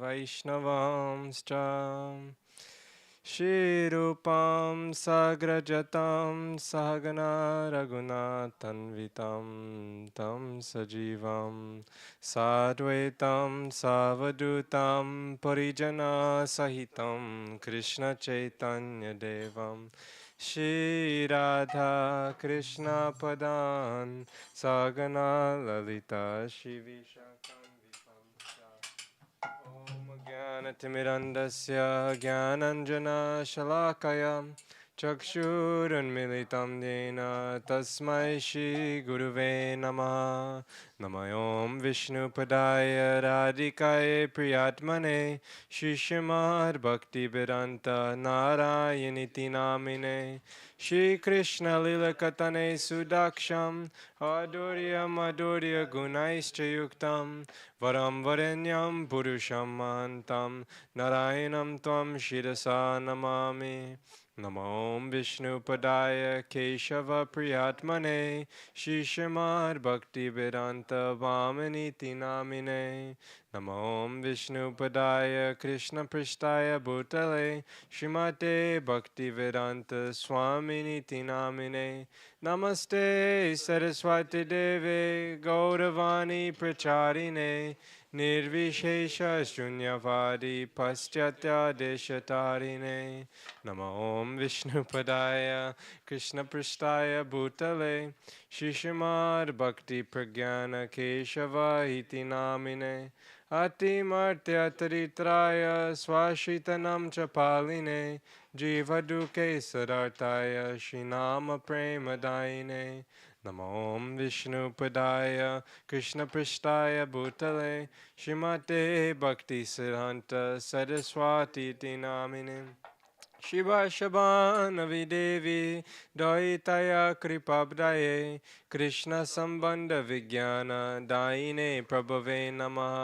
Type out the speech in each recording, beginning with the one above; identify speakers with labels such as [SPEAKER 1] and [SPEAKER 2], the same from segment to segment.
[SPEAKER 1] वैष्णवांश्च श्रीरूपं साग्रजतं सहगना रघुनाथन्वितं तं सजीवं साद्वैतं सावधूतं परिजनसहितं कृष्णचैतन्यदेवं श्रीराधा कृष्णपदान् सहगना ललिता श्रीविशाखान्वितं ॐ ज्ञानतिमिरन्दस्य ज्ञानञ्जनशलाकया चक्षुरुन्मिलितं येन तस्मै श्रीगुरुवे नमः ॐ विष्णुपदाय राधिकाय प्रियात्मने शिष्यमार्भक्तिवेदान्त नारायणीति नामिने श्रीकृष्णलीलकतने सुदाक्षं आधुर्यमधुर्यगुणैश्च युक्तं वरं वरेण्यं पुरुषं महान्तं नारायणं त्वं शिरसा नमामि ॐ विष्णुपदाय केशवप्रियात्मने श्रीश्रीमद्भक्तिवेदान्त वामनीति नामिने ॐ विष्णुपदाय कृष्णपृष्ठाय भूतले श्रीमते भक्तिवेदान्त स्वामिनीति नामिने नमस्ते सरस्वती देवे गौरवाणी प्रचारिणे निर्विशेष शून्यवादी पाश्चात्यादेशतारिणे ॐ विष्णुपदाय कृष्णपृष्ठाय भूतले श्रीश्रीमद्भक्तिप्रज्ञानकेशव इति नामिने अतिमर्त्यतरित्राय स्वाश्रितनं च पालिने जीवदुःखे सदार्ताय श्रीनामप्रेमदायिने ॐ विष्णुपदाय कृष्णपृष्ठाय भूतले श्रीमते भक्तिसिद्धान्त सरस्वती इति नामिने शिवाशबानवि देवी दयितया कृपाब्दाये कृष्णसम्बन्धविज्ञानदायिने प्रभवे नमः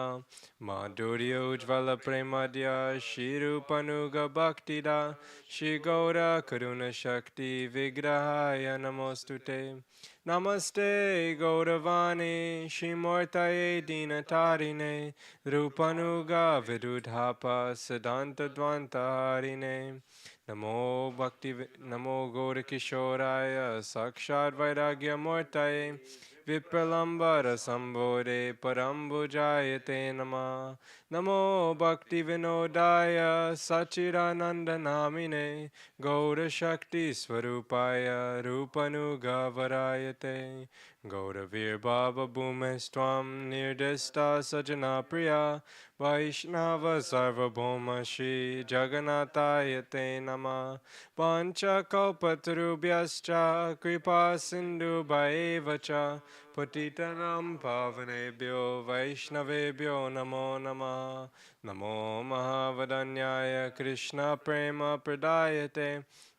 [SPEAKER 1] माधुर्योज्ज्वलप्रेमद्य श्रीरूपनुगभक्तिदा श्रीगौरकरुणशक्तिविग्रहाय नमोऽस्तु ते नमस्ते गौरवाणी श्रीमूर्तये दीनतारिणे रूपनुगविरुधाप सिद्धान्तद्वन्द्वहारिणे नमो गौरकिशोराय साक्षात् वैराग्यमूर्तये विप्रलम्बरसम्भोरे परम्बुजाय ते नमः नमो भक्तिविनोदाय सच्चिदानन्दनामिने गौरशक्तिस्वरूपाय रूपनुगवराय ते गौरवीर्भावभूमिस्त्वं निर्दिष्टा सजनाप्रिया वैष्णव सार्वभौम श्री जगन्नाथाय ते नमः पञ्चकल्पतरुभ्यश्च कृपा सिन्धुभ्यैव च पतितानां पावनेभ्यो वैष्णवेभ्यो नमो नमः नमो महावदन्याय कृष्णप्रेमप्रदायते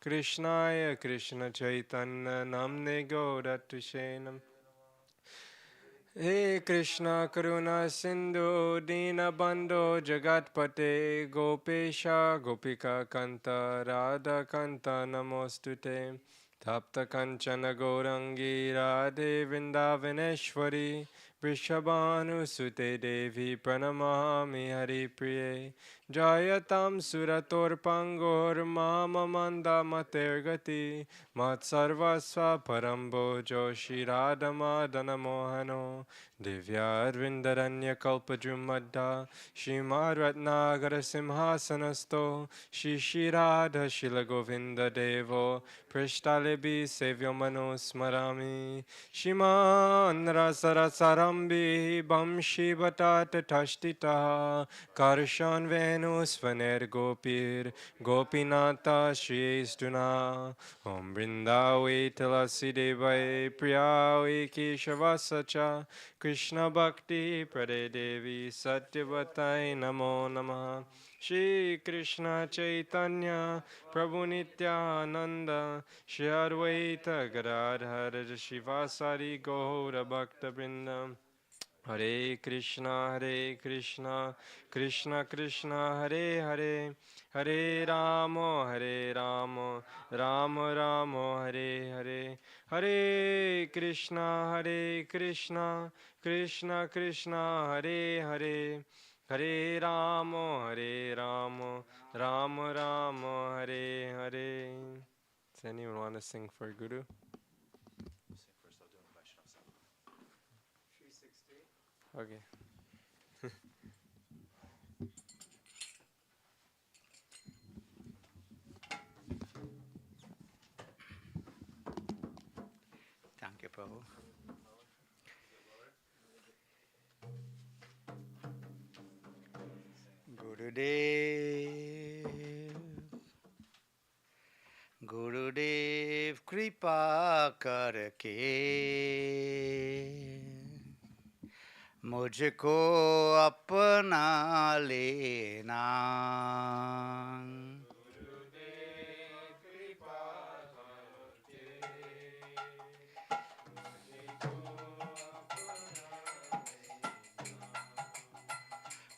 [SPEAKER 1] कृष्णाय कृष्णचैतन्य नाम्ने गौरत्विषे नमः हे कृष्ण करुणा सिंधु दीनबंधो जगतपते गोपेश गोपिका कांत राधा कांत नमोस्तुते तप्त कंचन गौरंगी राधे वृंदावनेश्वरी वृषभानुसुते देवी प्रणमामि हरिप्रिये जायतां सुरतोर्पाङ्गोर्माममन्दामतिर्गति मत्सर्वस्व परं भोजो श्रीराधमादनमोहनो दिव्यारविन्दरण्यकल्पद्रुमद्दा श्रीमारत्नागरसिंहासनस्थो श्रीश्रीराधशिलगोविन्ददेवो पृष्ठालिभिः सेव्यो मनो स्मरामि श्रीमान् रसरसरम्भिः वंशीवतातठष्टितः कर्षन् वेणुस्वनैर्गोपीर्गोपीनाथ श्रीस्तुना ॐ वृन्दावै तुलसीदेवै प्रियावै केशवस्य च कृष्णभक्तिप्रदे देवी सत्यवताय नमो नमः श्रीकृष्ण चैतन्य प्रभु नित्यानंद श्री अद्वैत गदाधर शिवासारि गौरभक्तवृंद हरे Krishna Krishna Krishna Hare Hare Hare Ram Ram Ram Hare Hare Hare Krishna Krishna Krishna Krishna Hare Hare Hare Rama, Rama Rama, Hare Hare. Does anyone want to sing for Guru? Okay.
[SPEAKER 2] Thank you, Prabhu. Gurudev, Gurudev कृपा करके मुझको अपना लेना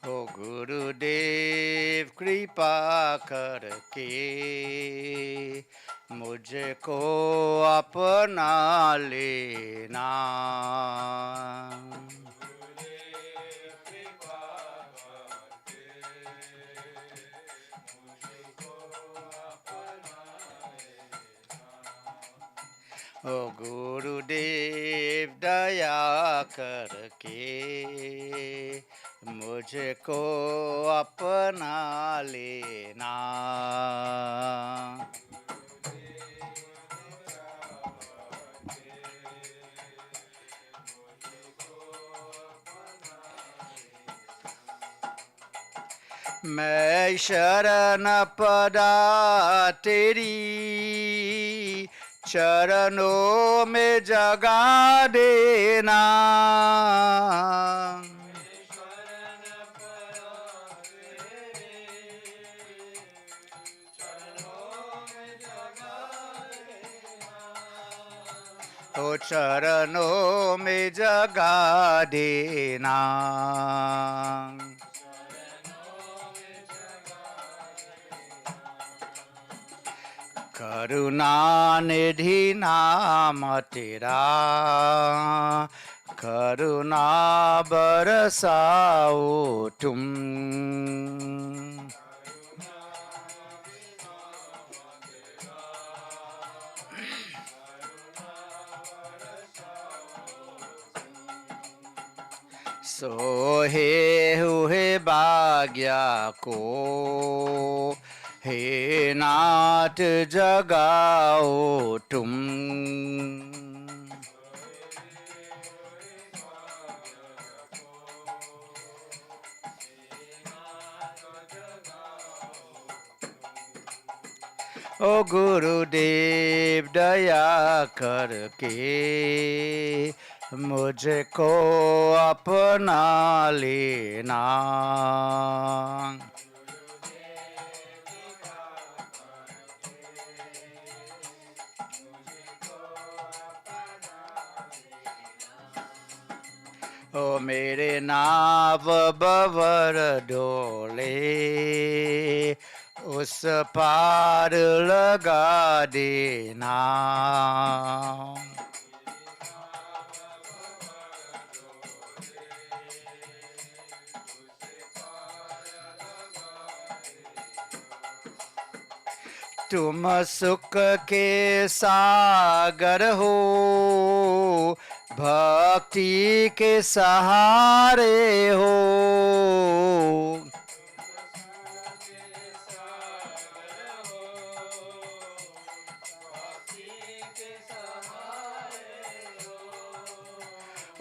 [SPEAKER 2] ओ गुरुदेव कृपा करके मुझको अपना लेना ओ गुरुदेव दया करके मुझको अपना लेना मैं शरण पड़ा तेरी चरणों में जगा देना तो चरणों में जगा देना करुणा निधि नाम तेरा करुणा बरसाओ तुम सोहे हुए भाग्या को हे नाथ जगाओ तुम ओ गुरुदेव दया करके मुझको अपना लेना ओ मेरे नाव बवर डोले उस पार लगा देना तुम सुख के सागर हो भक्ति के सहारे हो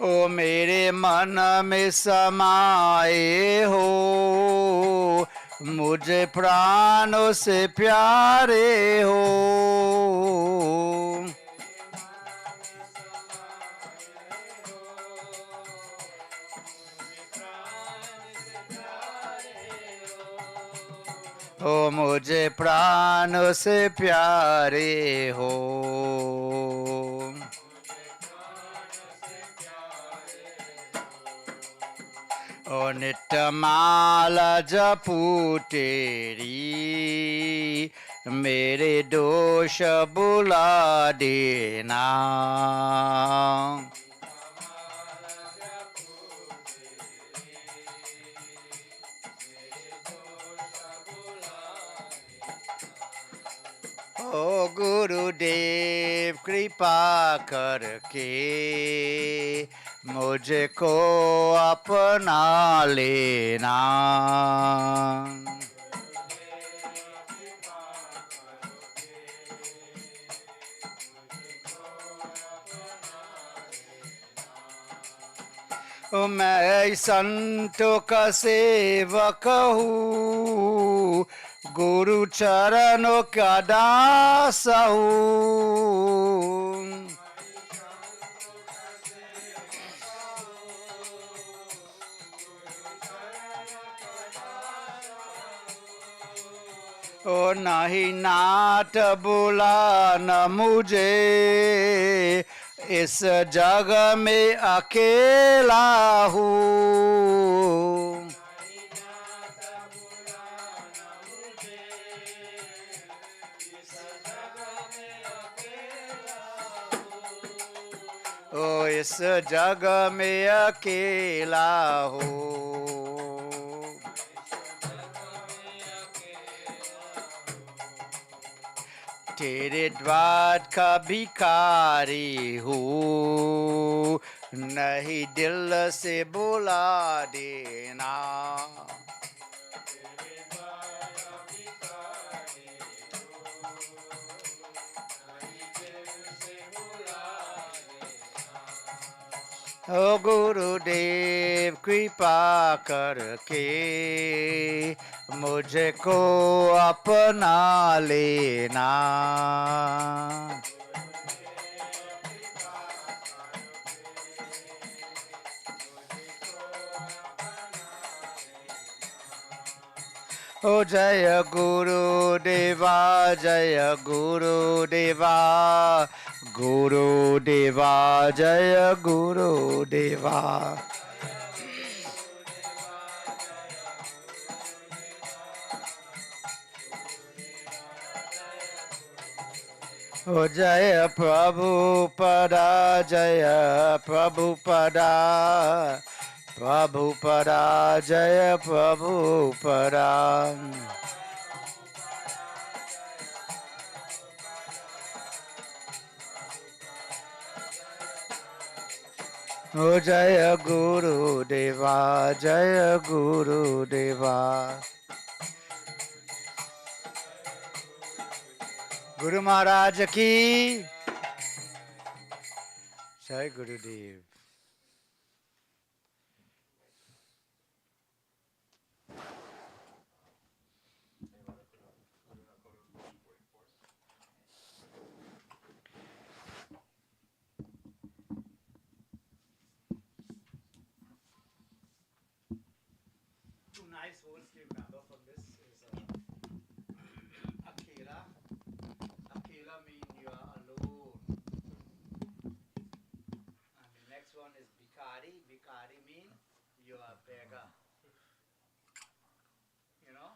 [SPEAKER 2] ओ मेरे मन में समाए हो मुझे प्राणों से प्यारे हो ओ मुझे प्राणों से प्यारे हो ओ नित्यमाला जपू तेरी मेरे दोष बुला देना ओ गुरुदेव कृपा करके मुझको अपना लेना। मैं संतों का सेवक हूँ, गुरु चरणों का दास हूँ। ओ नहीं नाथ बुला न मुझे, इस जग में अकेला हूँ। ओ इस जग में अकेला हूँ। तेरे द्वार का भिखारी हूँ, नहीं दिल से बुला देना। ओ गुरुदेव कृपा करके मुझको अपना लेना। ओ जय गुरुदेवा, जय गुरुदेवा, गुरुदेवा जय गुरुदेवा। ओ जय प्रभुपदा, जय प्रभुपदा, प्रभुपदा जय प्रभुपदा। ओ जय गुरुदेवा, जय गुरुदेवा। गुरु महाराज की जय। गुरुदेव। Two nice words to remember from this is akela. Akela mean you are alone. And the next one is bikari. Bikari mean you are beggar. You know?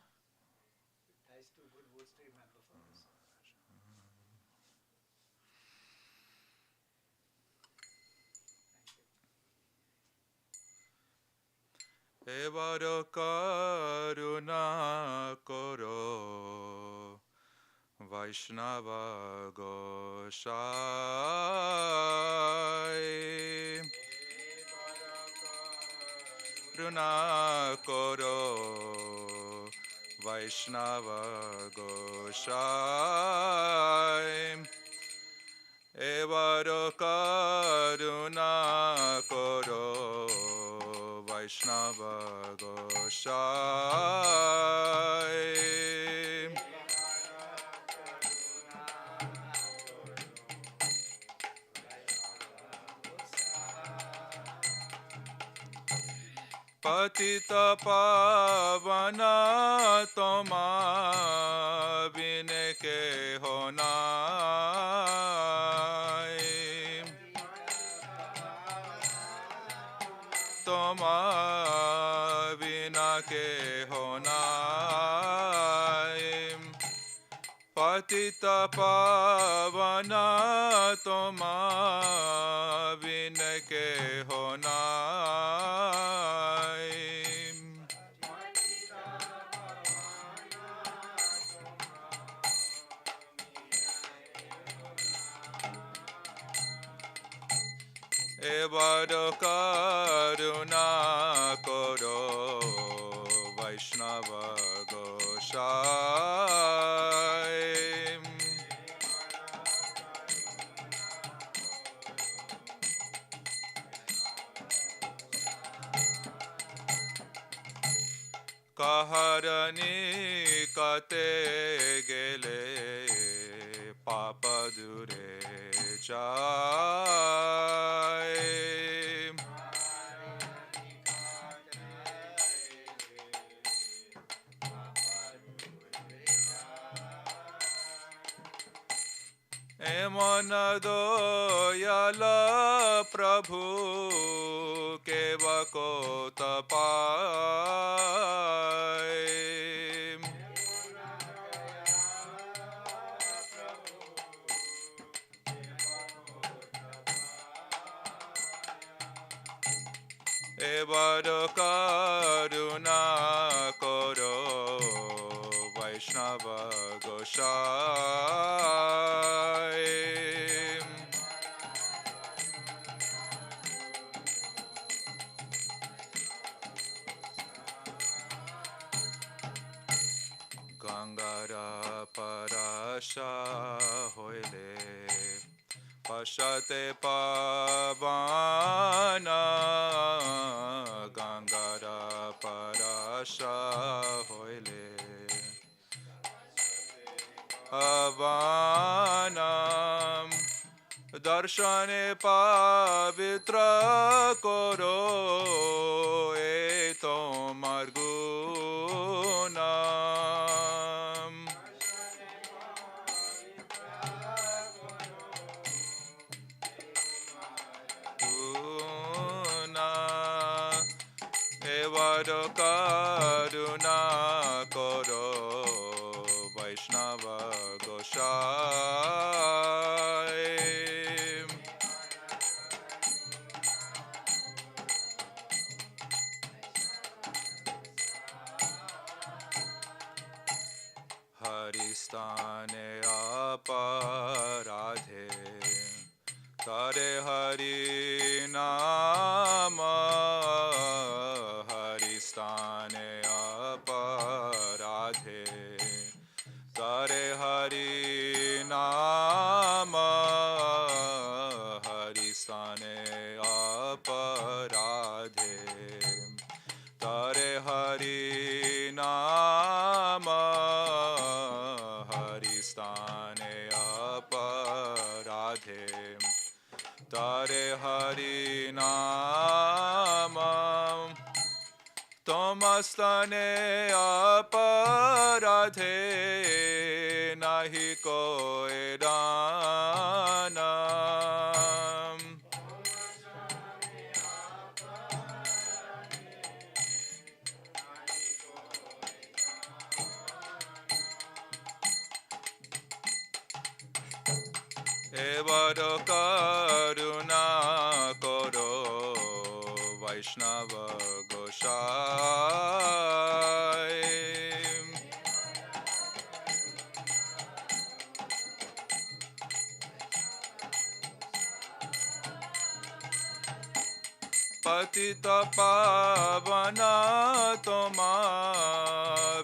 [SPEAKER 2] Nice two good words to remember from this.
[SPEAKER 3] এবার করুণা করো বৈষ্ণব গোসাই করুণা করো বৈষ্ণব গোসাই এবার করুণা করো বৈষ্ণব গোসাই पतित पावन तोमा बिन के होना तोमा बिना के होना पतित पावन तोमा बिन के होना এবার করুণা করো বৈষ্ণব গোসাই কাহার নিকটে গেলে পাপ দূরে যায় এমন দয়াল প্রভু কেব কোত পায় এবার করুণা করো বৈষ্ণব গোসাই গঙ্গার পরশা হইলে পশতে পাবন গঙ্গার পরশা হইলে পাবন দর্শনে পবিত্র করো এ তোমার গুণ এবার করুণা করো বৈষ্ণব গোসাই হরিস্থানে অপরাধে করে হরি নাম হরিস্থানে অপরাধে করে হরি নাম হরিস্থানে অপরাধে করে হরি নাম হরিস্থানে অপরাধে তারে হরি নাম তমস্তনে অপরাধে নাহি কোয় দানম এবার করুণা করো বৈষ্ণব গোসাই পতিত পাবন তোমা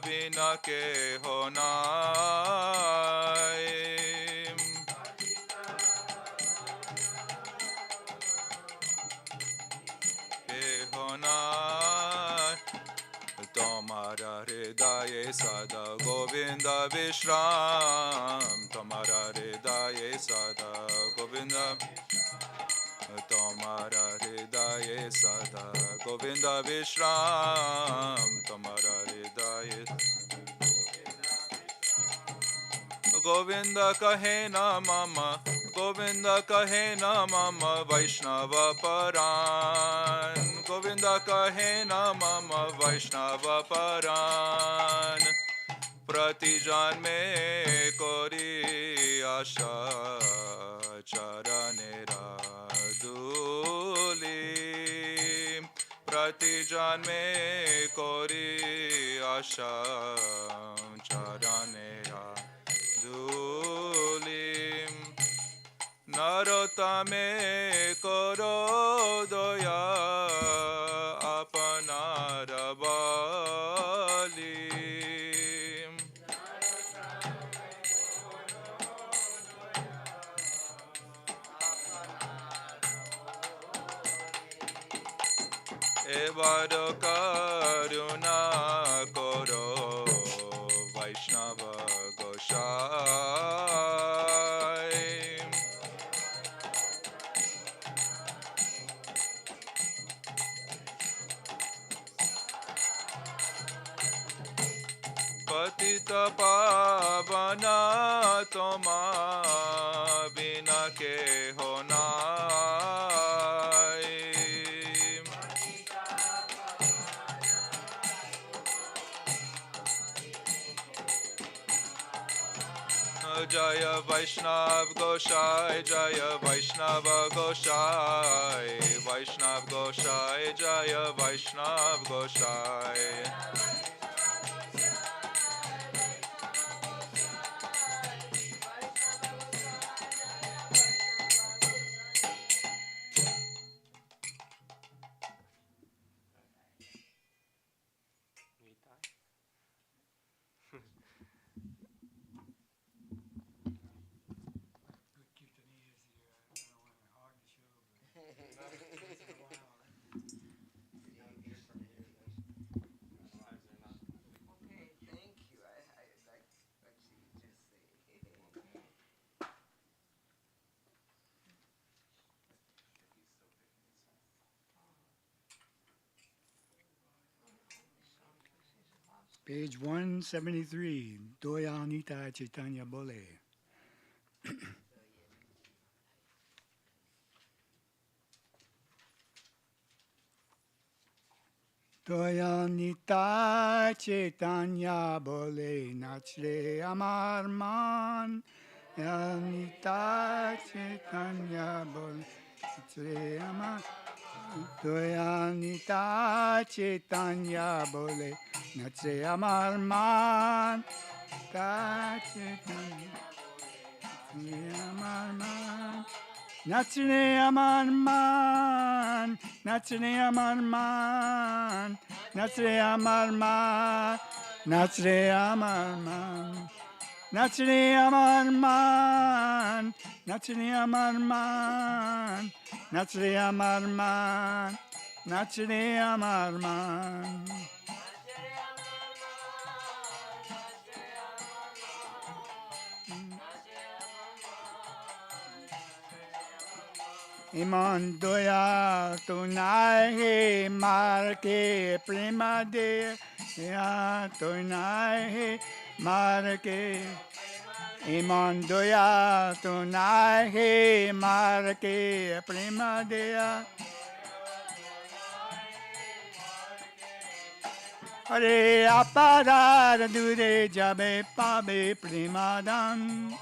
[SPEAKER 3] বিনা কেহ নাই तुम्हारा हृदय सदा गोविंद विश्राम तुम्हारा हृदय सदा गोविंद तुम्हारा हृदय सदा गोविंद विश्राम तुम्हारा हृदय गोविंद कहे न मम गोविंद कहे न मम वैष्णव परान गोविंद कहे न मम वैष्णव परान प्रति जन्मे कोरी आशा चरणेरा धूली प्रति जन्मे कोरी आशा चरणेरा धूली नरोत्तमे करो bado karuna koro Vaishnava Goshai Patita pavana toma bina ke honai Jaya Vaishnav Goshai Jaya Vaishnava Goshai Vaishnav Goshai Jaya Vaishnav Goshai
[SPEAKER 4] Page 173, Doyanita Chaitanya Bole. Doyanita Chaitanya Bole, Nachle Amar Man. Doyanita Chaitanya Bole, Nachle Amar. Doyanita Chaitanya Bole, Nachle Amar Man. Nachne amar man, nachne amar man, nachne amar man, nachne amar man, nachne amar man, nachne amar man, nachne amar man, nachne amar man. Iman doya tunai mar ke prema de ya tunai mar ke Iman doya tunai mar ke prema de ya Hare apadar dure jabe pabe premadan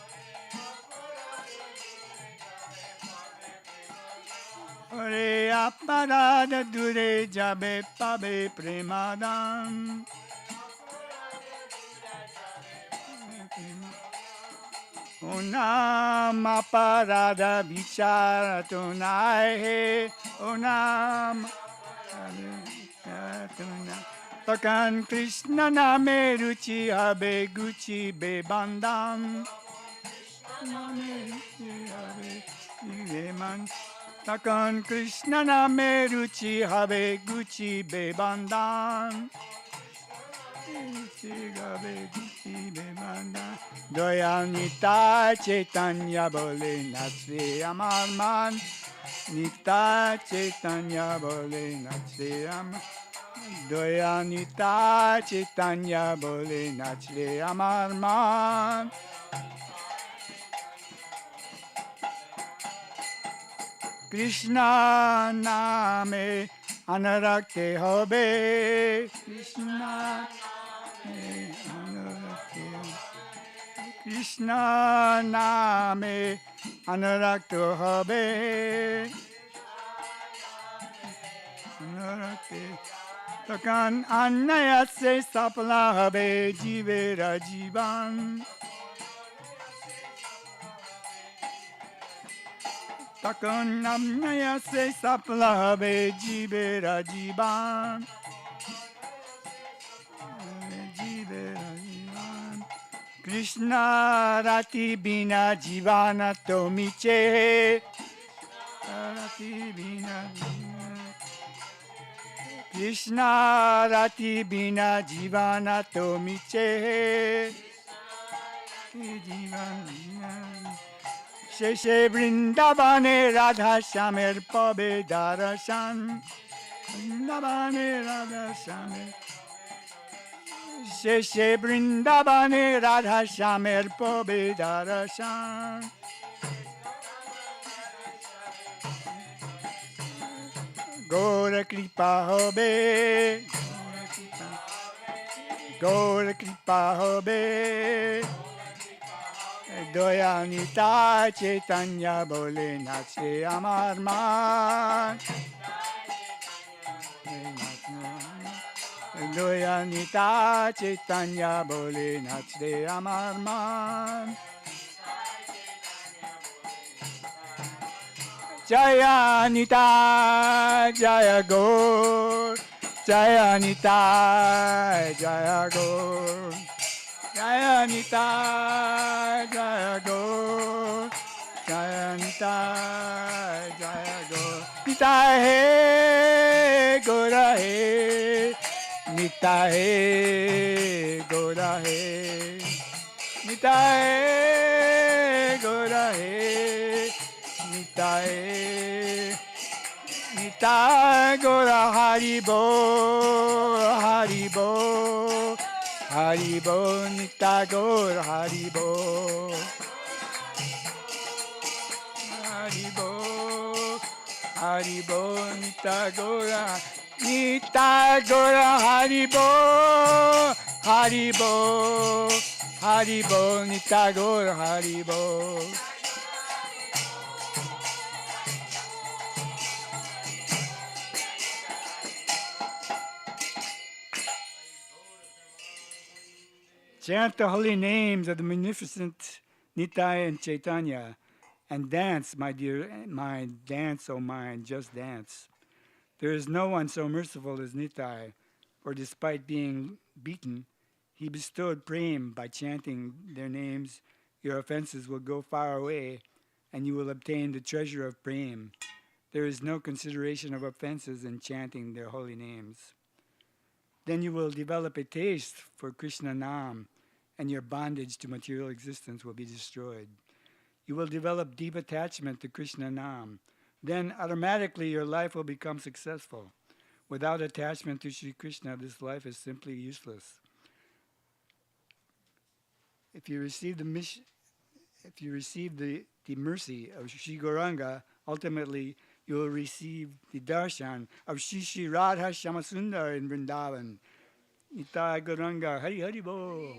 [SPEAKER 4] Hare aparada dure jabe pabe premadan. Onam aparada vichara tunai Onam Takan Krishna name ruchi habe guchi be bandam. Name ruchi habe man. Takan Krishna name ruchi habe guchi be bandan. Ruchi habe guchi be bandan. Doyanita Chaitanya bole nache amar man. Nita Chaitanya bole nache amar. Doyanita Chaitanya bole nache amar man. Krishna name anarakte hobe. Krishna name anarakte hobe. Krishna name anarakte hobe. Anarakte takan annaya se sapla hobe jivera jivan. Takan namnaya se sapla habe jibera jiban. Jibera jiban. Krishna rati bina jivana to miche. Rati bina Krishna Rati Bina Jivana to Miche Sheshe Vrindavane Radha Shamer Pabe Darasan Vrindavane Radha Shamer Sheshe Vrindavane Radha Shamer Pabe Darasan Gora Kripa Hobe Gora Kripa Hobe Doya Nita Chaitanya Bole Nache Amar Man Doya Nita Chaitanya Bole Nache Amar Man Jaya Nita Jaya Gaur Jaya Nita Jaya Gaur Jaya Nita Jaya Gaur Jaya Nita Jaya Gaur Nita He Gora He Nita He Gora He Nita He Gora He Nita He Nita Gora Haribo Haribo Haribo Nita Gora Haribo Haribo Haribo Nita Gora Haribo Haribo Haribo Nita Gora Haribo Chant the holy names of the magnificent Nitai and Chaitanya, and dance, my dear mind, dance, O mind, just dance. There is no one so merciful as Nitai, for despite being beaten, he bestowed prem by chanting their names. Your offenses will go far away, and you will obtain the treasure of prem. There is no consideration of offenses in chanting their holy names. Then you will develop a taste for Krishna Nam, and your bondage to material existence will be destroyed. You will develop deep attachment to Krishna Nam. Then automatically your life will become successful. Without attachment to Sri Krishna, this life is simply useless. If you receive the mercy of Sri Gauranga, ultimately you will receive the darshan of Shri Radha Shyamasundar in Vrindavan. Nitai Gauranga, Hari Hari Bol.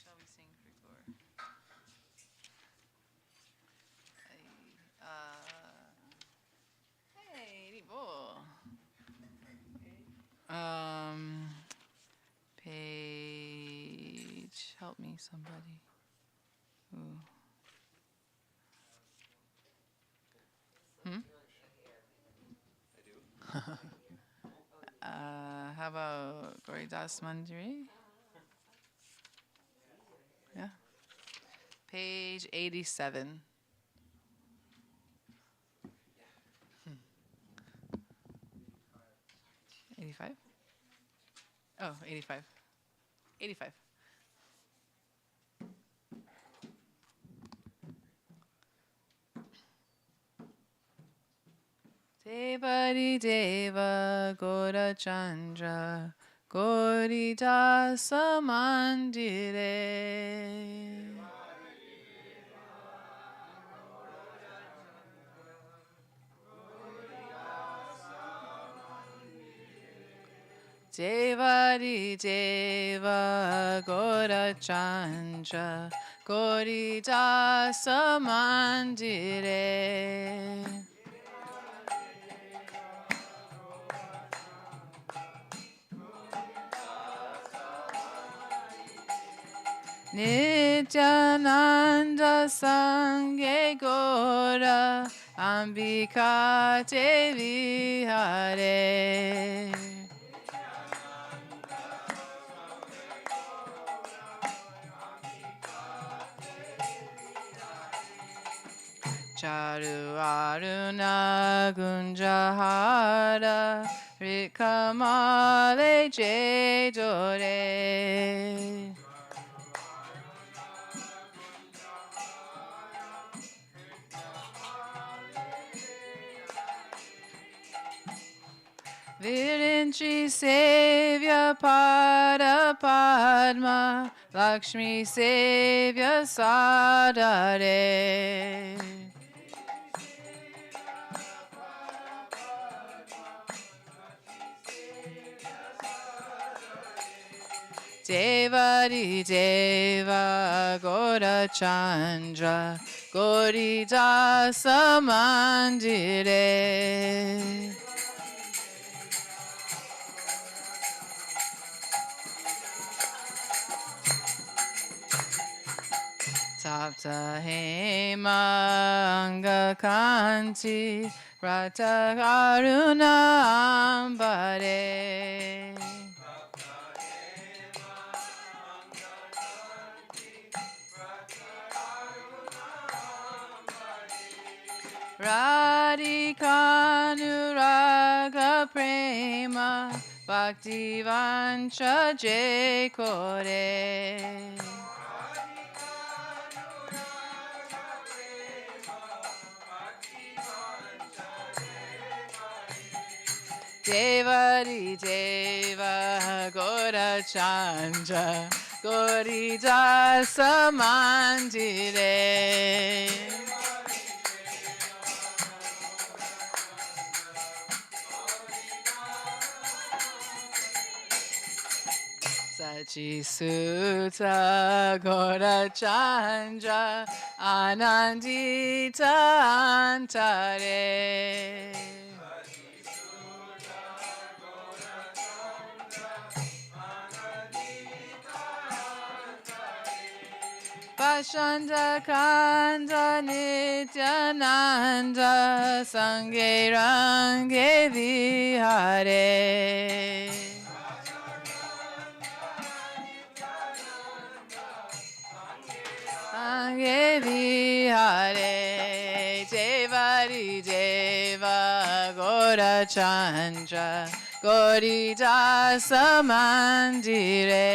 [SPEAKER 5] Shall we sing for Gore? Hey, Ribo. Page. Help me, somebody. Ooh. How about Goridas Mandiri? Yeah. Page 87. 85? Oh, 85. 85. Devadi Deva Gora Chandra Gori Dasa Mandire Devadi Deva Gora Chandra Gori Dasa Mandire Nityananda Sangye Gora Ambika Devi Hare Charu Aruna Gunjahara Rikamale Jedore Virinchi Sevya Pada Padma Lakshmi Sevya Sadare Devadi Deva Gora Chandra Goridasa Mandire Tapta Hema Anga Kanti Rata Karuna Ambare Radhikanuraga Prema Bhakti Vancha Jekore Devadi Deva Gora Chandra Goridasa Mandire Sachi Sutta Gora Chandra Anandita Antare Pashanda Kanda Nityananda Sangye Range Vihare Sangye Vihare Devadi Deva Gora Chandra Goridasa Mandire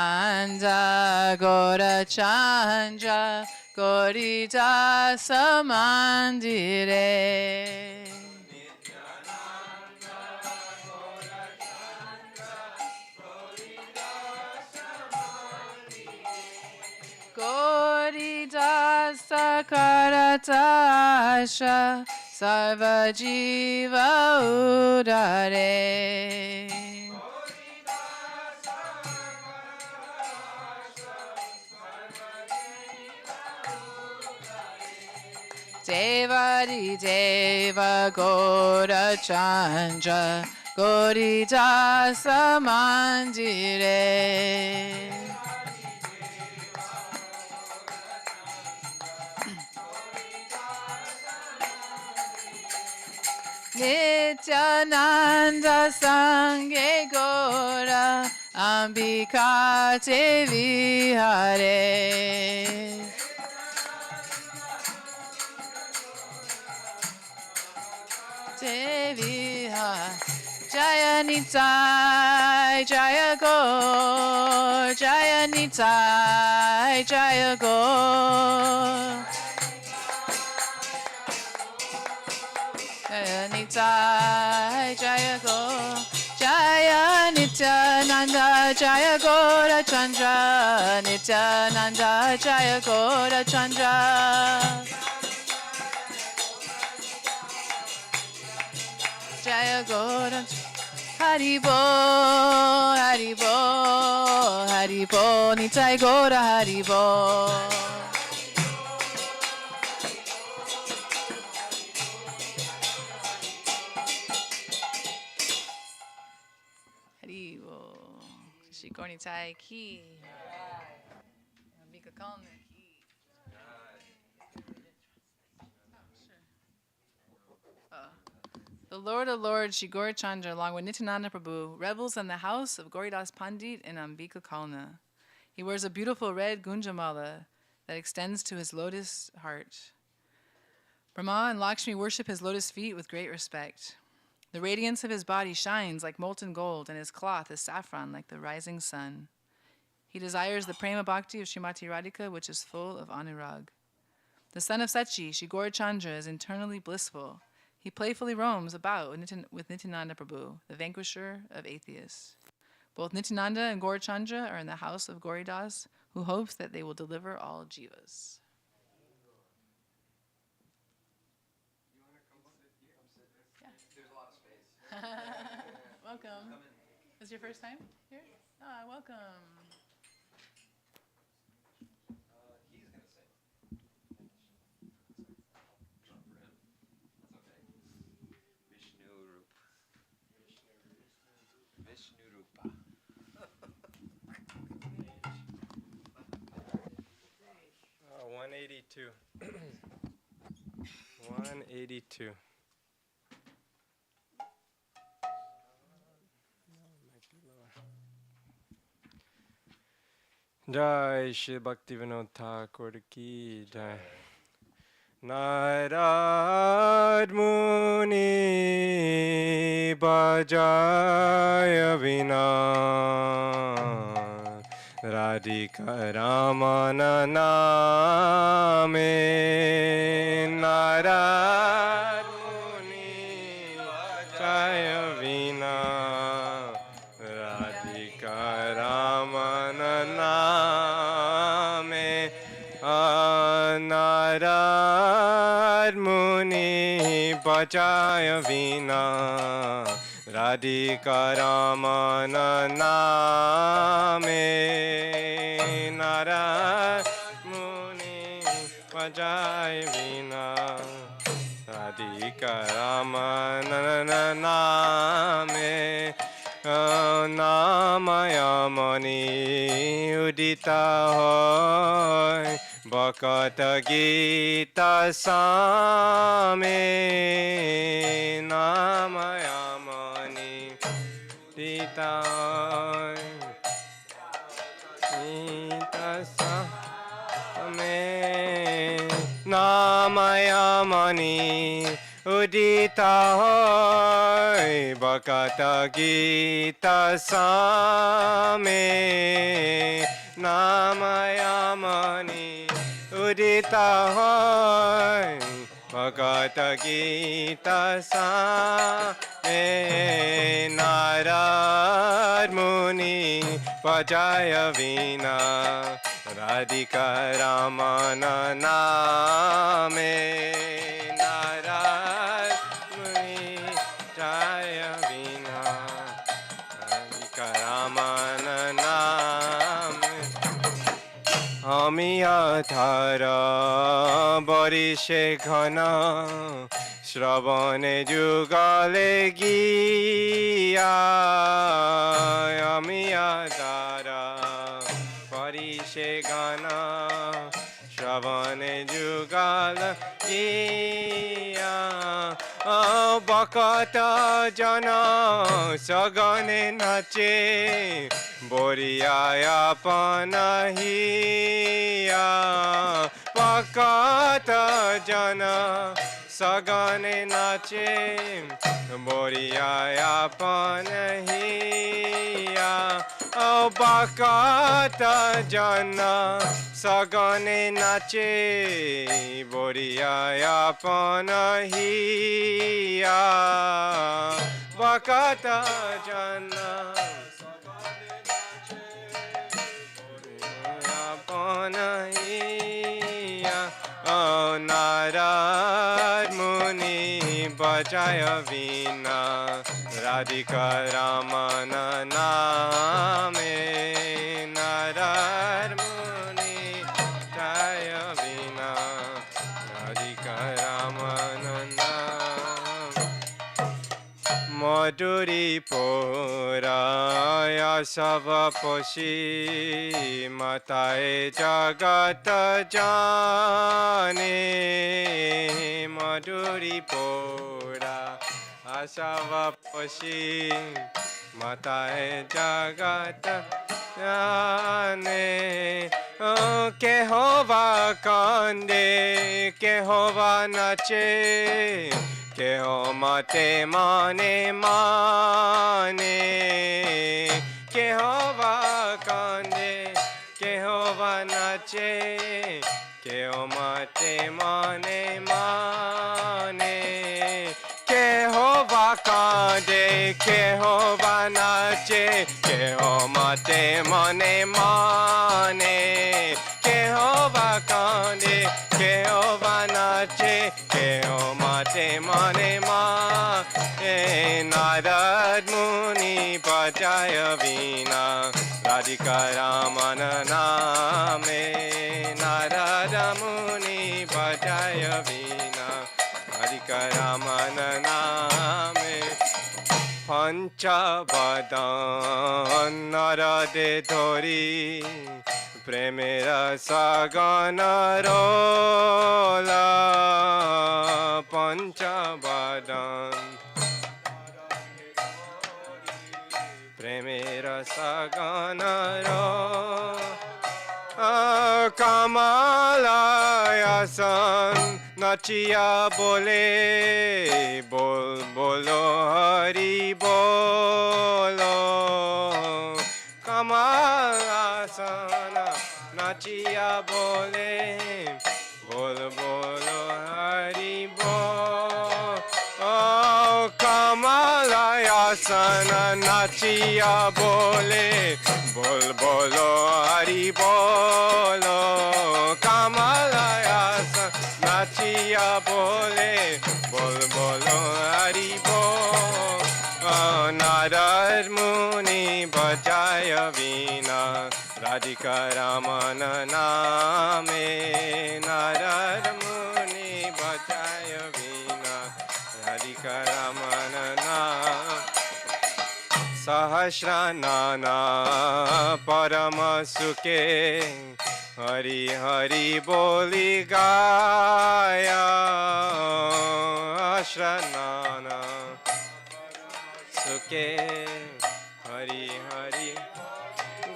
[SPEAKER 5] Nityananda Gora Chandra Goridasa Mandire Goridasa Karata Asha Sarva Jiva Udare Devadi Deva Gora Chandra Goridasa Mandire Nityananda Sangye Gora Ambika Devi Hare Devi Hare Jaya Nitai Jaya Gaur Jaya Nitai Jaya Gaur Jaya Nitai Jaya Gaur Jaya Nityananda Jaya Gaura Chandra Nityananda Jaya Gaura Chandra Jaya Gaura Haribo Haribo Haribo Nitai Gaura Haribo Shikoni Tai Ki. Ambika Kalna Ki. The Lord of Lords, Shri Gaura Chandra, along with Nityananda Prabhu, revels in the house of Gauridas Pandit in Ambika Kalna. He wears a beautiful red gunjamala that extends to his lotus heart. Brahma and Lakshmi worship his lotus feet with great respect. The radiance of his body shines like molten gold, and his cloth is saffron like the rising sun. He desires the prema bhakti of Srimati Radhika, which is full of anurag. The son of Sachi, Shri Gaura Chandra, is internally blissful. He playfully roams about with Nityananda Prabhu, the vanquisher of atheists. Both Nityananda and Gaura Chandra are in the house of Gauridas, who hopes that they will deliver all jivas. Welcome. Is this your first time here? Ah, welcome.
[SPEAKER 1] Vishnu Rupa. 182. 182. Jai Shri Bhaktivinoda Thakur ki jai. Narad Muni Bhajaya Vina Radhika Ramana Name Narad Muni Bhajaya Vina Radhika Ramana Name Narad Muni Bhajaya Vina Radhika Ramana Name Narad Muni Bhajaya Vina Radhika Ramana Name Namayamani Udita Hoy Bhakata Gita Same Namayamani Udita Hoy Gita Same Namayamani Udita Hoy Bhakata Gita Same Namayamani Udita Hoy Bhakata Gita Same Narad Muni Bhajaya Vina Radhika Ramana Name Narad Muni Bhajaya Vina Radhika Ramana Name Ami Athara Barishe Ghana Shravane Jugale Giya Ami Athara Barishe Ghana Shravane Jugale Giya Bhakata Jana Sagane Nache Boriyaya Panahiya Bhakata Jana Sagane Nache Boriyaya Panahiya Bhakata Jana Sagane Nache Boriyaya Panahiya Bhakata Jana Panahiya Narad Muni Bhajaya Vina Radhika Ramana Name Narad Muni Bhajaya Vina Radhika Ramana Name Madhuri Poraya Asavaposhi Matae Jagata Jane Madhuri Pora Asavaposhi Matae Jagata Jane Kehova Kande Kehova Nache Keho mate mane mane Kehova kande Kehova nache Keho mate mane mane Kehova kande Kehova nache Keho mate mane mane Kehova kande Kehova nache Keho mate mane ma Narad Muni Bajaya Vina Radhika Ramana Name Narad Muni Bajaya Vina Radhika Ramana Name Pancha Badan Narade Dhori Premera Sagana Rola Pancha Badan Premera Sagana Rola Kamalayasan Nachia Bole Bol Bolo Hari Bolo Kamalasana Nachia Bole Bol Bolo Hari Bol Oh Kamalayasana Nachia Bole Bol Bolo Hari Bolo Kamalayasana Nachia Bole Bol Bolo Hari Bol Narad Muni Bajaya Vina Radhika Ramana Name Narad Muni Bajaya Vina Radhika Ramana Name Sahasranana Parama Sukhe Hari Hari Boli Gaya Ashranana Sukhe Hari Hari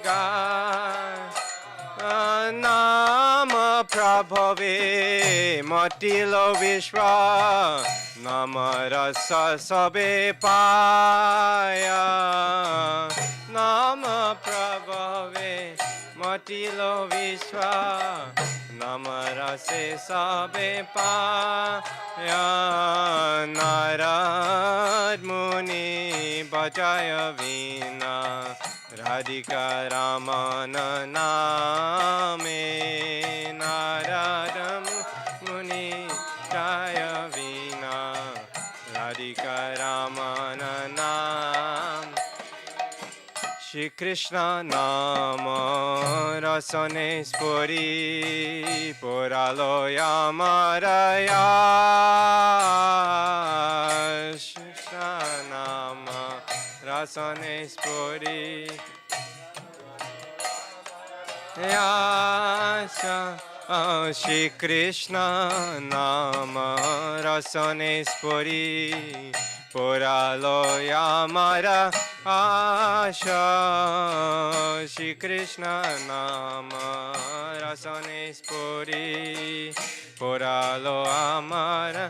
[SPEAKER 1] Gaya Nama Prabhave Matilo Vishwa Nama Rasa Sabe Paya Nama Prabhave Matilo Vishwa Nama Rase Sabe Paya Narad Muni Bajaya Vina Radhika Ramana Name Narada Muni Jaya Vina Radhika Ramana Nam Shri Krishna Nama Rasane Spori Poralo Yamaraya Shri Krishna Nama Rasane Spori Yasha Shri Krishna Nama Rasane Spori Poralo Yamara Asha Shri Krishna Nama Rasane Spori Poralo Amara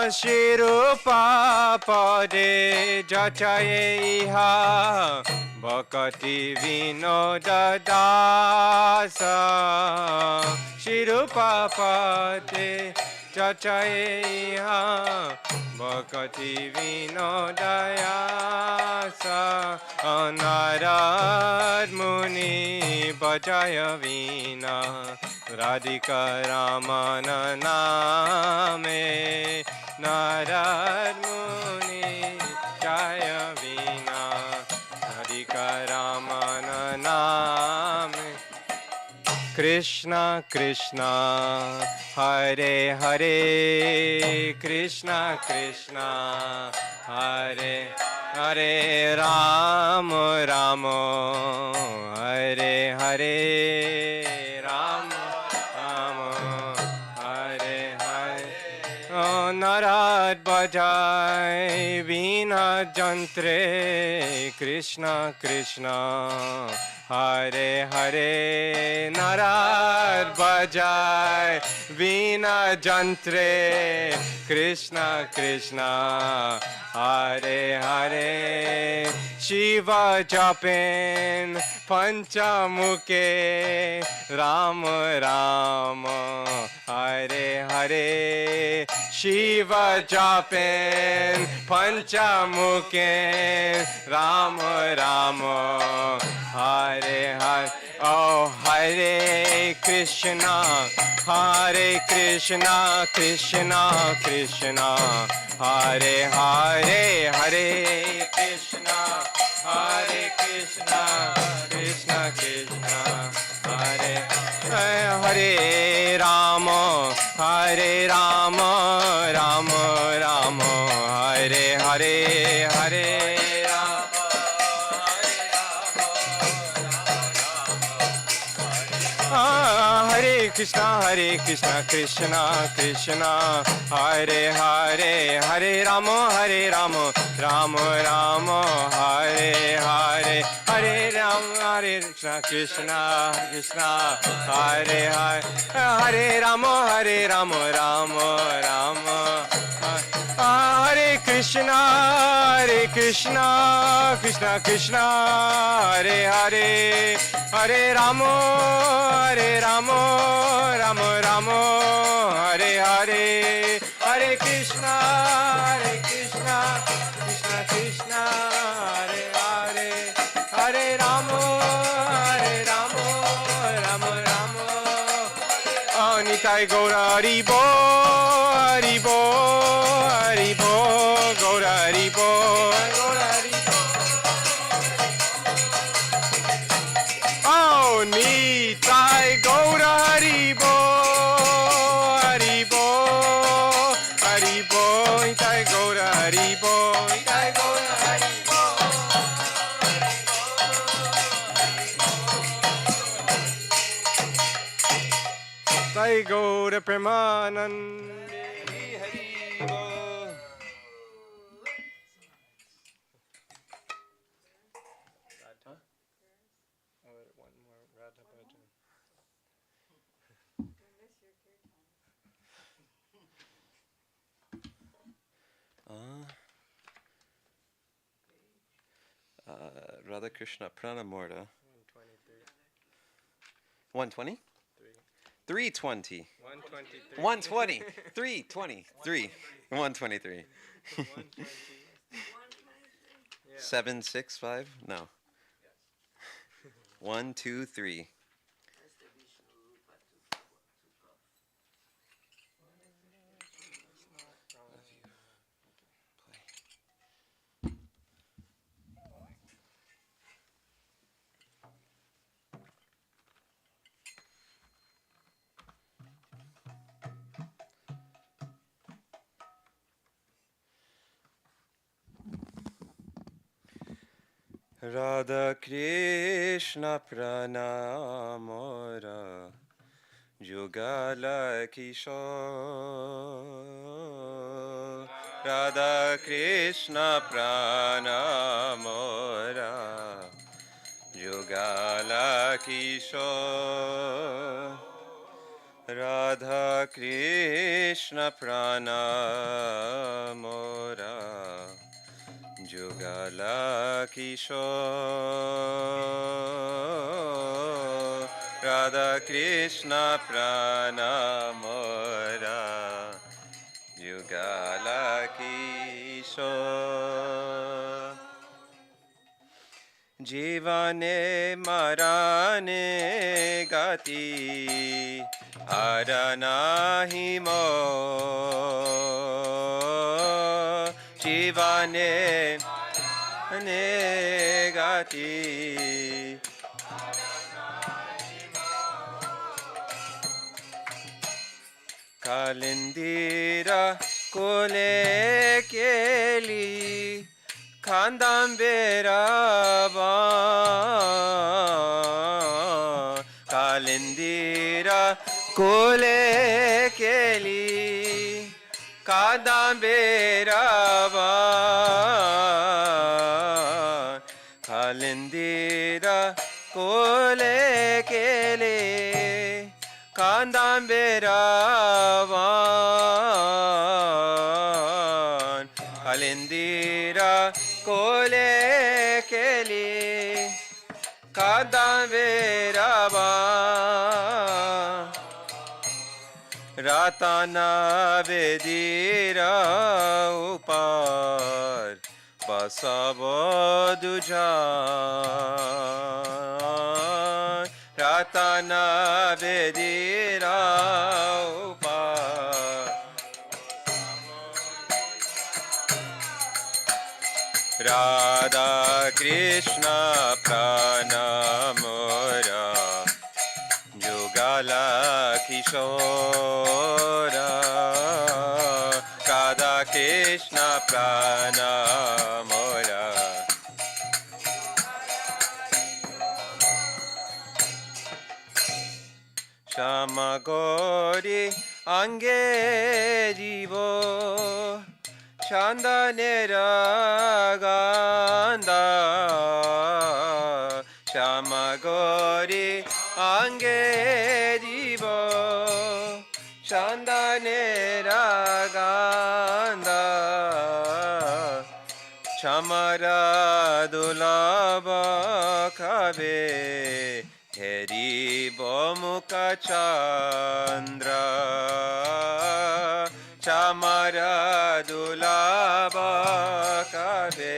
[SPEAKER 1] Shirupa Pade Jachaye Iha Bhakati Vinoda Dasa Shirupa Pade Jachaye Iha Bhakati Vinodayasa Narad Muni Bajaya Vina Radhika Ramana Name Narad Muni Jaya Vina Radhika Ramana Name Krishna Krishna Hare Hare Krishna Krishna Hare Hare Ram, Ram, Hare Hare, Ram, Ram, Hare Hare. Oh, Narad bajai veena jantre, Krishna Krishna, Hare Hare. Narad bajai veena jantre, Krishna Krishna, Hare Hare. Shiva japin panchamuke, Ram Ram, Hare Hare. Shiva japin panchamuke, Ram Ram, Hare Hare. Oh, Hare Krishna, Krishna Krishna, Hare Hare, Hare Krishna, Krishna Krishna, Hare Hare Rama, Rama Rama, Hare Hare, Hare Hare Krishna, Krishna Krishna, Hare Hare, Hare Rama, Rama, Hare Hare, Hare Rama, Hare Krishna, Krishna, Hare Hare, Hare Rama, Rama, Hare Krishna, Krishna Krishna, Hare Hare, Hare Rama, Rama, Hare Hare, Hare Krishna, Krishna Krishna, Hare Hare, Hare Rama, Rama. Oh, Nitai Gaura Haribo, Gaura Haribo. Oh, Nitai Gaura Haribo, Nitai Gaura Haribo, Nitai Gaura Haribo. Nitai Gaura Premanande Haribo. One more Radha bhajan.
[SPEAKER 6] Radha Krishna Pranamurta.
[SPEAKER 1] 123.
[SPEAKER 6] 120? 320.
[SPEAKER 1] 123.
[SPEAKER 6] 120. 320. 123.
[SPEAKER 1] 120.
[SPEAKER 6] 765? No. 1, 2, 3.
[SPEAKER 1] Radha Krishna Pranamora Jugala Kishore. Radha Krishna Pranamora Jugala Kishore. Radha Krishna Pranamora Jugala Kishore. Radha Krishna Pranamora Jugala Kishore. Jivane marane gati aranahi mo. Jivane marane gati kalindira kole keli
[SPEAKER 6] Kandambiravan Kalindira Kule Keli Kandambiravan Kalindira Kule Keli Kandambiravan Kalindira Kole Keli Kandambiravan Ratana Vedira Upar Basabodujan Ratana Vedira Upar Radha Krishna Pranamura Jugala Kishora Radha Krishna Pranamura Shamagori Ange Jivo Chandanera Ganda Shamagori Ange Jivo Chandanera Ganda Chamara Dulaba Kabe Heri Bomukha Chandra Chamara Dulaba Kabe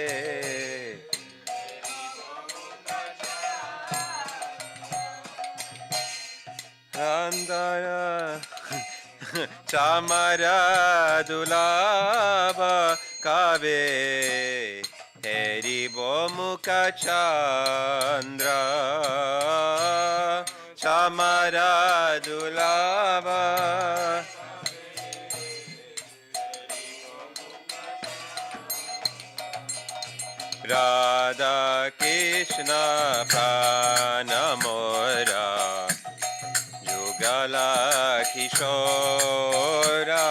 [SPEAKER 6] Randara Chamara Dulaba Kabe Heri Bomukha Chandra Chamara Dulaba Radha Krishna Pranamora Yugala Kishora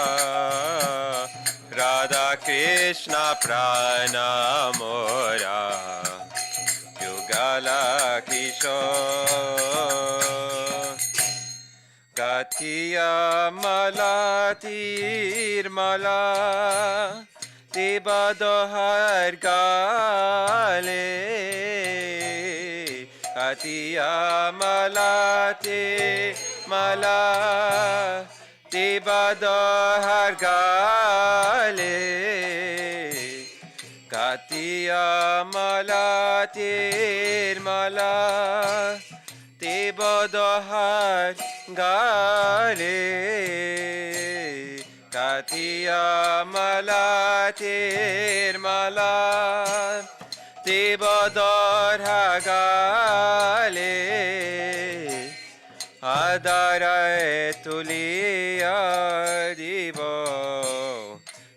[SPEAKER 6] Radha Krishna Pranamora Yugala Kishora Katiya Malatir Mala Tibadohar Gale Katiya Malate Mala Tibadohar Gale Katiya Malatir Mala Tibadohar Gale Katiya Malatir Mala Tibadohar Gale Adare Tuliya Divo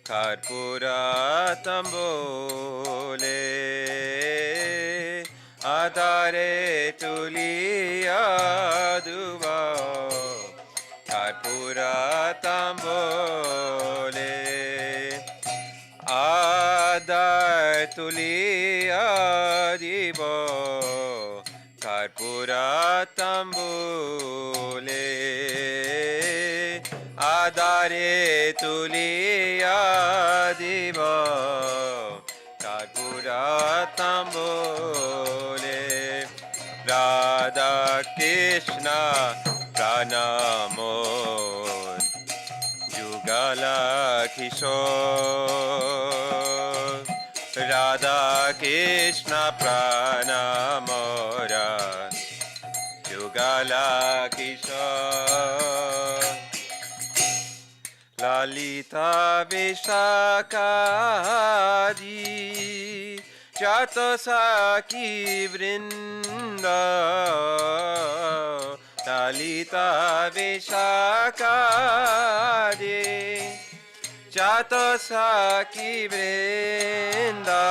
[SPEAKER 6] Karpura Tambole Adare Tuliya Duva Karpura Tambole Adar Tuliya Divo Karpura Tambole Adare Tuliya Divo Karpura Tambole Radha Krishna Pranamor Yugala Kishore Radha Krishna Pranamora Yugala Kishore Lalita Vishakadi Jato Saki Vrinda Lalita Vishakadi Jato Saki Vrinda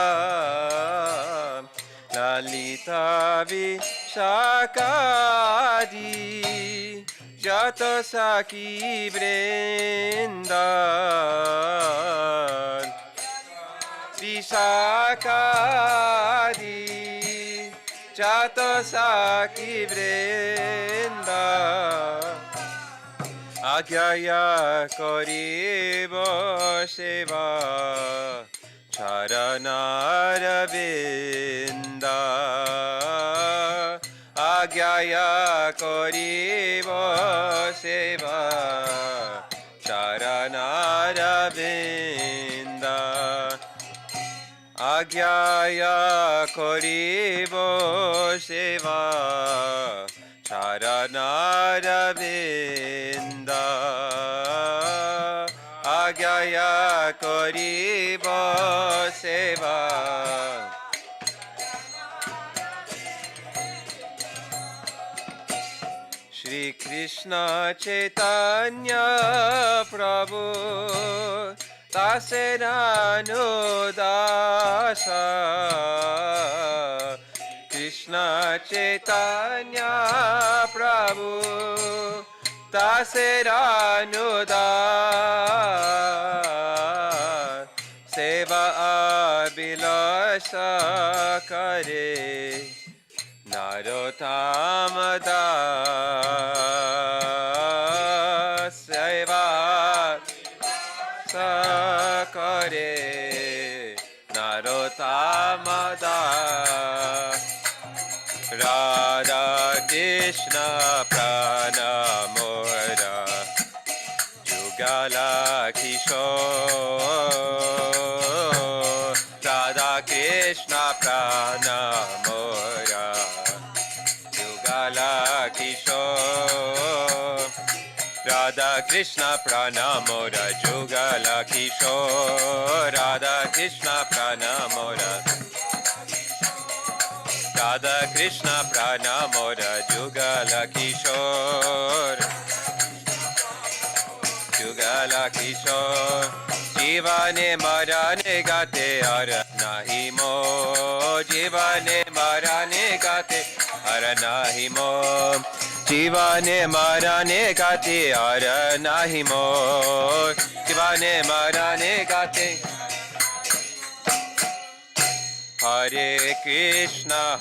[SPEAKER 6] Lalita Vishakadi Jato Saki Vrinda Vishakadi Jato Saki Vrinda Agyaya Koribo Shiva Charanaravinda Agyaya Koribo Shiva Charanaravinda Agyaya Koribo Shiva Charanaravinda Agyaya Koribo Seva Shri Krishna Chaitanya Prabhu Dasenanu Dasa Krishna Chaitanya Prabhu Daseranu Das Seva Abhilasha Kare Narottama Das Seva Sakare Narottama Das Radha Krishna Pranamora Yugala Kishore Radha Krishna Pranamora Yugala Kishore Radha Krishna Pranamora Yugala Kishore Radha Krishna Pranamora Radha Krishna Pranamora Jugala Kishore Jugala Kishore Jivane Marane Gate Ara Nahi Mo Jivane Marane Gate Ara Nahi Mo Jivane Marane Gate Ara Nahi Mo Jivane Marane Gate Hare Krishna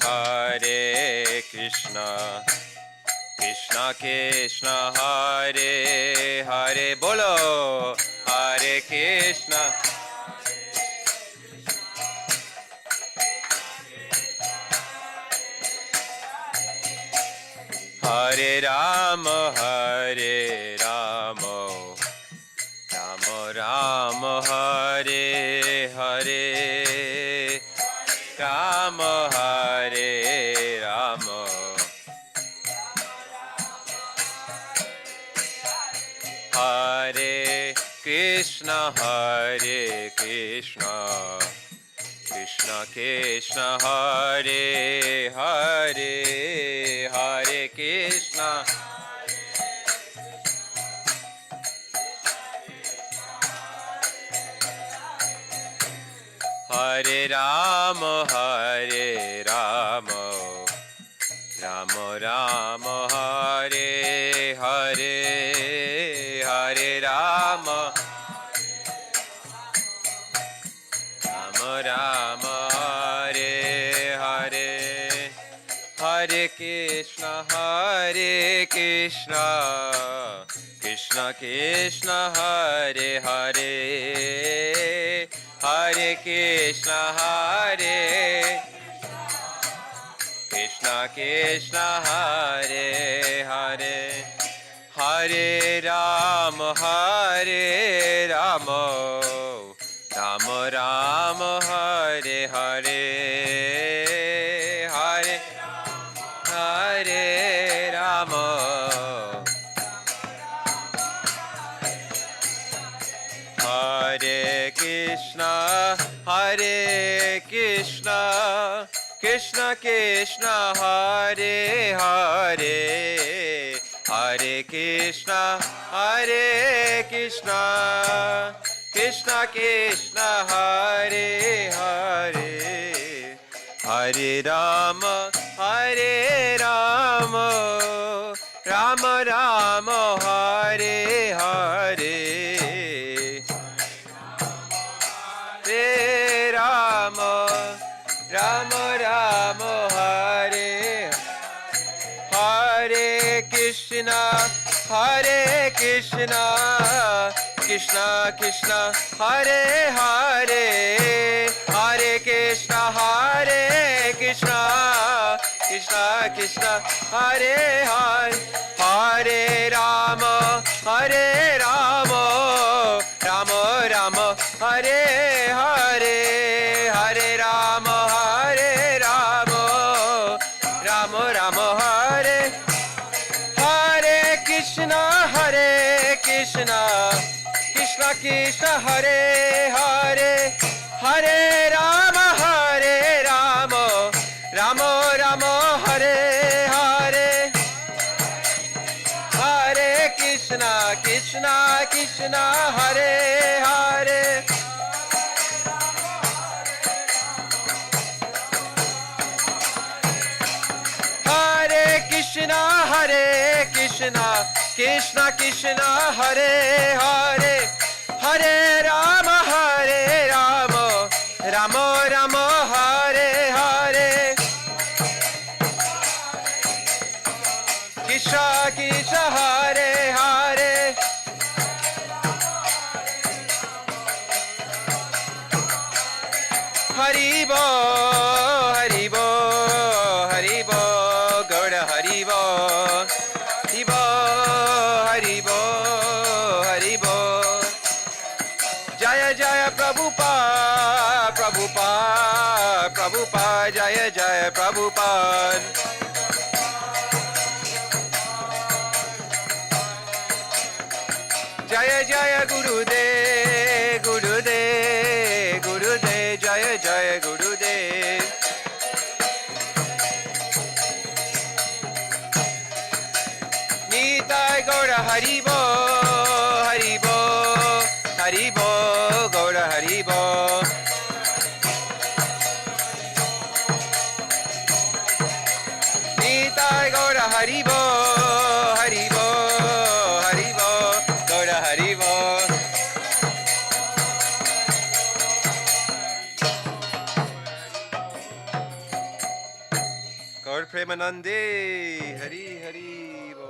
[SPEAKER 6] Krishna Krishna Hare Hare Bolo Hare Krishna Hare Rama Hare Rama Rama Rama Hare Hare Rama Hare Rama Hare Krishna Krishna Krishna Hare Hare Hare Krishna Hare Rama Hare Rama Rama Rama Hare Hare Hare Rama Rama Rama Hare Hare Hare Krishna Krishna Krishna Hare Hare Hare Krishna Hare Krishna Hare Hare Hare Rama Rama Rama Hare Hare Hare Hare Rama Hare Krishna Krishna Krishna Hare Hare Hare Krishna Krishna Krishna Hare Hare Hare Rama Hare Rama Rama Rama Hare Hare Hare Rama Rama Rama Hare Hare Krishna Krishna Krishna Hare Hare Hare Krishna Krishna Krishna Hare Hare Hare Rama Rama Rama Hare Hare Hare Rama Rama Rama Hare Hare Krishna Krishna Krishna Hare Hare Hare Rama Rama Rama Hare Hare Hare Krishna Krishna Hare Hare Hare Krishna Krishna Krishna Hare Hare Hare Rama Rama Rama Hare Hare Krishna Krishna Hare Hare Haribo Haribo Haribo Gaura Haribo Haribo Haribo Haribo Jaya Jaya Prabhupada Prabhupada Prabhupada Jaya Jaya Prabhupada Jaya Jaya Gurudev Gurudev Gurudev Jaya Jaya Gurudev Nitai Gaura Haribo Haribo Haribo Gaura Haribo Nitai Gaura Haribo Haribo Haribo Gaura Haribo Gaur Premanande Hari Hari Bo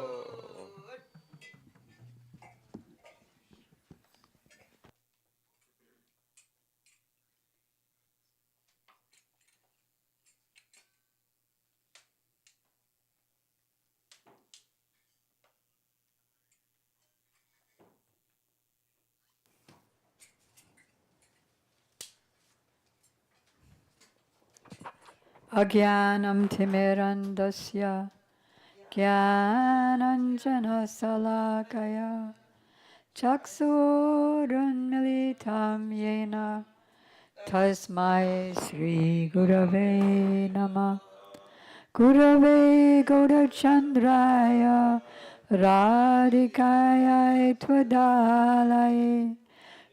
[SPEAKER 7] Agyanam timirandasya Gyananjana salakaya Chaksurunmilitam yena Tasmai Sri Gurave Nama Gurave Gaurachandraya Radhikaya Twadalaye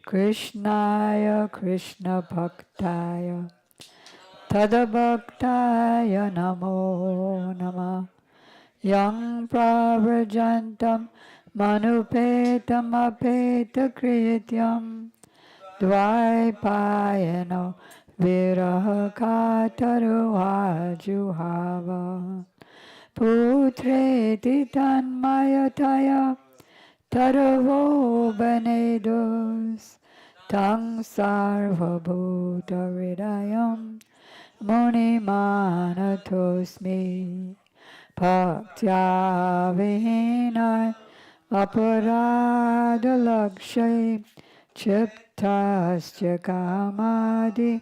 [SPEAKER 7] Krishnaya Krishna Bhaktaya Tadabhaktaya Namo Nama Yang Pravrajantam Manupetam Apeta Krityam Dvaipayano Viraha Kataruha Juhava Putreti Tanmayataya Taravo Benedos Tang Sarvabhuta Hridayam Muni Manatosmi Bhaktya Vihinai Aparada Lakshay Chiptasya Kamadi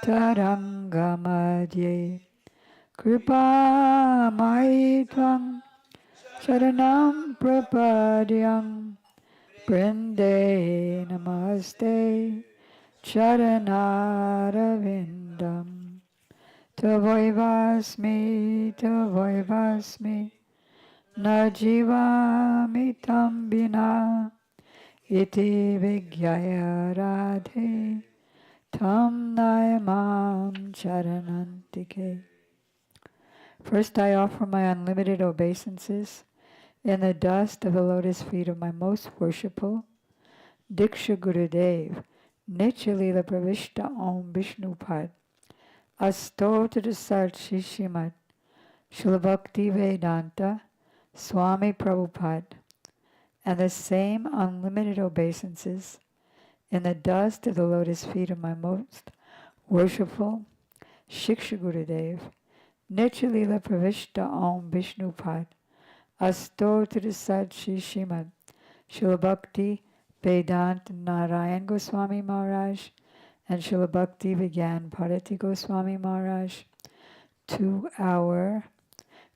[SPEAKER 7] Tarangamadye Kripa Maitvam Sharanam Prapadyam Brinde Namaste Charanarvindam Tavoivasmi Najivami Tambina iti vigyaya radhe tam nayamam charanantike. First I offer my unlimited obeisances in the dust of the lotus feet of my most worshipful Diksha Gurudev, Nityalila Pravishta Om Vishnupad, Astotra Sat Shishimat, Shilabhakti Vedanta, Swami Prabhupada, and the same unlimited obeisances in the dust of the lotus feet of my most worshipful Shiksha Gurudev, Nityalila Pravishta Om Vishnupad, Astotra Sat Shishimat, Shilabhakti Vedanta Narayan Goswami Maharaj and Srila Bhakti Vigyan Bharati Goswami Maharaj, to our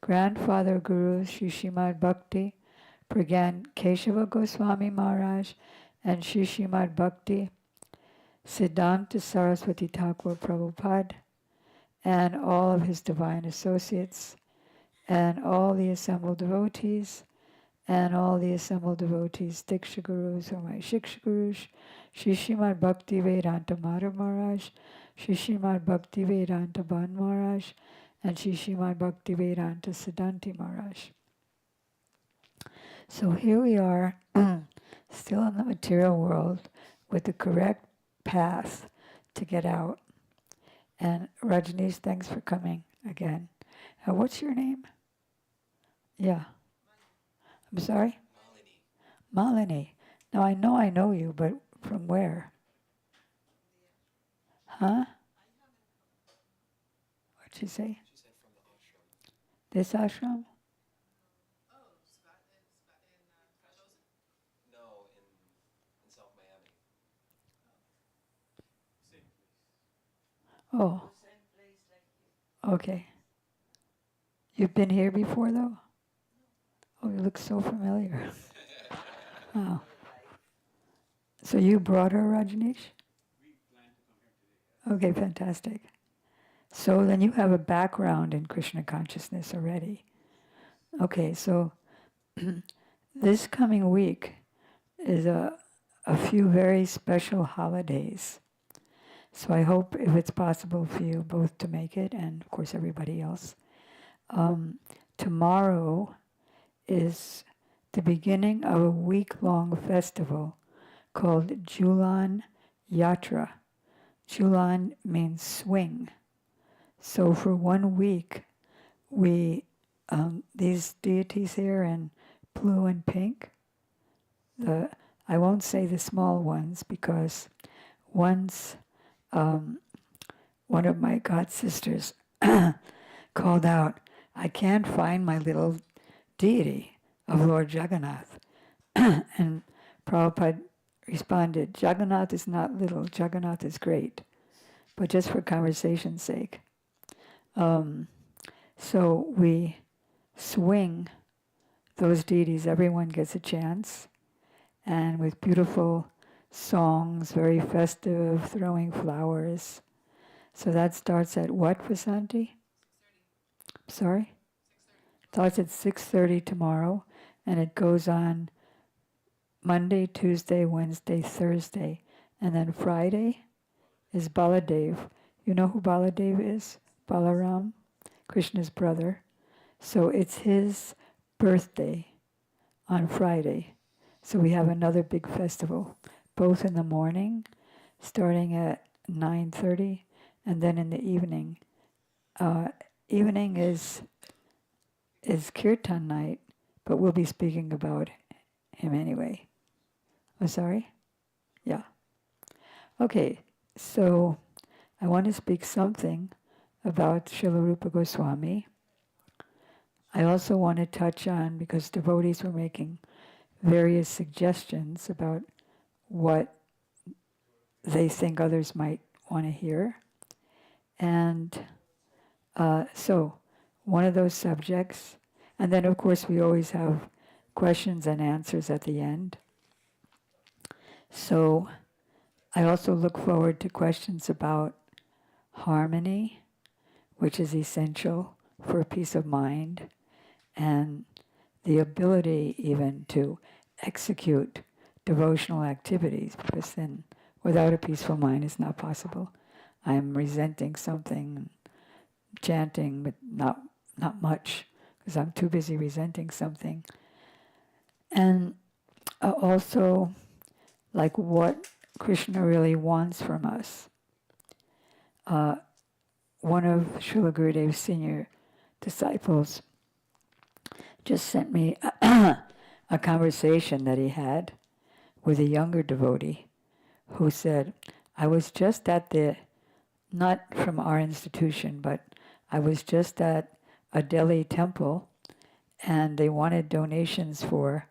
[SPEAKER 7] grandfather Guru Sri Srimad Bhakti Pragyan Keshava Goswami Maharaj and Sri Srimad Bhakti Siddhanta Saraswati Thakur Prabhupada and all of his divine associates and all the assembled devotees and all the assembled devotees, Diksha Gurus, or my Shiksha Gurus, Sri Srimad Bhakti Vedanta Madhav Maharaj, Sri Srimad Bhakti Vedanta Ban Maharaj, and Sri Srimad Bhakti Vedanta Siddhanti Maharaj. So here we are, still in the material world, with the correct path to get out. And Rajneesh, thanks for coming again. What's your name? Yeah. I'm sorry? Malini. Now I know you, but from where? Huh? What'd she say?
[SPEAKER 1] She said from the ashram.
[SPEAKER 7] This ashram?
[SPEAKER 1] No, in South Miami. Same place.
[SPEAKER 7] Oh. Okay. You've been here before, though? Oh, you look so familiar. Wow. So you brought her, Rajneesh?
[SPEAKER 8] We plan to come here today.
[SPEAKER 7] Okay, fantastic. So then you have a background in Krishna consciousness already. Okay, so this coming week is a few very special holidays. So I hope if it's possible for you both to make it, and of course everybody else. Tomorrow is the beginning of a week-long festival called Julan Yatra. Julan means swing. So for 1 week, we, these deities here in blue and pink, I won't say the small ones because once one of my god sisters called out, I can't find my little deity of Lord Jagannath. And Prabhupada responded, Jagannath is not little, Jagannath is great. But just for conversation's sake. So we swing those deities, everyone gets a chance, and with beautiful songs, very festive, throwing flowers. So that starts at what, Vasanti? 6:30. Sorry? 6:30. Starts at 6:30 tomorrow, and it goes on Monday, Tuesday, Wednesday, Thursday, and then Friday is Baladev. You know who Baladev is? Balaram, Krishna's brother. So it's his birthday on Friday. So we have another big festival, both in the morning, starting at 9:30, and then in the evening. Evening is Kirtan night, but we'll be speaking about him anyway. Oh, sorry? Yeah. Okay, so I want to speak something about Srila Rupa Goswami. I also want to touch on, because devotees were making various suggestions about what they think others might want to hear. And so one of those subjects, and then of course we always have questions and answers at the end. So I also look forward to questions about harmony, which is essential for peace of mind, and the ability even to execute devotional activities, because then without a peaceful mind it's not possible. I'm resenting something, chanting, but not much, because I'm too busy resenting something. And also, like what Krishna really wants from us. One of Srila Gurudev's senior disciples just sent me a conversation that he had with a younger devotee who said, I was just at not from our institution, but I was just at a Delhi temple and they wanted donations for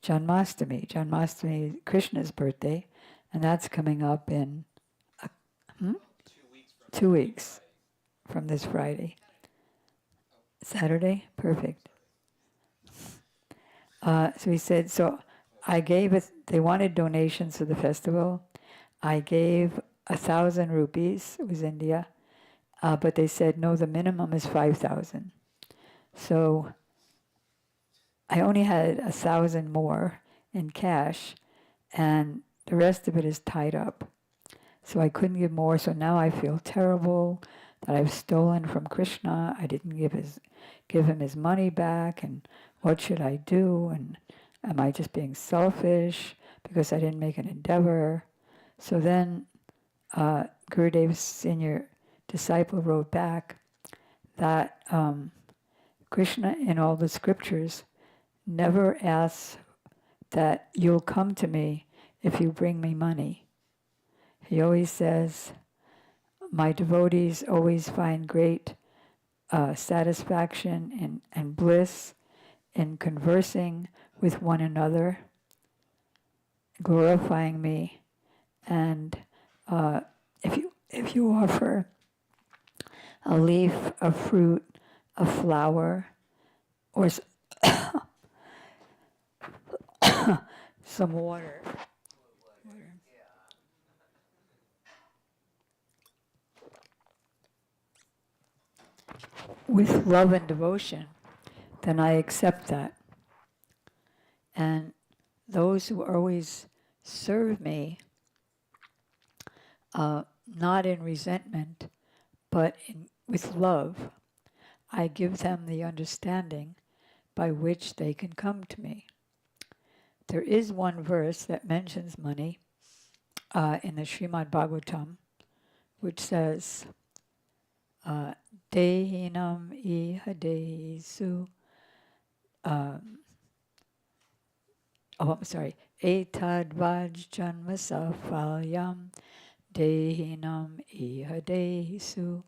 [SPEAKER 7] Janmashtami. Janmashtami, Krishna's birthday, and that's coming up in 2 weeks from this Friday. Saturday? Perfect. So he said, so I gave it, they wanted donations for the festival. I gave 1,000 rupees, it was India, but they said, no, the minimum is 5,000. So I only had 1,000 more in cash, and the rest of it is tied up. So I couldn't give more, so now I feel terrible that I've stolen from Krishna. I didn't give him his money back, and what should I do? And am I just being selfish because I didn't make an endeavor? So then Gurudev's senior disciple wrote back that Krishna in all the scriptures never asks that you'll come to me if you bring me money. He always says, my devotees always find great satisfaction and bliss in conversing with one another, glorifying me, and if you offer a leaf, a fruit, a flower, or some water. With love and devotion, then I accept that. And those who always serve me, not in resentment, but with love, I give them the understanding by which they can come to me. There is one verse that mentions money in the Srimad Bhagavatam, which says, Dehinam iha dehisu, Etad vaj janma safalyam, Dehinam iha dehisu,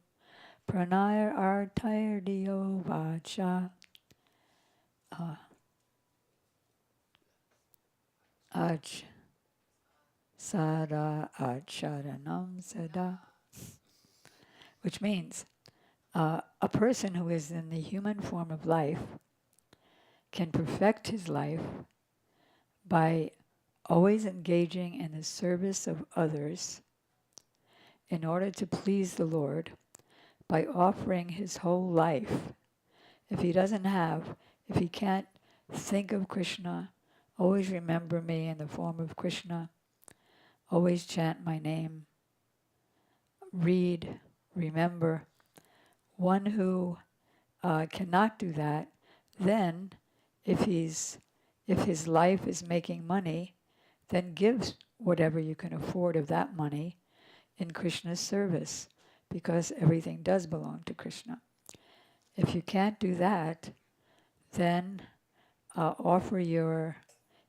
[SPEAKER 7] pranayar artayar diyo vacha, Aj Sada Acharanam Sada, which means a person who is in the human form of life can perfect his life by always engaging in the service of others in order to please the Lord, by offering his whole life. If he can't think of Krishna, always remember me in the form of Krishna, always chant my name, read, remember. One who cannot do that, then if his life is making money, then give whatever you can afford of that money in Krishna's service, because everything does belong to Krishna. If you can't do that, then offer your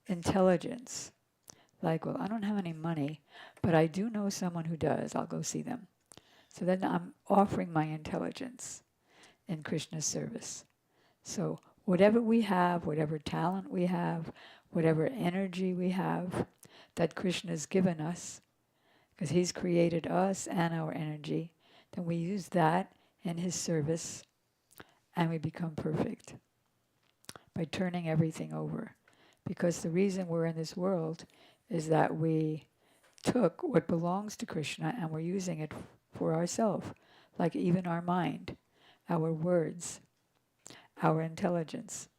[SPEAKER 7] intelligence. Like, well, I don't have any money, but I do know someone who does. I'll go see them. So then I'm offering my intelligence in Krishna's service. So whatever we have, whatever talent we have, whatever energy we have that Krishna's given us, because he's created us and our energy, then we use that in his service and we become perfect by turning everything over. Because the reason we're in this world is that we took what belongs to Krishna and we're using it for ourselves, like even our mind, our words, our intelligence.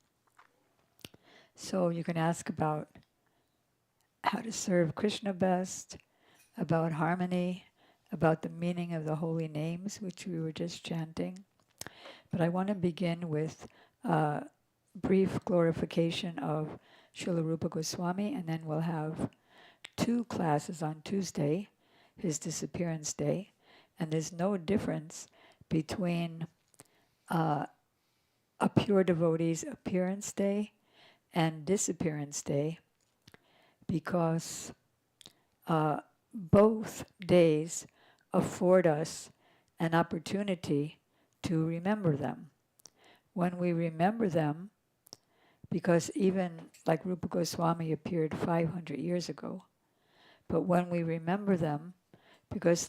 [SPEAKER 7] So you can ask about how to serve Krishna best, about harmony, about the meaning of the holy names, which we were just chanting. But I want to begin with a brief glorification of Srila Rupa Goswami, and then we'll have 2 classes on Tuesday, his disappearance day. And there's no difference between a pure devotee's appearance day and disappearance day, because both days afford us an opportunity to remember them. When we remember them, because even like Rupa Goswami appeared 500 years ago, but when we remember them, because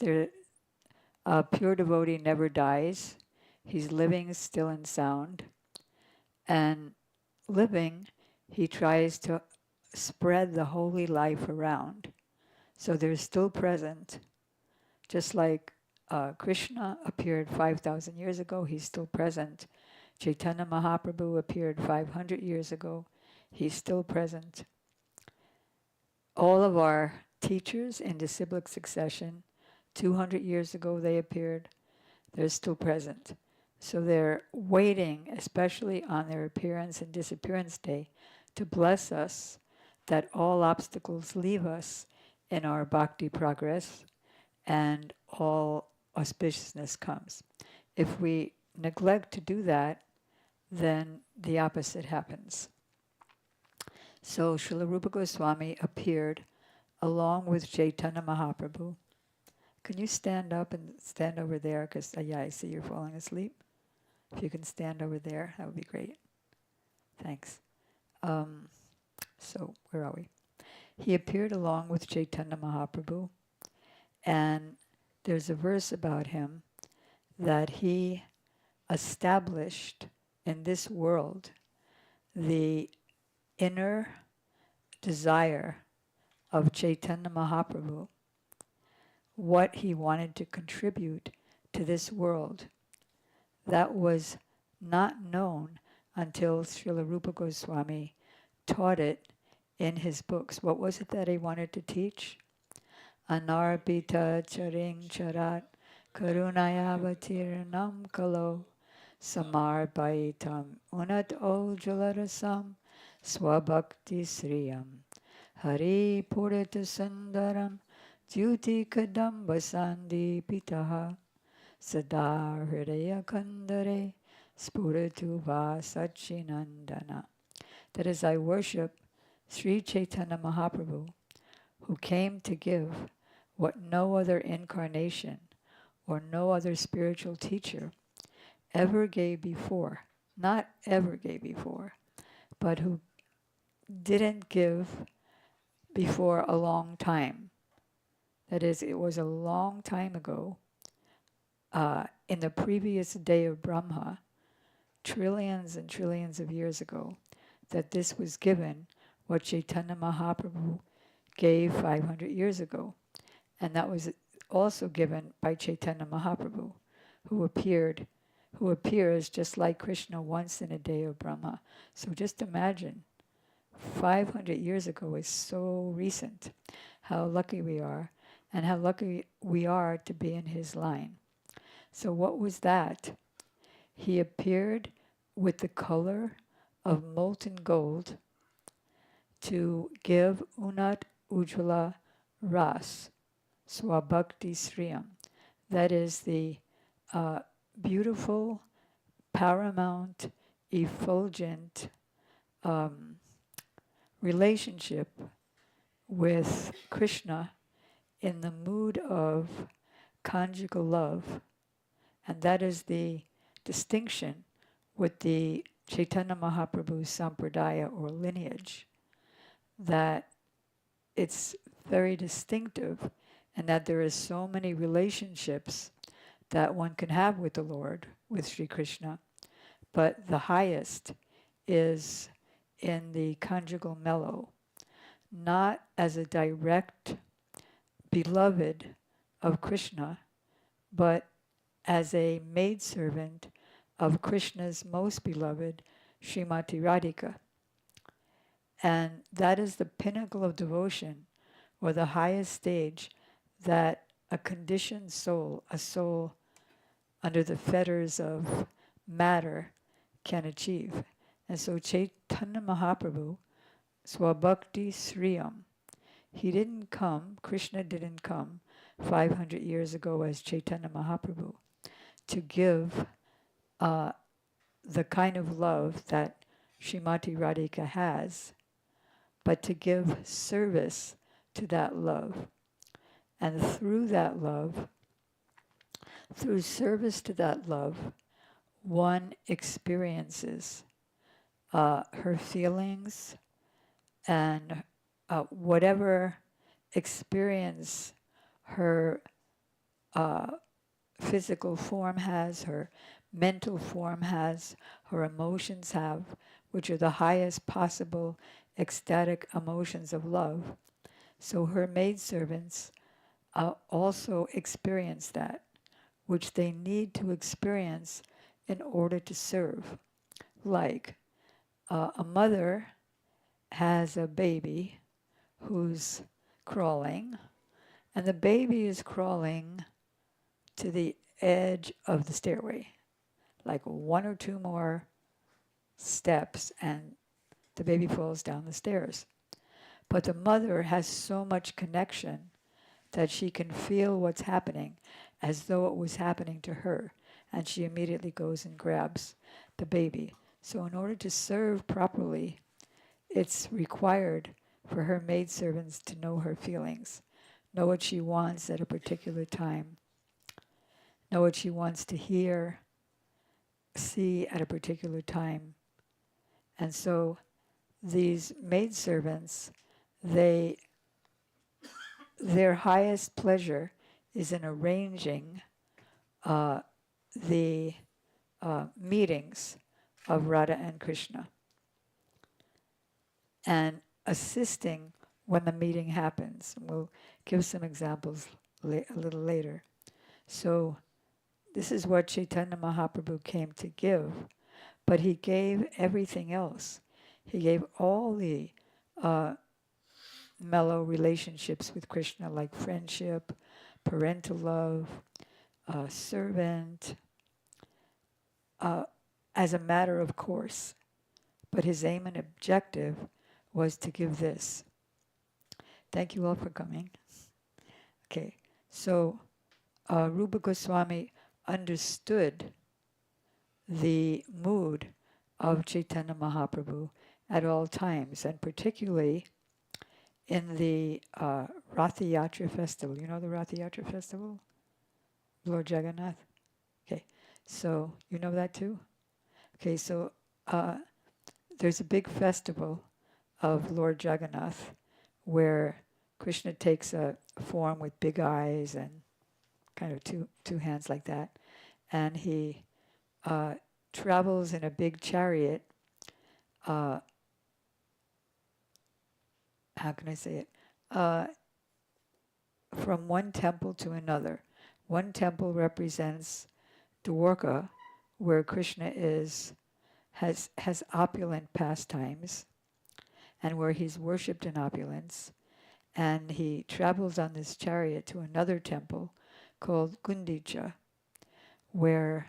[SPEAKER 7] a pure devotee never dies, he's living still and sound, and living, he tries to spread the holy life around. So they're still present, just like Krishna appeared 5,000 years ago, he's still present. Chaitanya Mahaprabhu appeared 500 years ago, he's still present. All of our teachers in disciplic succession, 200 years ago they appeared, they're still present. So they're waiting, especially on their appearance and disappearance day, to bless us that all obstacles leave us in our bhakti progress and all auspiciousness comes. If we neglect to do that, then the opposite happens. So Srila Rupa Goswami appeared along with Chaitanya Mahaprabhu. Can you stand up and stand over there? Because I see you're falling asleep. If you can stand over there, that would be great. Thanks. So where are we? He appeared along with Chaitanya Mahaprabhu, and there's a verse about him that he established in this world the inner desire of Chaitanya Mahaprabhu, what he wanted to contribute to this world. That was not known until Srila Rupa Goswami taught it in his books. What was it that he wanted to teach? Anarpita charing charat karunayavatirnam kalo samarbaitam unat ojalarasam swabhakti sriyam hari purita sundaram jyuti kadamba sandi pitaha sada hridaya kandare spuratu va sachinandana. That is, I worship Sri Chaitanya Mahaprabhu, who came to give what no other incarnation or no other spiritual teacher ever gave before. Not ever gave before, but who didn't give before a long time. That is, it was a long time ago, in the previous day of Brahma, trillions and trillions of years ago, that this was given, what Chaitanya Mahaprabhu gave 500 years ago. And that was also given by Chaitanya Mahaprabhu, who appears just like Krishna once in a day of Brahma. So just imagine, 500 years ago is so recent, how lucky we are, and how lucky we are to be in his line. So what was that? He appeared with the color of molten gold to give Unat Ujjvala Ras, Swabhakti Sriyam. That is the beautiful, paramount, effulgent relationship with Krishna in the mood of conjugal love. And that is the distinction with the Chaitanya Mahaprabhu Sampradaya or lineage, that it's very distinctive, and that there is so many relationships that one can have with the Lord, with Sri Krishna, but the highest is in the conjugal mellow, not as a direct beloved of Krishna, but as a maidservant of Krishna's most beloved, Srimati Radhika. And that is the pinnacle of devotion, or the highest stage that a conditioned soul, a soul under the fetters of matter, can achieve. And so Chaitanya Mahaprabhu, Swabhakti Sriyam, he didn't come, Krishna didn't come 500 years ago as Chaitanya Mahaprabhu to give the kind of love that Srimati Radhika has, but to give service to that love. And through that love, through service to that love, one experiences her feelings and whatever experience her physical form has, her mental form has, her emotions have, which are the highest possible ecstatic emotions of love. So her maidservants also experience that, which they need to experience in order to serve. Like a mother has a baby who's crawling, and the baby is crawling to the edge of the stairway, like one or two more steps, and the baby falls down the stairs. But the mother has so much connection that she can feel what's happening as though it was happening to her, and she immediately goes and grabs the baby. So in order to serve properly, it's required for her maidservants to know her feelings, know what she wants at a particular time, know what she wants to hear, see at a particular time. And so these maidservants, their highest pleasure is in arranging the meetings of Radha and Krishna and assisting when the meeting happens. And we'll give some examples a little later. So this is what Chaitanya Mahaprabhu came to give, but he gave everything else. He gave all the mellow relationships with Krishna, like friendship, parental love, servant, as a matter of course. But his aim and objective was to give this. Thank you all for coming. Okay, so Rupa Goswami understood the mood of Chaitanya Mahaprabhu at all times, and particularly in the Ratha Yatra festival. You know the Ratha Yatra festival? Lord Jagannath? Okay, so you know that too? Okay, so there's a big festival of Lord Jagannath where Krishna takes a form with big eyes and kind of two hands like that, and he travels in a big chariot. How can I say it? From one temple to another. One temple represents Dwarka, where Krishna has opulent pastimes, and where he's worshipped in opulence. And he travels on this chariot to another temple called Gundicha, which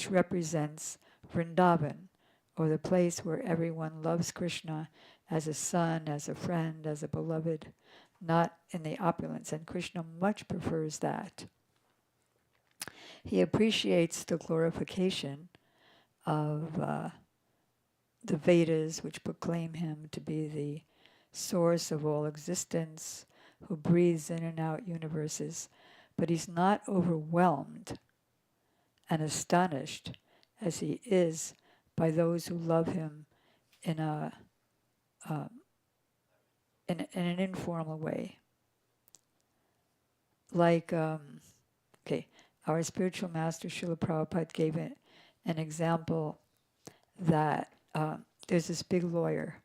[SPEAKER 7] represents Vrindavan, or the place where everyone loves Krishna as a son, as a friend, as a beloved, not in the opulence. And Krishna much prefers that. He appreciates the glorification of the Vedas, which proclaim him to be the source of all existence, who breathes in and out universes. But he's not overwhelmed and astonished as he is by those who love him in an informal way. Like, our spiritual master Srila Prabhupada gave an example that there's this big lawyer,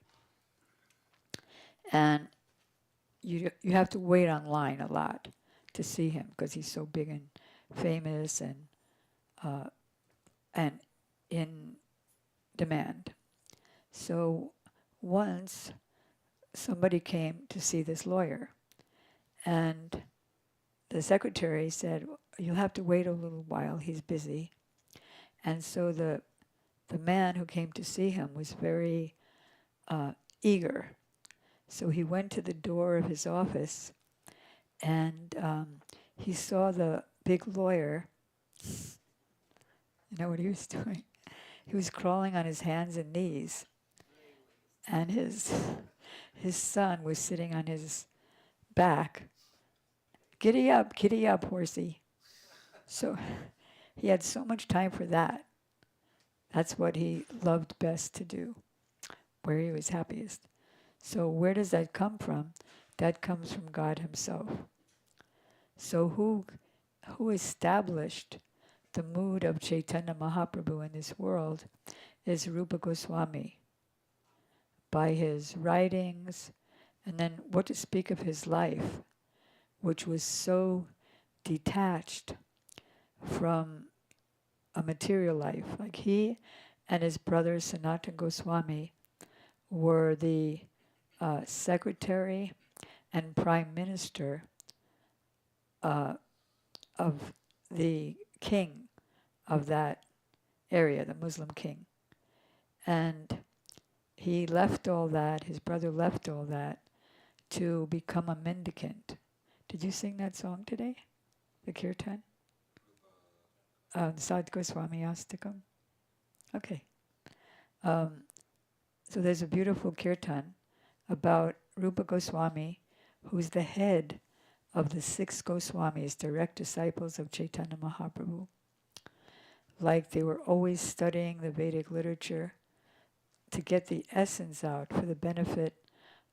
[SPEAKER 7] and you have to wait online a lot to see him because he's so big and famous and in demand. So once somebody came to see this lawyer, and the secretary said, "You'll have to wait a little while, he's busy." And so the man who came to see him was very eager. So he went to the door of his office, and he saw the big lawyer. You know what he was doing? He was crawling on his hands and knees, and his son was sitting on his back. Giddy up, horsey. So he had so much time for that. That's what he loved best to do, where he was happiest. So where does that come from? That comes from God himself. So who established the mood of Chaitanya Mahaprabhu in this world is Rupa Goswami, by his writings, and then what to speak of his life, which was so detached from a material life. Like he and his brother Sanatana Goswami were the secretary and prime minister of the king of that area, the Muslim king. And he left all that, his brother left all that to become a mendicant. Did you sing that song today? The kirtan? Sad Goswami Astakam. Okay. So there's a beautiful kirtan about Rupa Goswami, who's the head of the 6 Goswamis, direct disciples of Chaitanya Mahaprabhu. Like they were always studying the Vedic literature to get the essence out for the benefit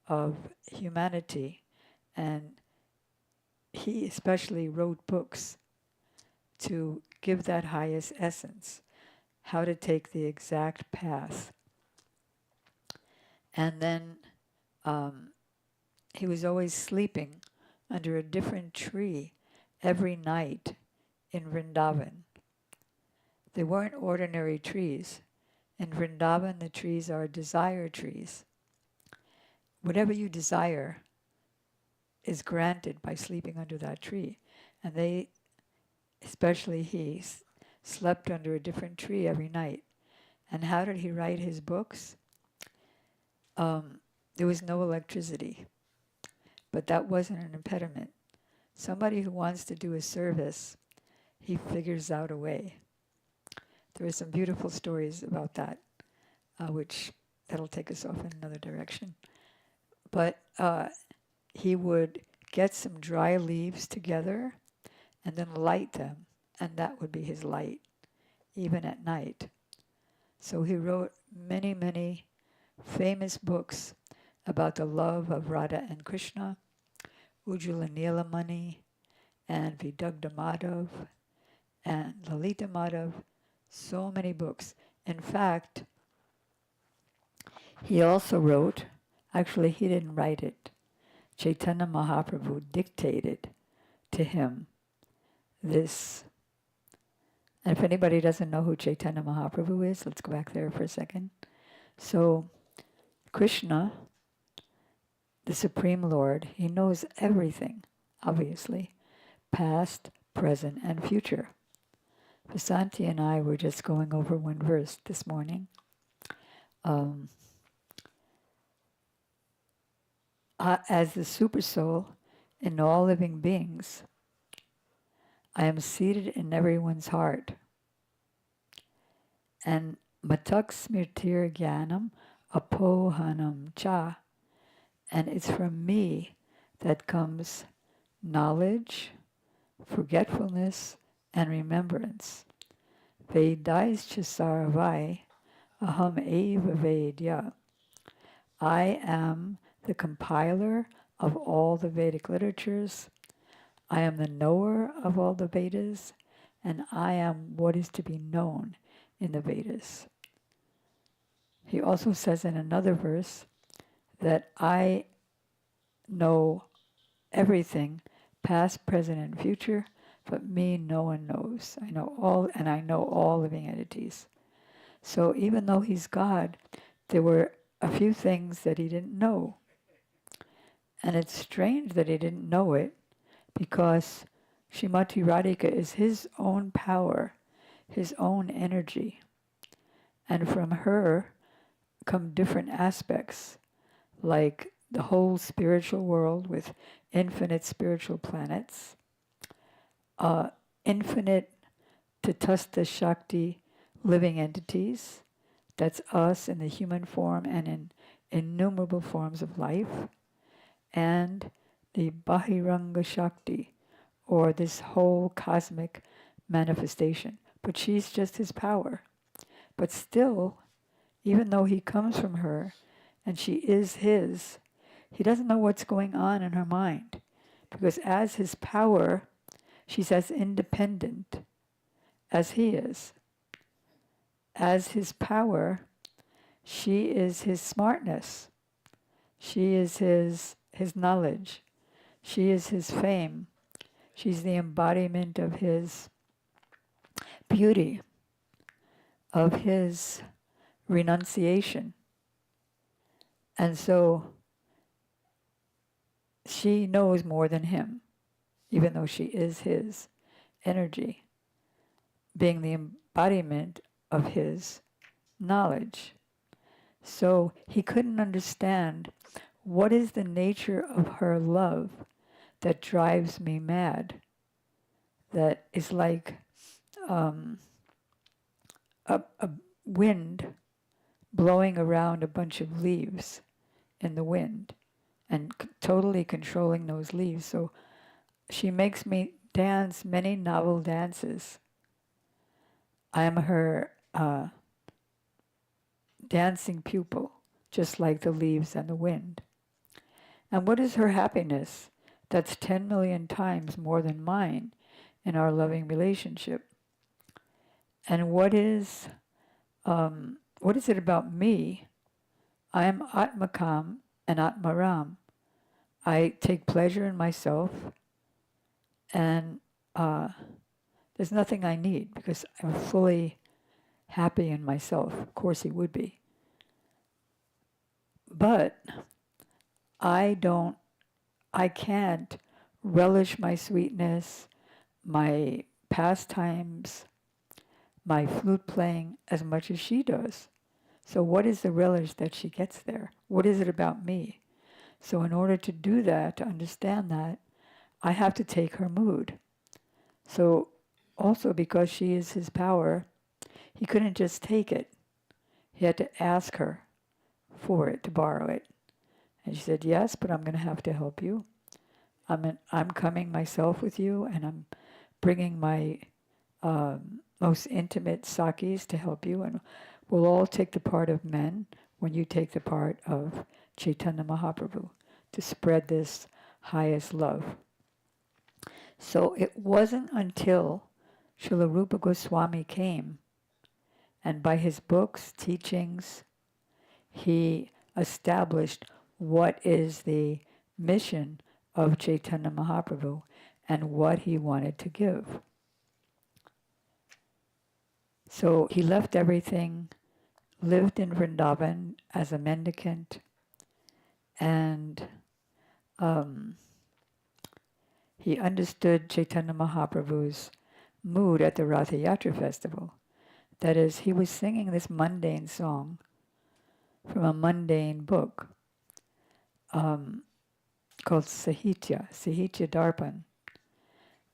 [SPEAKER 7] of humanity. And he especially wrote books to give that highest essence, how to take the exact path. And then he was always sleeping under a different tree every night in Vrindavan. They weren't ordinary trees. In Vrindavan, the trees are desire trees. Whatever you desire is granted by sleeping under that tree. And they, especially he, slept under a different tree every night. And how did he write his books? There was no electricity, but that wasn't an impediment. Somebody who wants to do a service, he figures out a way. There are some beautiful stories about that, which that'll take us off in another direction. But he would get some dry leaves together and then light them, and that would be his light, even at night. So he wrote many, many famous books about the love of Radha and Krishna, Ujjvala Nilamani, and Vidagdha Madhav, and Lalita Madhav, so many books. In fact, he also wrote, actually he didn't write it, Chaitanya Mahaprabhu dictated to him this. And if anybody doesn't know who Chaitanya Mahaprabhu is, let's go back there for a second. So Krishna, the Supreme Lord, he knows everything, obviously, past, present, and future. Vasanti and I were just going over one verse this morning. As the Supersoul in all living beings, I am seated in everyone's heart. And matak smritir jnanam apohanam cha. And it's from me that comes knowledge, forgetfulness, and remembrance. Vedaischa sarvai aham eva vedya. I am the compiler of all the Vedic literatures. I am the knower of all the Vedas, and I am what is to be known in the Vedas. He also says in another verse that I know everything, past, present, and future, but me no one knows. I know all, and I know all living entities. So even though he's God, there were a few things that he didn't know. And it's strange that he didn't know it because Srimati Radhika is his own power, his own energy. And from her come different aspects, like the whole spiritual world with infinite spiritual planets, infinite Tatastha Shakti living entities, that's us in the human form and in innumerable forms of life, and the Bahiranga Shakti, or this whole cosmic manifestation. But she's just his power. But still, even though he comes from her and she is his, he doesn't know what's going on in her mind. Because as his power, she's as independent as he is. As his power, she is his smartness. She is his knowledge. She is his fame. She's the embodiment of his beauty, of his renunciation. And so she knows more than him, even though she is his energy, being the embodiment of his knowledge. So he couldn't understand what is the nature of her love that drives me mad, that is like a wind blowing around a bunch of leaves in the wind and totally controlling those leaves. So she makes me dance many novel dances. I am her dancing pupil, just like the leaves and the wind. And what is her happiness? That's 10 million times more than mine in our loving relationship. And what is it about me? I am Atmakam and Atmaram. I take pleasure in myself, and there's nothing I need because I'm fully happy in myself. Of course he would be. But I can't relish my sweetness, my pastimes, my flute playing as much as she does. So what is the relish that she gets there? What is it about me? So in order to do that, to understand that, I have to take her mood. So also because she is his power, he couldn't just take it. He had to ask her for it, to borrow it. And she said, yes, but I'm going to have to help you. I'm coming myself with you, and I'm bringing my most intimate sakis to help you, and we'll all take the part of men when you take the part of Chaitanya Mahaprabhu to spread this highest love. So it wasn't until Srila Rupa Goswami came, and by his books, teachings, he established what is the mission of Chaitanya Mahaprabhu and what he wanted to give. So he left everything, lived in Vrindavan as a mendicant, and he understood Chaitanya Mahaprabhu's mood at the Ratha Yatra festival. That is, he was singing this mundane song from a mundane book called Sahitya Darpan.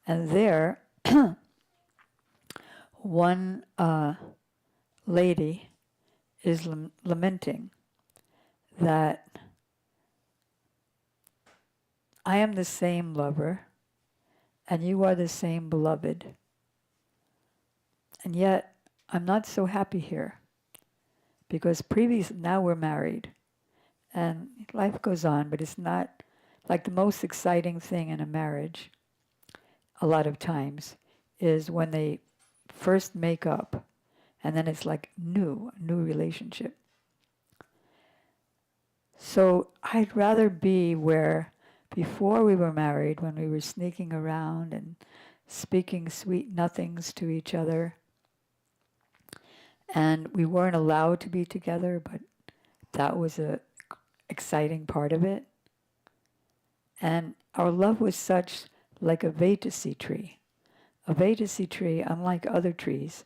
[SPEAKER 7] And there, one lady is lamenting that I am the same lover and you are the same beloved, and yet I'm not so happy here because now we're married and life goes on, but it's not like the most exciting thing in a marriage a lot of times is when they first make up, and then it's like new relationship. So I'd rather be where before we were married, when we were sneaking around and speaking sweet nothings to each other, and we weren't allowed to be together, but that was a exciting part of it. And our love was such like a Vetasi tree. A Vetasi tree, unlike other trees,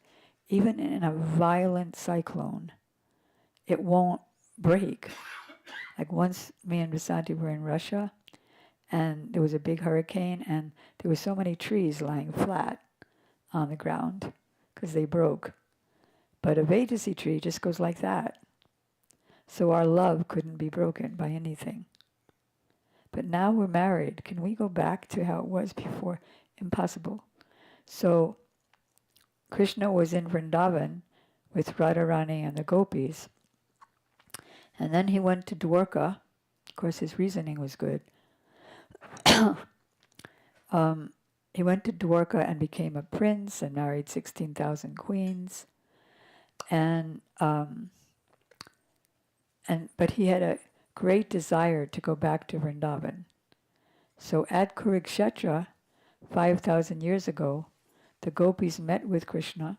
[SPEAKER 7] even in a violent cyclone, it won't break. Like once me and Vasanti were in Russia, and there was a big hurricane, and there were so many trees lying flat on the ground because they broke. But a Vetasi tree just goes like that. So our love couldn't be broken by anything. But now we're married. Can we go back to how it was before? Impossible. So Krishna was in Vrindavan with Radharani and the gopis. And then he went to Dwarka. Of course, his reasoning was good. He went to Dwarka and became a prince and married 16,000 queens. But he had a great desire to go back to Vrindavan. So at Kurukshetra, 5,000 years ago, the gopis met with Krishna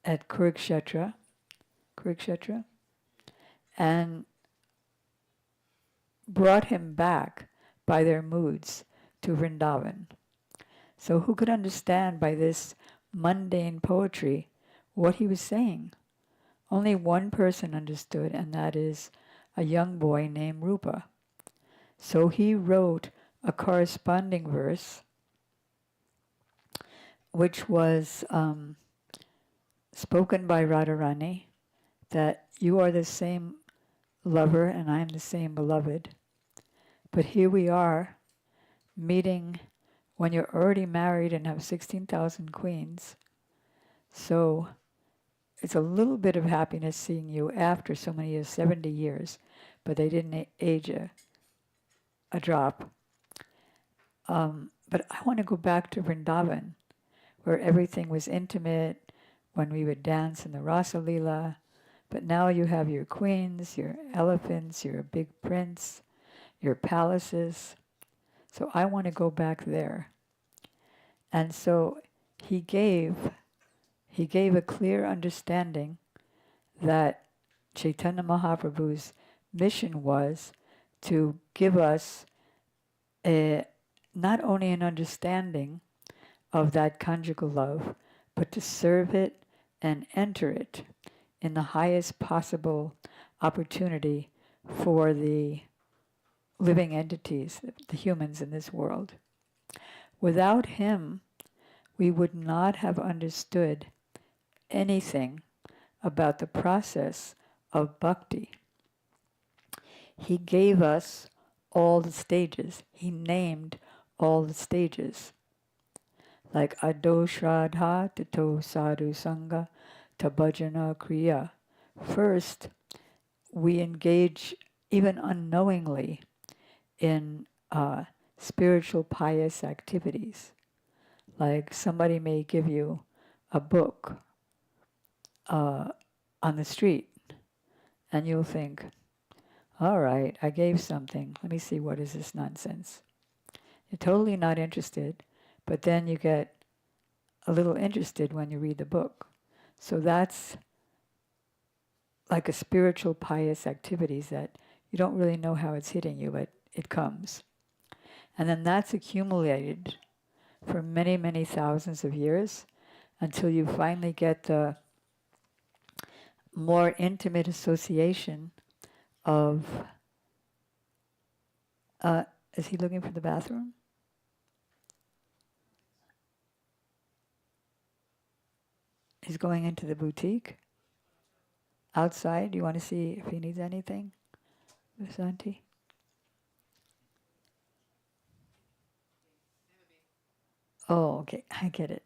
[SPEAKER 7] at Kurukshetra, and brought him back by their moods to Vrindavan. So who could understand by this mundane poetry what he was saying? Only one person understood, and that is a young boy named Rupa. So he wrote a corresponding verse, which was spoken by Radharani, that you are the same lover and I am the same beloved. But here we are, meeting when you're already married and have 16,000 queens. So it's a little bit of happiness seeing you after so many years, 70 years, but they didn't age a drop. But I want to go back to Vrindavan, where everything was intimate, when we would dance in the Rasa Leela. But now you have your queens, your elephants, you're a big prince, your palaces. So I want to go back there. And so he gave a clear understanding that Chaitanya Mahaprabhu's mission was to give us not only an understanding of that conjugal love, but to serve it and enter it in the highest possible opportunity for the living entities, the humans in this world. Without him, we would not have understood anything about the process of bhakti. He gave us all the stages. He named all the stages. Like Ado Shraddha, Tato Sadhu Sangha, Tabhajana Kriya. First, we engage, even unknowingly, in spiritual pious activities. Like somebody may give you a book on the street, and you'll think, all right, I gave something. Let me see, what is this nonsense? You're totally not interested, but then you get a little interested when you read the book. So that's like a spiritual pious activities that you don't really know how it's hitting you, but it comes. And then that's accumulated for many, many thousands of years until you finally get the more intimate association of... is he looking for the bathroom? He's going into the boutique. Outside, you want to see if he needs anything? Vasanti? Oh, okay, I get it.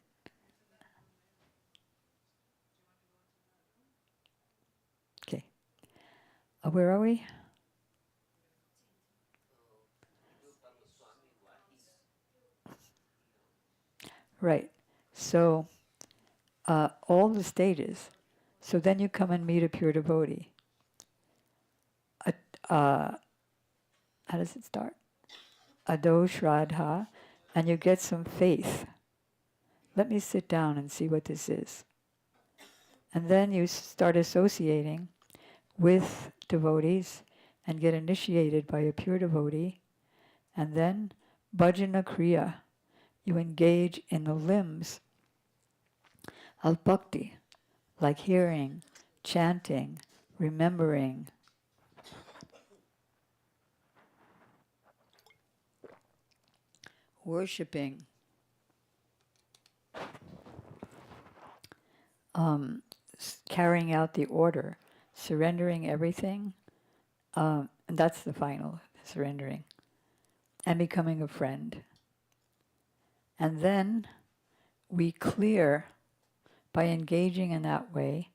[SPEAKER 7] Okay. Where are we? Right. So, all the stages. So then you come and meet a pure devotee. How does it start? Ado Shraddha, and you get some faith. Let me sit down and see what this is. And then you start associating with devotees and get initiated by a pure devotee. And then bhajana kriya, you engage in the limbs of bhakti, like hearing, chanting, remembering, worshipping, carrying out the order, surrendering everything, and that's the final surrendering, and becoming a friend. And then we clear, by engaging in that way,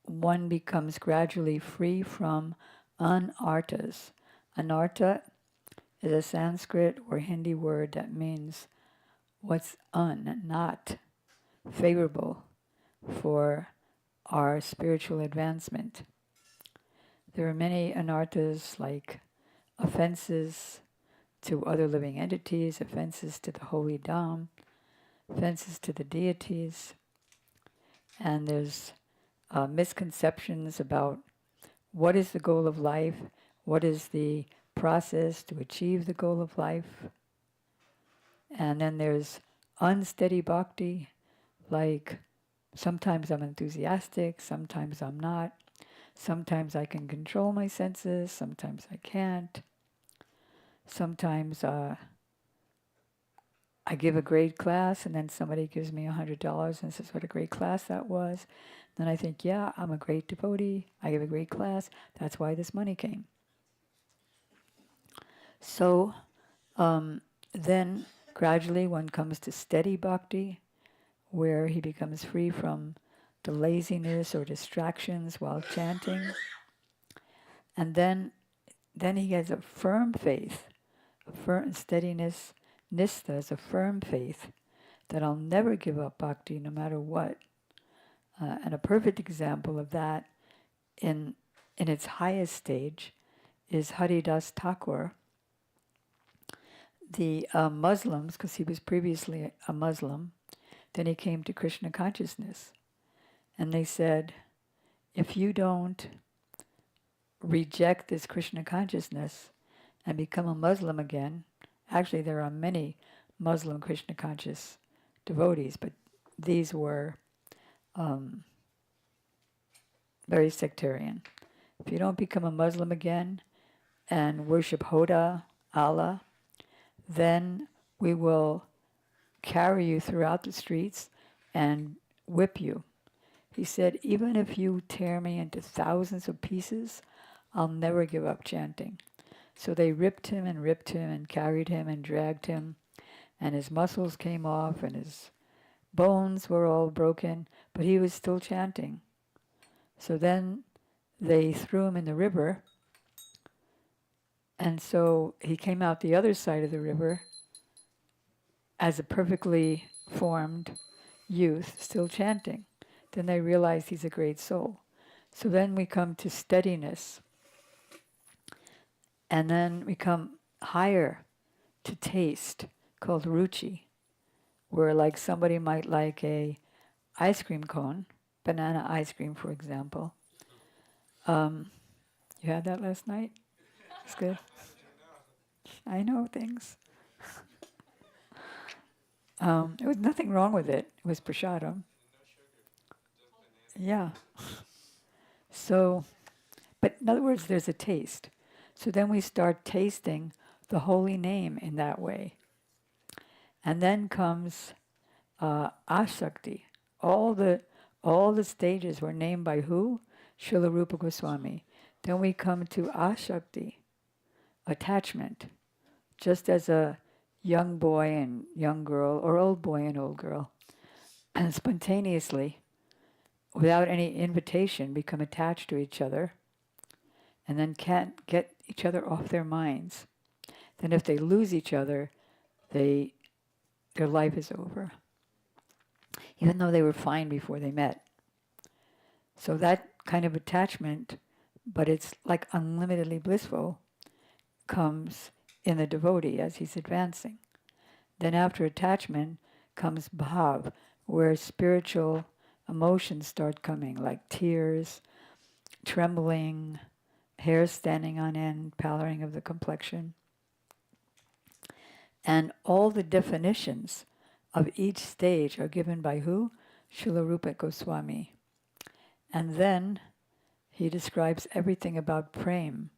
[SPEAKER 7] one becomes gradually free from anartas. Anarta is a Sanskrit or Hindi word that means what's not favorable for our spiritual advancement. There are many anartas like offenses to other living entities, offenses to the holy Dham, offenses to the deities, and there's misconceptions about what is the goal of life, what is the process to achieve the goal of life. And then there's unsteady bhakti, like sometimes I'm enthusiastic, sometimes I'm not. Sometimes I can control my senses, sometimes I can't. Sometimes I give a great class and then somebody gives me $100 and says what a great class that was. Then I think, yeah, I'm a great devotee, I give a great class, that's why this money came. So then gradually one comes to steady bhakti, where he becomes free from the laziness or distractions while chanting. And then he has a firm faith, a firm steadiness. Nistha is a firm faith that I'll never give up bhakti no matter what. And a perfect example of that in its highest stage is Haridas Thakur. The Muslims, because he was previously a Muslim, then he came to Krishna consciousness. And they said, if you don't reject this Krishna consciousness and become a Muslim again, actually there are many Muslim Krishna conscious devotees, but these were very sectarian. If you don't become a Muslim again and worship Hoda, Allah, then we will carry you throughout the streets and whip you. He said, even if you tear me into thousands of pieces, I'll never give up chanting. So they ripped him and carried him and dragged him, and his muscles came off and his bones were all broken, but he was still chanting. So then they threw him in the river, and so he came out the other side of the river as a perfectly formed youth, still chanting. Then they realized he's a great soul. So then we come to steadiness. And then we come higher to taste, called ruchi, where like somebody might like a ice cream cone, banana ice cream, for example. You had that last night? It's good. I know things. There was nothing wrong with it. It was prasadam. Yeah. So, but in other words, there's a taste. So then we start tasting the holy name in that way. And then comes asakti. All the stages were named by who? Srila Rupa Goswami. Then we come to asakti, attachment. Just as a young boy and young girl, or old boy and old girl, and spontaneously, without any invitation, become attached to each other, and then can't get each other off their minds. Then if they lose each other, their life is over, even though they were fine before they met. So that kind of attachment, but it's like unlimitedly blissful, comes in the devotee as he's advancing. Then after attachment comes bhav, where spiritual emotions start coming, like tears, trembling, hair standing on end, pallor of the complexion. And all the definitions of each stage are given by who? Srila Rupa Goswami. And then he describes everything about prem,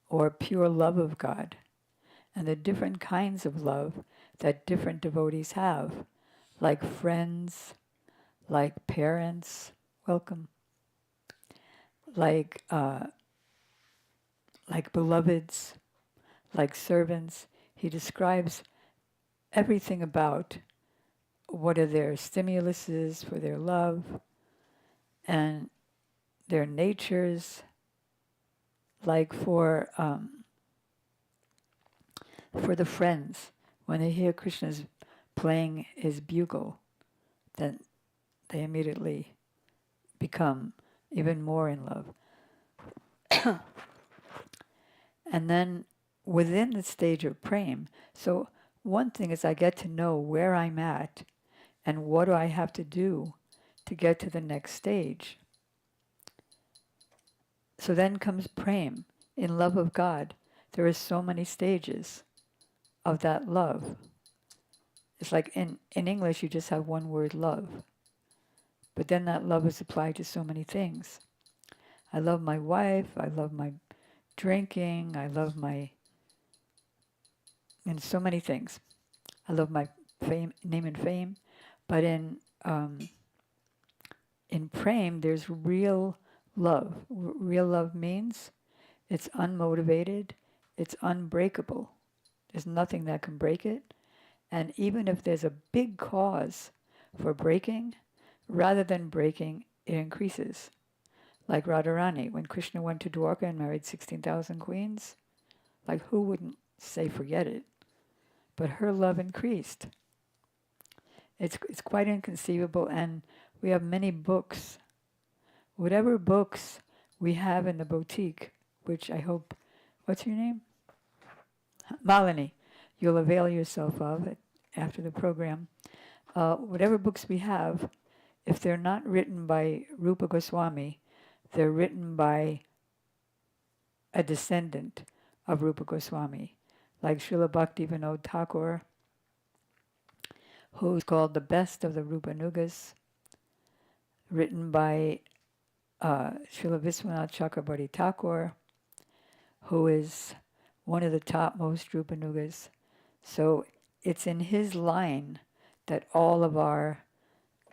[SPEAKER 7] or pure love of God, and the different kinds of love that different devotees have, like friends, like parents, welcome, like beloveds, like servants. He describes everything about what are their stimuluses for their love and their natures, like for the friends, when they hear Krishna's playing his bugle, then they immediately become even more in love. And then within the stage of prem, so one thing is I get to know where I'm at and what do I have to do to get to the next stage. So then comes prem, in love of God. There are so many stages of that love. It's like in English you just have one word, love. But then that love is applied to so many things. I love my wife, I love my drinking, I love and so many things. I love my fame, name and fame. But in prem, there's real love. Real love means it's unmotivated, it's unbreakable. There's nothing that can break it. And even if there's a big cause for breaking, rather than breaking, it increases. Like Radharani, when Krishna went to Dwarka and married 16,000 queens, like who wouldn't say forget it? But her love increased. It's quite inconceivable, and we have many books. Whatever books we have in the boutique, which I hope, what's your name? Malini, you'll avail yourself of it after the program. Whatever books we have, if they're not written by Rupa Goswami, they're written by a descendant of Rupa Goswami, like Srila Bhaktivinoda Thakur, who's called the best of the Rupanugas, written by Srila Viswanath Chakrabarti Thakur, who is one of the topmost Rupanugas. So it's in his line that all of our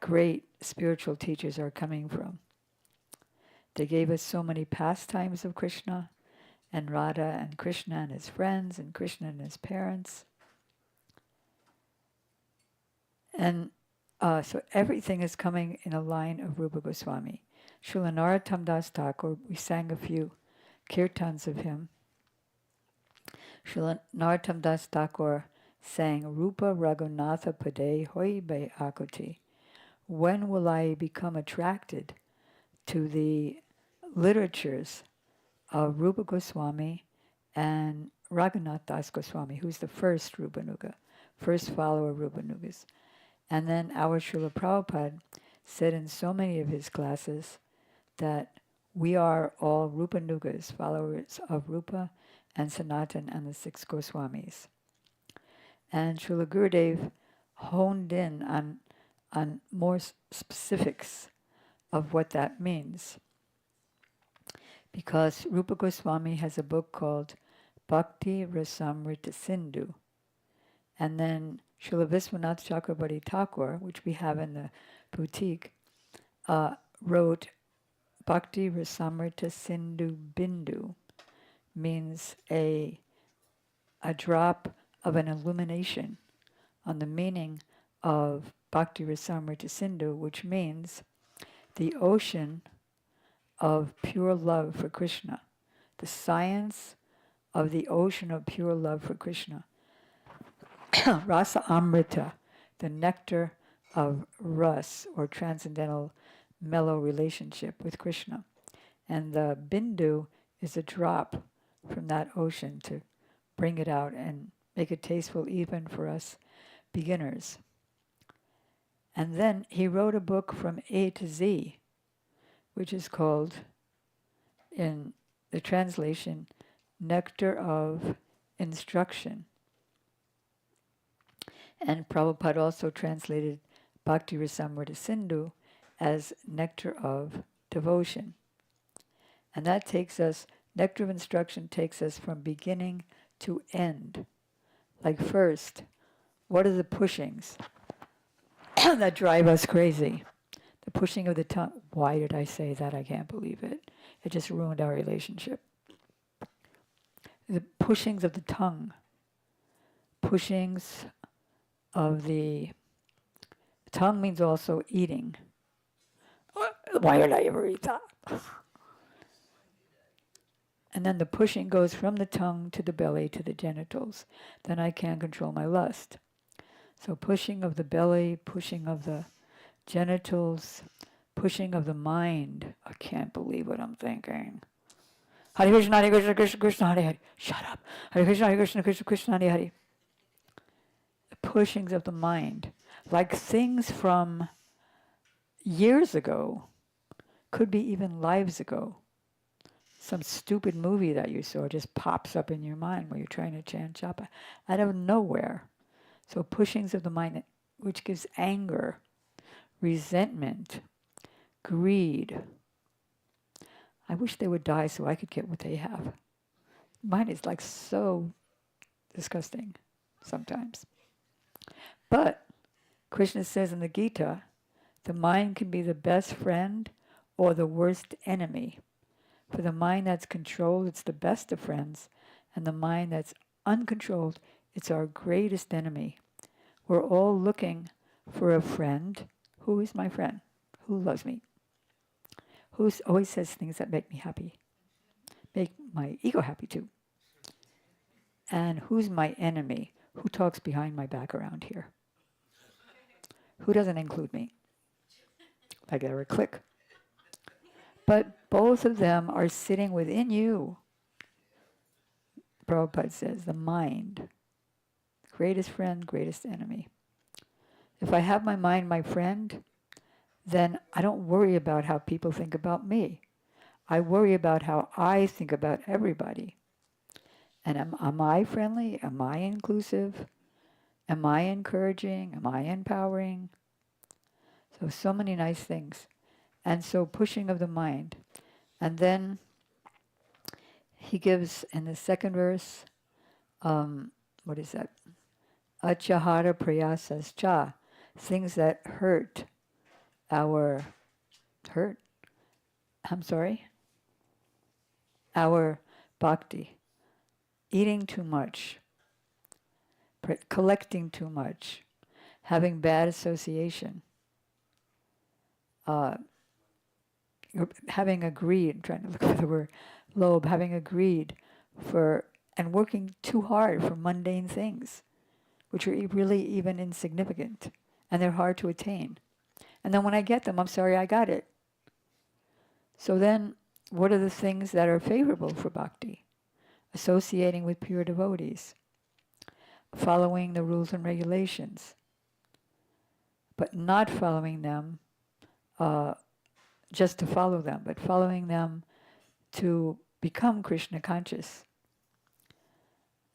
[SPEAKER 7] great spiritual teachers are coming from. They gave us so many pastimes of Krishna, and Radha, and Krishna and his friends, and Krishna and his parents. And so everything is coming in a line of Rupa Goswami. Srila Narottam Das Thakur, we sang a few kirtans of him. Srila Narottam Das Thakur sang Rupa Raghunatha Pade Hoi Be Akuti. When will I become attracted to the literatures of Rupa Goswami and Raghunath Das Goswami, who's the first Rupanuga, first follower of Rupanugas. And then our Srila Prabhupada said in so many of his classes that we are all Rupanugas, followers of Rupa and Sanatan and the six Goswamis. And Srila Gurudev honed in on more specifics of what that means. Because Rupa Goswami has a book called Bhakti Rasamrita Sindhu. And then Srila Viswanath Chakrabarti Thakur, which we have in the boutique, wrote Bhakti Rasamrita Sindhu Bindu, means a drop of an illumination on the meaning of Bhakti Rasamrita Sindhu, which means the ocean of pure love for Krishna, the science of the ocean of pure love for Krishna. Rasa Amrita, the nectar of ras, or transcendental mellow relationship with Krishna. And the bindu is a drop from that ocean to bring it out and make it tasteful even for us beginners. And then he wrote a book from A to Z, which is called in the translation, nectar of instruction. And Prabhupada also translated Bhakti Rasamrita Sindhu as nectar of devotion. And that takes us, nectar of instruction takes us from beginning to end. Like first, what are the pushings that drive us crazy? The pushing of the tongue. Why did I say that? I can't believe it. It just ruined our relationship. The pushings of the tongue. Pushings of the tongue means also eating. Why did I ever eat that? And then the pushing goes from the tongue to the belly to the genitals. Then I can't control my lust. So pushing of the belly, pushing of the genitals, pushing of the mind. I can't believe what I'm thinking. Hare Krishna, Hare Krishna, Krishna Krishna, Hare Hare. Shut up. Hare Krishna, Krishna Krishna, Hare Hare. The pushings of the mind. Like things from years ago, could be even lives ago. Some stupid movie that you saw just pops up in your mind while you're trying to chant japa out of nowhere. So pushings of the mind, which gives anger, resentment, greed. I wish they would die so I could get what they have. Mine is like so disgusting sometimes. But Krishna says in the Gita, the mind can be the best friend or the worst enemy. For the mind that's controlled, it's the best of friends. And the mind that's uncontrolled, it's our greatest enemy. We're all looking for a friend. Who is my friend? Who loves me? Who always says things that make me happy? Make my ego happy too. And who's my enemy? Who talks behind my back around here? Who doesn't include me? Like they're a clique. But both of them are sitting within you. Prabhupada says, the mind. Greatest friend, greatest enemy. If I have my mind my friend, then I don't worry about how people think about me. I worry about how I think about everybody. And am I friendly? Am I inclusive? Am I encouraging? Am I empowering? So many nice things. And so pushing of the mind. And then he gives in the second verse, what is that? Achahara prayasas cha, things that hurt our bhakti. Eating too much, collecting too much, having bad association, having a greed, I'm trying to look for the word, lobe, having a greed for, and working too hard for mundane things, which are really even insignificant, and they're hard to attain. And then when I get them, I'm sorry I got it. So then, what are the things that are favorable for bhakti? Associating with pure devotees, following the rules and regulations, but not following them just to follow them, but following them to become Krishna conscious.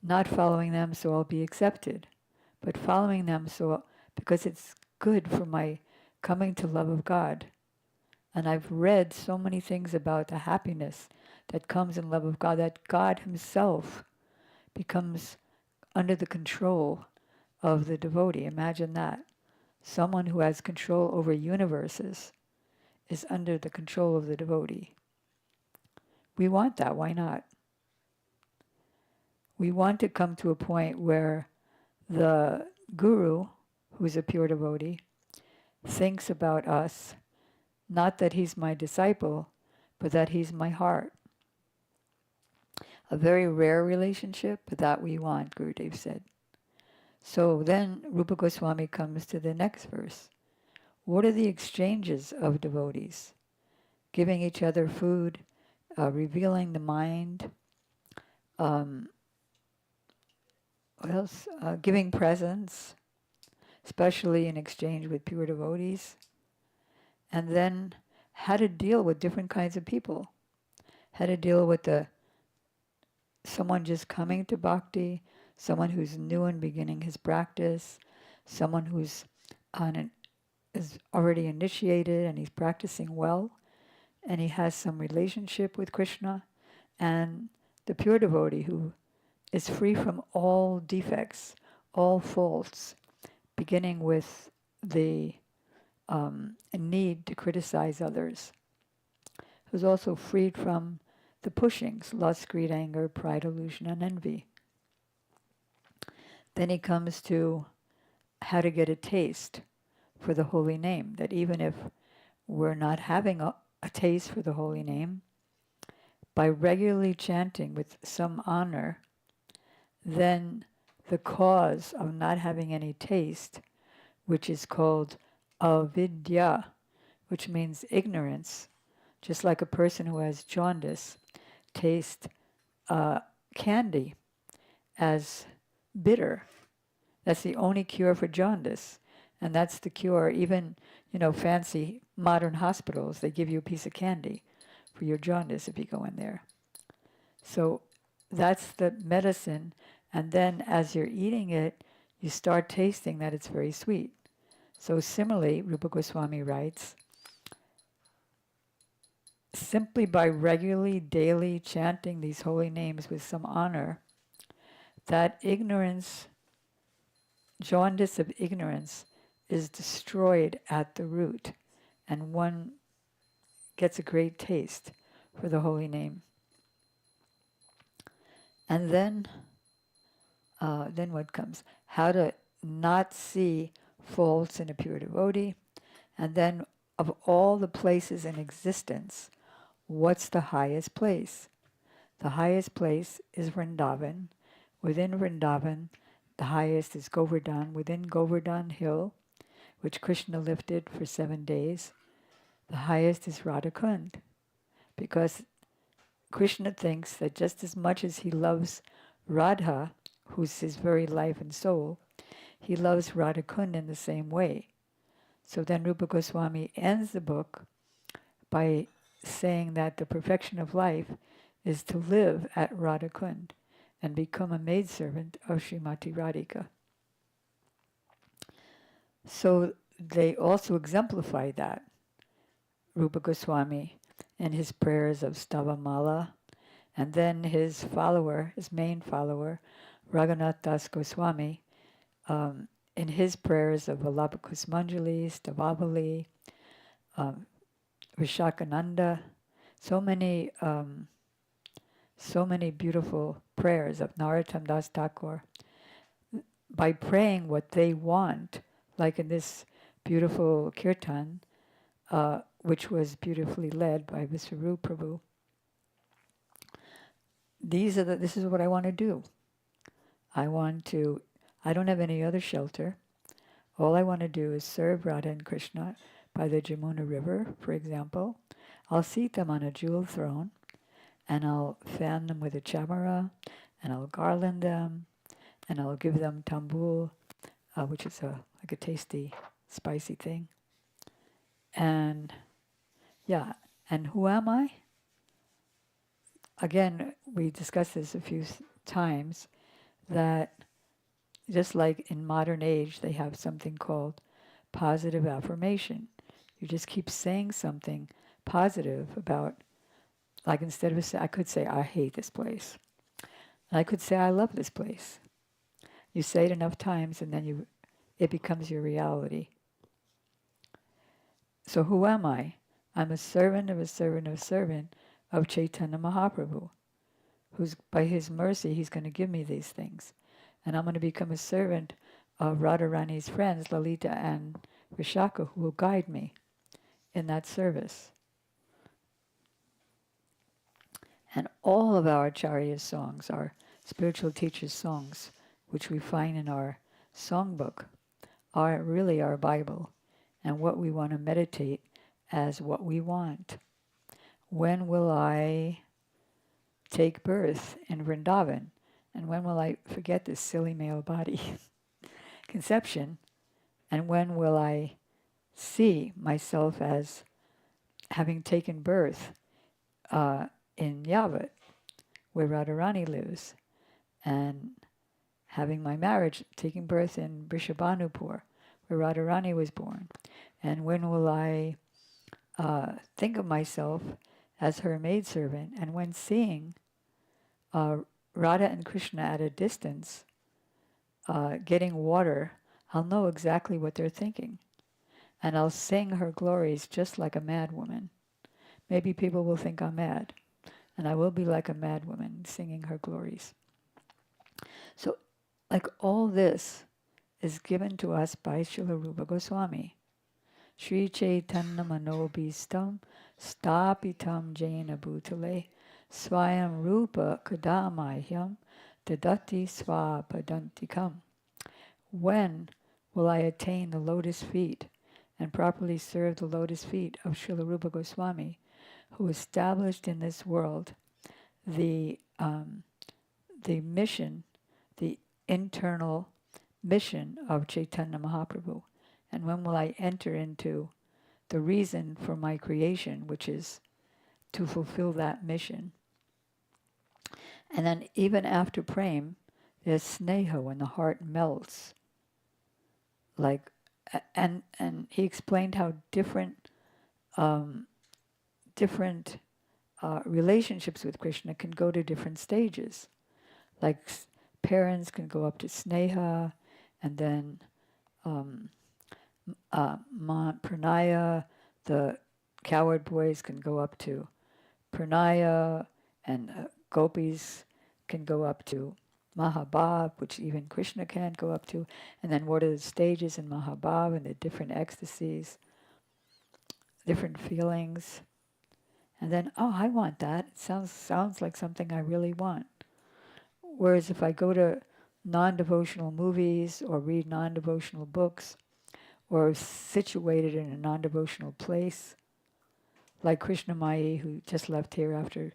[SPEAKER 7] Not following them so I'll be accepted, but following them because it's good for my coming to love of God. And I've read so many things about the happiness that comes in love of God, that God himself becomes under the control of the devotee. Imagine that. Someone who has control over universes is under the control of the devotee. We want that, why not? We want to come to a point where the guru, who's a pure devotee, thinks about us, not that he's my disciple, but that he's my heart. A very rare relationship, but that we want, Gurudev said. So then Rupa Goswami comes to the next verse. What are the exchanges of devotees? Giving each other food, revealing the mind, what else? Giving presents, especially in exchange with pure devotees. And then how to deal with different kinds of people. how to deal with someone just coming to bhakti, someone who's new and beginning his practice, someone who's is already initiated and he's practicing well, and he has some relationship with Krishna, and the pure devotee who is free from all defects, all faults, beginning with the need to criticize others, who's also freed from the pushings, lust, greed, anger, pride, illusion, and envy. Then he comes to how to get a taste for the holy name, that even if we're not having a taste for the holy name, by regularly chanting with some honor, then the cause of not having any taste, which is called avidya, which means ignorance, just like a person who has jaundice tastes candy as bitter. That's the only cure for jaundice. And that's the cure. Even, fancy modern hospitals, they give you a piece of candy for your jaundice if you go in there. So that's the medicine. And then as you're eating it, you start tasting that it's very sweet. So similarly, Rupa Goswami writes, simply by regularly, daily chanting these holy names with some honor, that ignorance, jaundice of ignorance, is destroyed at the root, and one gets a great taste for the holy name. And then what comes? How to not see faults in a pure devotee, and then of all the places in existence, what's the highest place? The highest place is Vrindavan. Within Vrindavan, the highest is Govardhan. Within Govardhan hill, which Krishna lifted for 7 days, the highest is Radhakund. Because Krishna thinks that just as much as he loves Radha, who's his very life and soul, he loves Radhakund in the same way. So then Rupa Goswami ends the book by saying that the perfection of life is to live at Radhakund and become a maidservant of Srimati Radhika. So they also exemplify that. Rupa Goswami in his prayers of Stavamala, and then his main follower, Raghunath Das Goswami, in his prayers of Vallabha Kusmanjali, Stavavali, Vishakananda, so many beautiful prayers of Narottam Das Thakur. By praying what they want, like in this beautiful kirtan, which was beautifully led by Visvarup Prabhu, this is what I want to do. I don't have any other shelter. All I want to do is serve Radha and Krishna by the Jamuna River, for example. I'll seat them on a jewel throne, and I'll fan them with a chamara, and I'll garland them, and I'll give them tambul, which is like a tasty, spicy thing. And and who am I? Again, we discussed this a few times, that just like in modern age, they have something called positive affirmation. You just keep saying something positive about, like instead of I could say, I hate this place. And I could say, I love this place. You say it enough times and then it becomes your reality. So who am I? I'm a servant of a servant of a servant of Chaitanya Mahaprabhu, who's by his mercy, he's going to give me these things. And I'm going to become a servant of Radharani's friends, Lalita and Vishaka, who will guide me in that service. And all of our Acharya songs, our spiritual teachers' songs, which we find in our songbook, are really our Bible and what we want to meditate as what we want. When will I take birth in Vrindavan? And when will I forget this silly male body? Conception. And when will I see myself as having taken birth in in Yavat, where Radharani lives, and having my marriage, taking birth in Brishabhanupur, where Radharani was born. And when will I think of myself as her maidservant? And when seeing Radha and Krishna at a distance getting water, I'll know exactly what they're thinking. And I'll sing her glories just like a mad woman. Maybe people will think I'm mad, and I will be like a mad woman singing her glories. So, like all this is given to us by Srila Rupa Goswami. Sri Chaitanya Manobhistam Stapitam Jaina Bhutale Swayam Rupa Kadamahyam Dadati Swapadantikam. When will I attain the lotus feet and properly serve the lotus feet of Srila Rupa Goswami, who established in this world the mission, the internal mission of Chaitanya Mahaprabhu? And when will I enter into the reason for my creation, which is to fulfill that mission? And then even after prem, there's sneha, when the heart melts. Like, and he explained how different relationships with Krishna can go to different stages. Like parents can go up to sneha, and then pranaya, the coward boys can go up to pranaya, and gopis can go up to Mahabhav, which even Krishna can't go up to. And then what are the stages in Mahabhav and the different ecstasies, different feelings. And then, oh, I want that. It sounds like something I really want. Whereas if I go to non-devotional movies or read non-devotional books or situated in a non-devotional place, like Krishna Mai, who just left here after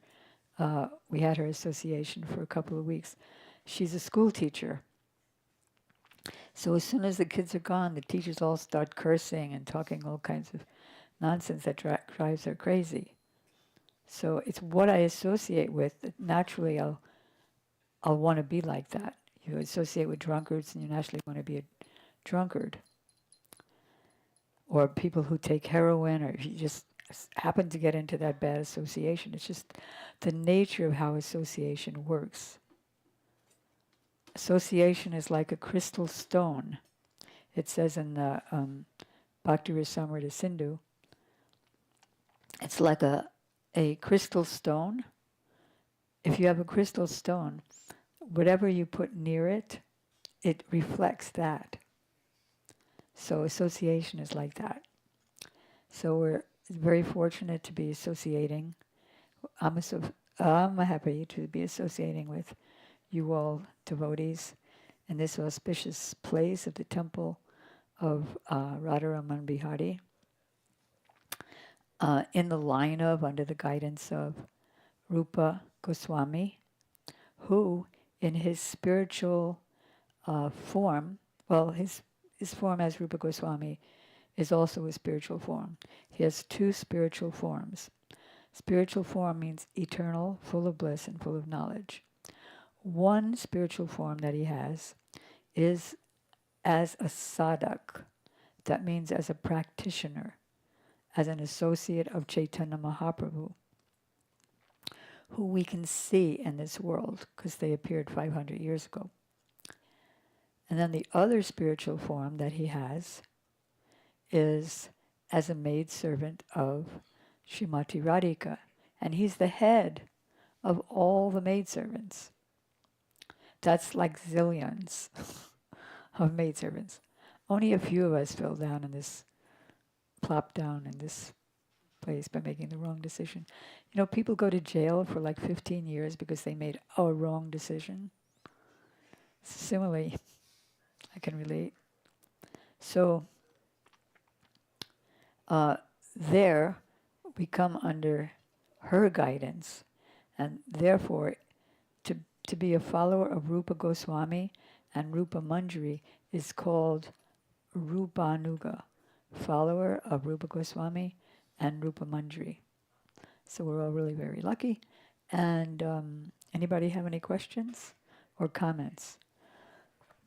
[SPEAKER 7] we had her association for a couple of weeks. She's a school teacher. So as soon as the kids are gone, the teachers all start cursing and talking all kinds of nonsense that drives her crazy. So it's what I associate with. Naturally, I'll want to be like that. You associate with drunkards, and you naturally want to be a drunkard. Or people who take heroin, or if you just happen to get into that bad association. It's just the nature of how association works. Association is like a crystal stone. It says in the Bhakti Rasamrita Sindhu, it's like a crystal stone. If you have a crystal stone, whatever you put near it, it reflects that. So association is like that. So we're very fortunate to be associating. I'm happy to be associating with you all devotees in this auspicious place of the temple of Radharaman Bihari, in the line of, under the guidance of Rupa Goswami, who in his spiritual form, well, his form as Rupa Goswami is also a spiritual form. He has two spiritual forms. Spiritual form means eternal, full of bliss and full of knowledge. One spiritual form that he has is as a sadhak. That means as a practitioner, as an associate of Chaitanya Mahaprabhu, who we can see in this world because they appeared 500 years ago. And then the other spiritual form that he has is as a maidservant of Srimati Radhika. And he's the head of all the maidservants. That's like zillions of maidservants. Only a few of us fell down in this, plopped down in this place by making the wrong decision. You know, people go to jail for like 15 years because they made a wrong decision. Similarly, I can relate. So, there we come under her guidance, and therefore to be a follower of Rupa Goswami and Rupa Manjari is called Rupanuga, follower of Rupa Goswami and Rupa Manjari. So we're all really very lucky, And anybody have any questions or comments?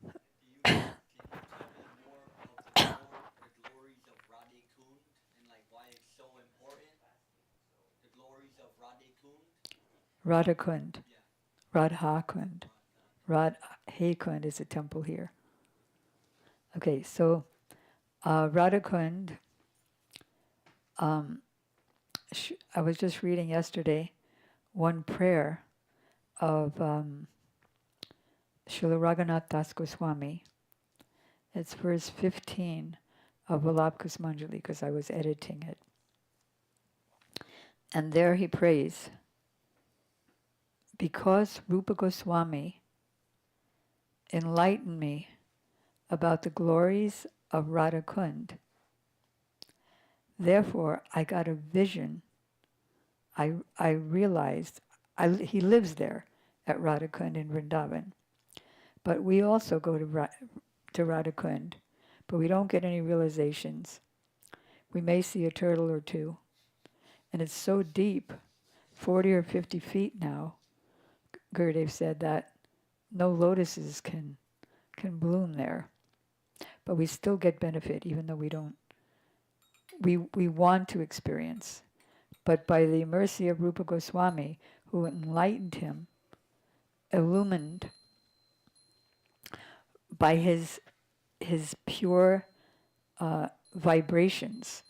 [SPEAKER 2] Can you tell me more about the glories of Radhe Kund and like why it's so important? The glories of Radhe Kund?
[SPEAKER 7] Radhakund,
[SPEAKER 2] Yeah.
[SPEAKER 7] Radhakund. Radhakund is a temple here. Okay, so Radhakund, I was just reading yesterday one prayer of Srila Raghunath Das Goswami. It's verse 15 of Valabhas Manjali because I was editing it. And there he prays, because Rupa Goswami enlightened me about the glories of Radhakund, therefore I got a vision. I realized he lives there at Radhakund in Vrindavan. But we also go to Radhakund, but we don't get any realizations. We may see a turtle or two, and it's so deep, 40 or 50 feet now, Gurudev said that no lotuses can bloom there. But we still get benefit, even though we don't. We want to experience. But by the mercy of Rupa Goswami, who enlightened him, illumined by his pure vibrations,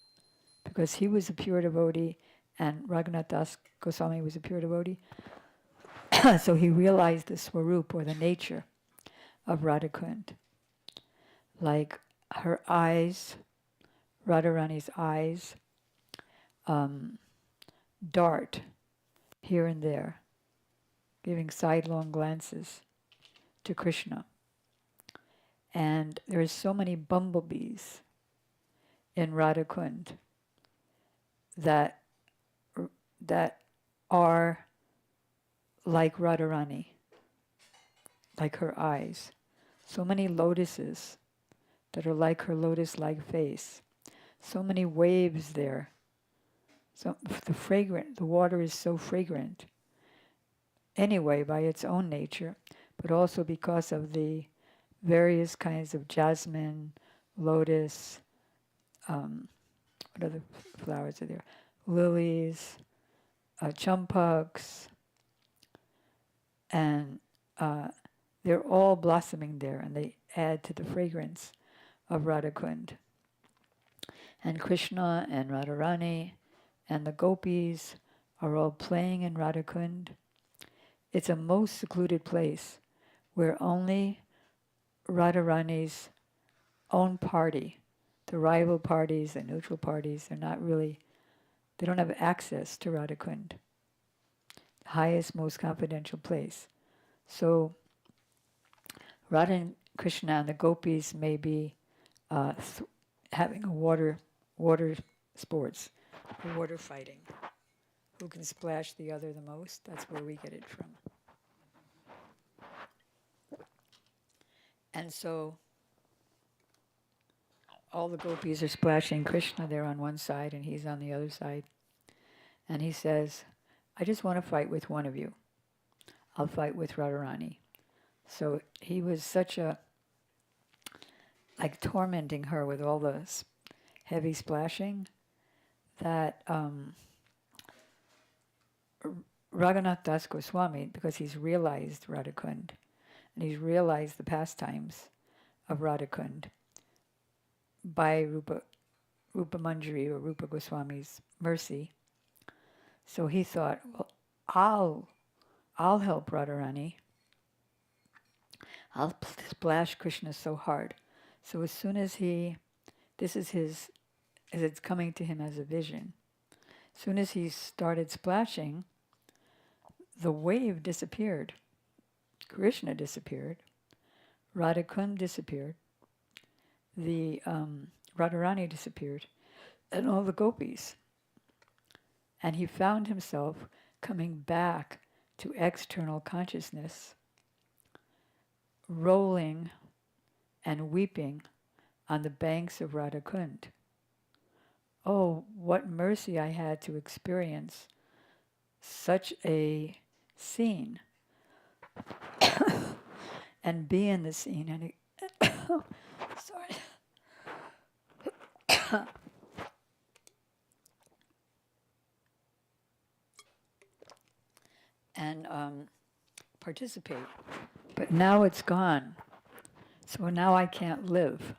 [SPEAKER 7] because he was a pure devotee and Raghunath Das Goswami was a pure devotee, so he realized the swarup, or the nature of Radhakund. Like her eyes, Radharani's eyes, dart here and there, giving sidelong glances to Krishna. And there are so many bumblebees in Radhakund that are like Radharani, like her eyes. So many lotuses that are like her lotus-like face. So many waves there. So the water is so fragrant. Anyway, by its own nature, but also because of the various kinds of jasmine, lotus, what other flowers are there? Lilies, champuks, and they're all blossoming there, and they add to the fragrance of Radhakund. And Krishna and Radharani and the gopis are all playing in Radhakund. It's a most secluded place where only Radharani's own party, the rival parties, the neutral parties, they don't have access to Radhakund, the highest, most confidential place. So Radha and Krishna and the gopis may be having a water sports, water fighting. Who can splash the other the most? That's where we get it from. And so all the gopis are splashing Krishna there on one side and he's on the other side. And he says, I just want to fight with one of you. I'll fight with Radharani. So he was like tormenting her with all the heavy splashing that Raghunath Das Goswami, because he's realized Radhakund, and he's realized the pastimes of Radhakund by Rupa Manjari or Rupa Goswami's mercy. So he thought, well, I'll help Radharani. I'll splash Krishna so hard. So as soon as as it's coming to him as a vision, as soon as he started splashing, the wave disappeared. Krishna disappeared. Radhakund disappeared. The Radharani disappeared. And all the gopis. And he found himself coming back to external consciousness, rolling and weeping on the banks of Radhakund. Oh, what mercy I had to experience such a scene and be in the scene. And sorry. And participate. But now it's gone. So now I can't live.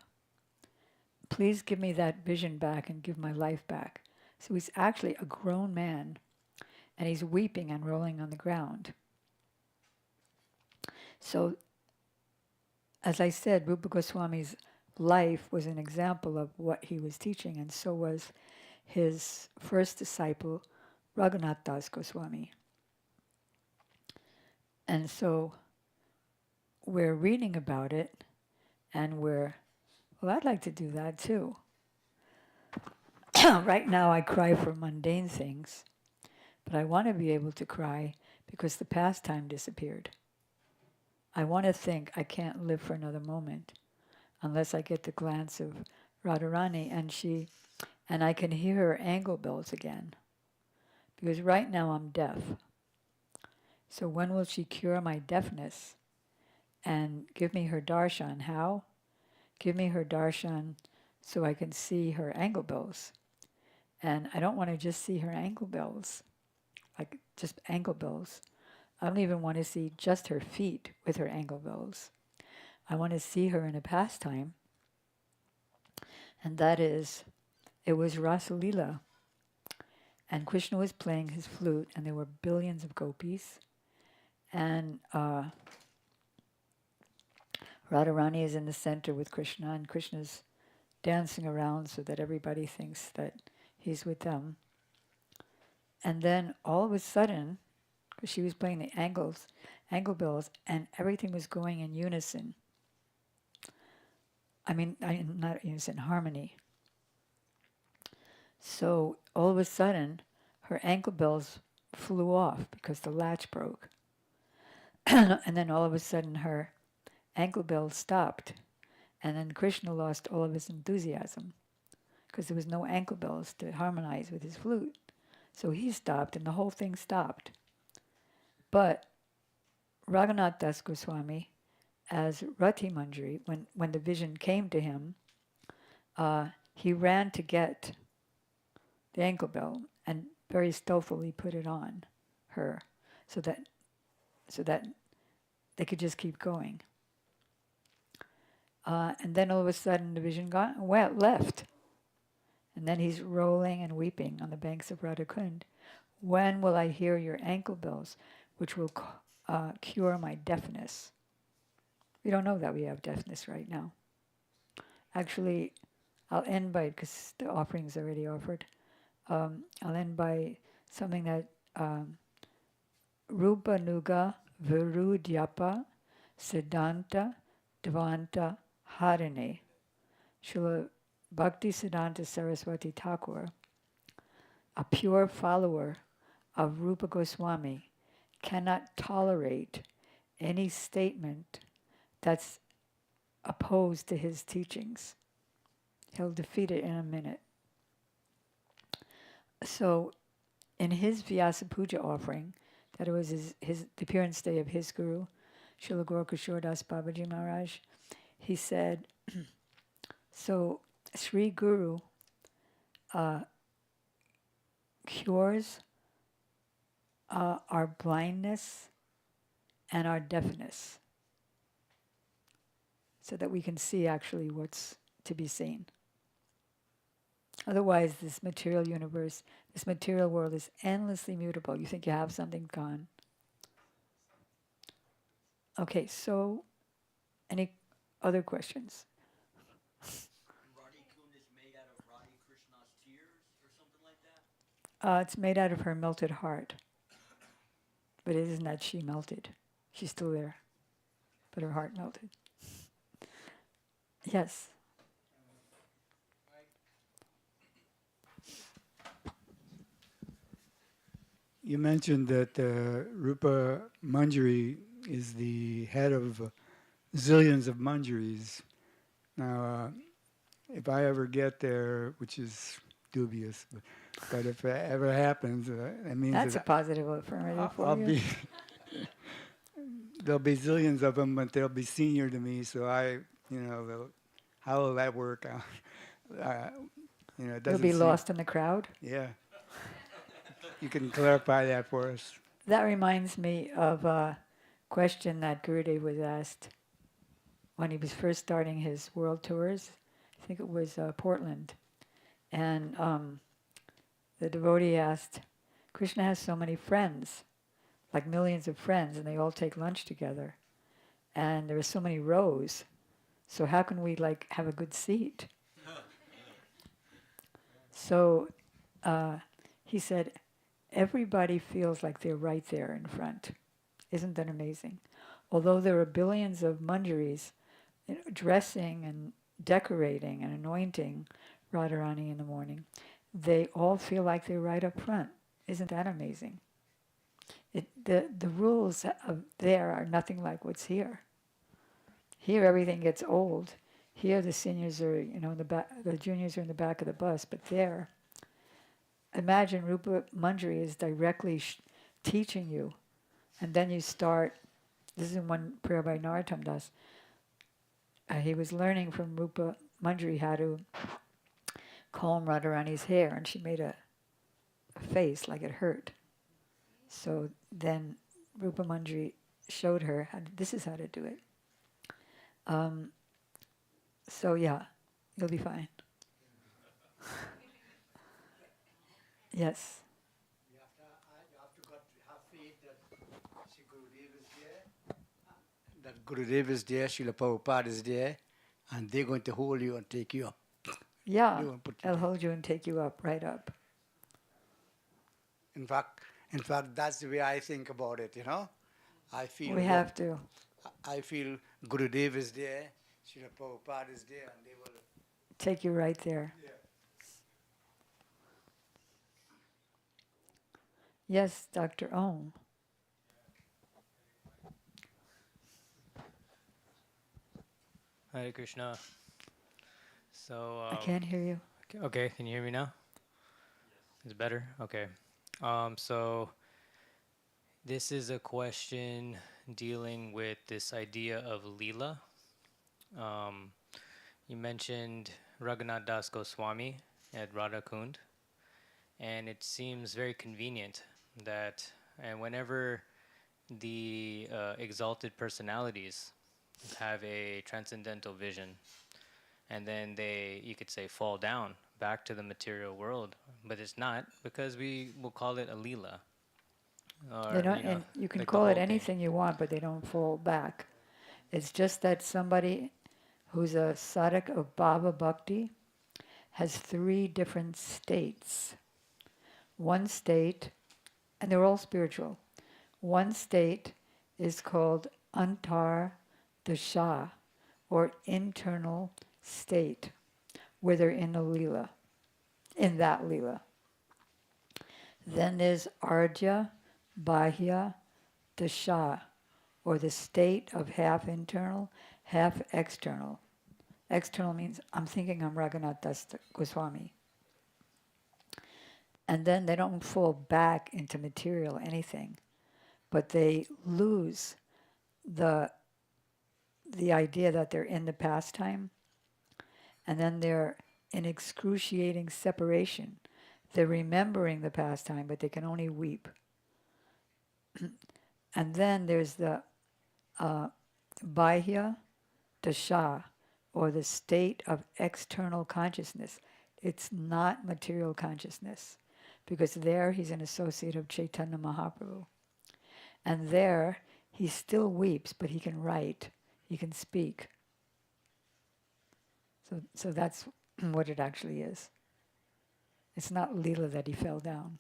[SPEAKER 7] Please give me that vision back and give my life back. So he's actually a grown man, and he's weeping and rolling on the ground. So, as I said, Rupa Goswami's life was an example of what he was teaching, and so was his first disciple, Raghunath Das Goswami. And so we're reading about it, and well, I'd like to do that too. Right now I cry for mundane things, but I want to be able to cry because the pastime disappeared. I want to think I can't live for another moment unless I get the glance of Radharani and I can hear her angle bells again. Because right now I'm deaf. So when will she cure my deafness and give me her darshan? How? Give me her darshan so I can see her angle bells. And I don't want to just see her ankle bells, like just ankle bells. I don't even want to see just her feet with her ankle bells. I want to see her in a pastime, and that is, it was Rasa Leela. And Krishna was playing his flute, and there were billions of gopis. And Radharani is in the center with Krishna, and Krishna's dancing around so that everybody thinks that he's with them. And then all of a sudden, because she was playing the angle bells, and everything was going in unison. Not unison, harmony. So all of a sudden, her ankle bells flew off because the latch broke. And then all of a sudden, her ankle bells stopped. And then Krishna lost all of his enthusiasm because there was no ankle bells to harmonize with his flute. So he stopped, and the whole thing stopped. But Raghunath Das Goswami, as Rati Manjari, when the vision came to him, he ran to get the ankle bell and very stealthily put it on her so that they could just keep going. And then all of a sudden the vision left. And then he's rolling and weeping on the banks of Radhakund. When will I hear your ankle bells, which will cure my deafness? We don't know that we have deafness right now. Actually, I'll end by, because the offering's already offered, I'll end by something that Rupa Nuga Virudyapa Siddhanta Dvanta Harine. Srila Bhakti Siddhanta Saraswati Thakur, a pure follower of Rupa Goswami, cannot tolerate any statement that's opposed to his teachings. He'll defeat it in a minute. So in his Vyasa Puja offering, that it was the appearance day of his guru, Srila Gaurkishore Das Babaji Maharaj, he said, so Sri Guru cures our blindness and our deafness so that we can see actually what's to be seen. Otherwise, this material universe, this material world is endlessly mutable. You think you have something, gone. Okay, so any other questions?
[SPEAKER 2] Radhi Kund is made out of Radhi Krishna's tears or something like that?
[SPEAKER 7] It's made out of her melted heart. But it isn't that she melted. She's still there. But her heart melted. Yes.
[SPEAKER 4] You mentioned that Rupa Manjari is the head of zillions of manjaris. Now, if I ever get there, which is dubious, but if it ever happens, that means
[SPEAKER 7] That's
[SPEAKER 4] that
[SPEAKER 7] a positive affirmative for
[SPEAKER 4] I'll
[SPEAKER 7] you.
[SPEAKER 4] be there'll be zillions of them, but they'll be senior to me. So how will that work out? Uh, it
[SPEAKER 7] You'll
[SPEAKER 4] doesn't
[SPEAKER 7] be
[SPEAKER 4] seem.
[SPEAKER 7] lost in the crowd.
[SPEAKER 4] Yeah, you can clarify that for us.
[SPEAKER 7] That reminds me of a question that Gurudev was asked when he was first starting his world tours. I think it was Portland. And the devotee asked, Krishna has so many friends, like millions of friends, and they all take lunch together. And there are so many rows. So how can we have a good seat? So he said, everybody feels like they're right there in front. Isn't that amazing? Although there are billions of manjaris dressing and decorating and anointing Radharani in the morning, they all feel like they're right up front. Isn't that amazing? The rules there are nothing like what's here. Here everything gets old. Here the seniors are, in the back, the juniors are in the back of the bus. But there, imagine Rupa Manjari is directly teaching you, and then you start. This is in one prayer by Narottam Das. He was learning from Rupa Manjari how to comb Radharani's hair, and she made a face like it hurt. So then Rupa Manjari showed her, this is how to do it. So yeah, you'll be fine. Yes.
[SPEAKER 9] You have to have faith that Gurudev is there, that Gurudev is there, Srila Prabhupada is there, and they're going to hold you and take you up.
[SPEAKER 7] Yeah,
[SPEAKER 9] They won't put you
[SPEAKER 7] I'll
[SPEAKER 9] down.
[SPEAKER 7] hold you and take you up, right up.
[SPEAKER 9] In fact, that's the way I think about it. I feel
[SPEAKER 7] We have to.
[SPEAKER 9] I feel Gurudev is there, Srila Prabhupada is there, and they will.
[SPEAKER 7] Take you right there.
[SPEAKER 9] Yeah.
[SPEAKER 7] Yes, Dr. Om.
[SPEAKER 10] Hare Krishna. So
[SPEAKER 7] I can't hear you.
[SPEAKER 10] okay, can you hear me now? Is it better? Okay. So this is a question dealing with this idea of Leela. You mentioned Raghunath Das Goswami at Radha Kund, and it seems very convenient that, and whenever the exalted personalities have a transcendental vision, and then they, you could say, fall down back to the material world, but it's not, because we will call it a Leela.
[SPEAKER 7] They don't, and you can
[SPEAKER 10] like the
[SPEAKER 7] call it
[SPEAKER 10] whole thing.
[SPEAKER 7] anything you want, but they don't fall back. It's just that somebody who's a sadhak of Bhava Bhakti has 3 different states. One state, and they're all spiritual. One state is called Antar Dasha, or internal state, where they're in a Leela, in that Leela. Then there's Arja Bahya Dasha, or the state of half internal, half external. External means I'm thinking I'm Raghunath Das Goswami. And then they don't fall back into material anything, but they lose the idea that they're in the pastime, and then they're in excruciating separation. They're remembering the pastime, but they can only weep. And then there's the Bahya Dasha, or the state of external consciousness. It's not material consciousness, because there he's an associate of Chaitanya Mahaprabhu. And there he still weeps, but he can write, he can speak. So that's what it actually is. It's not Leela that he fell down.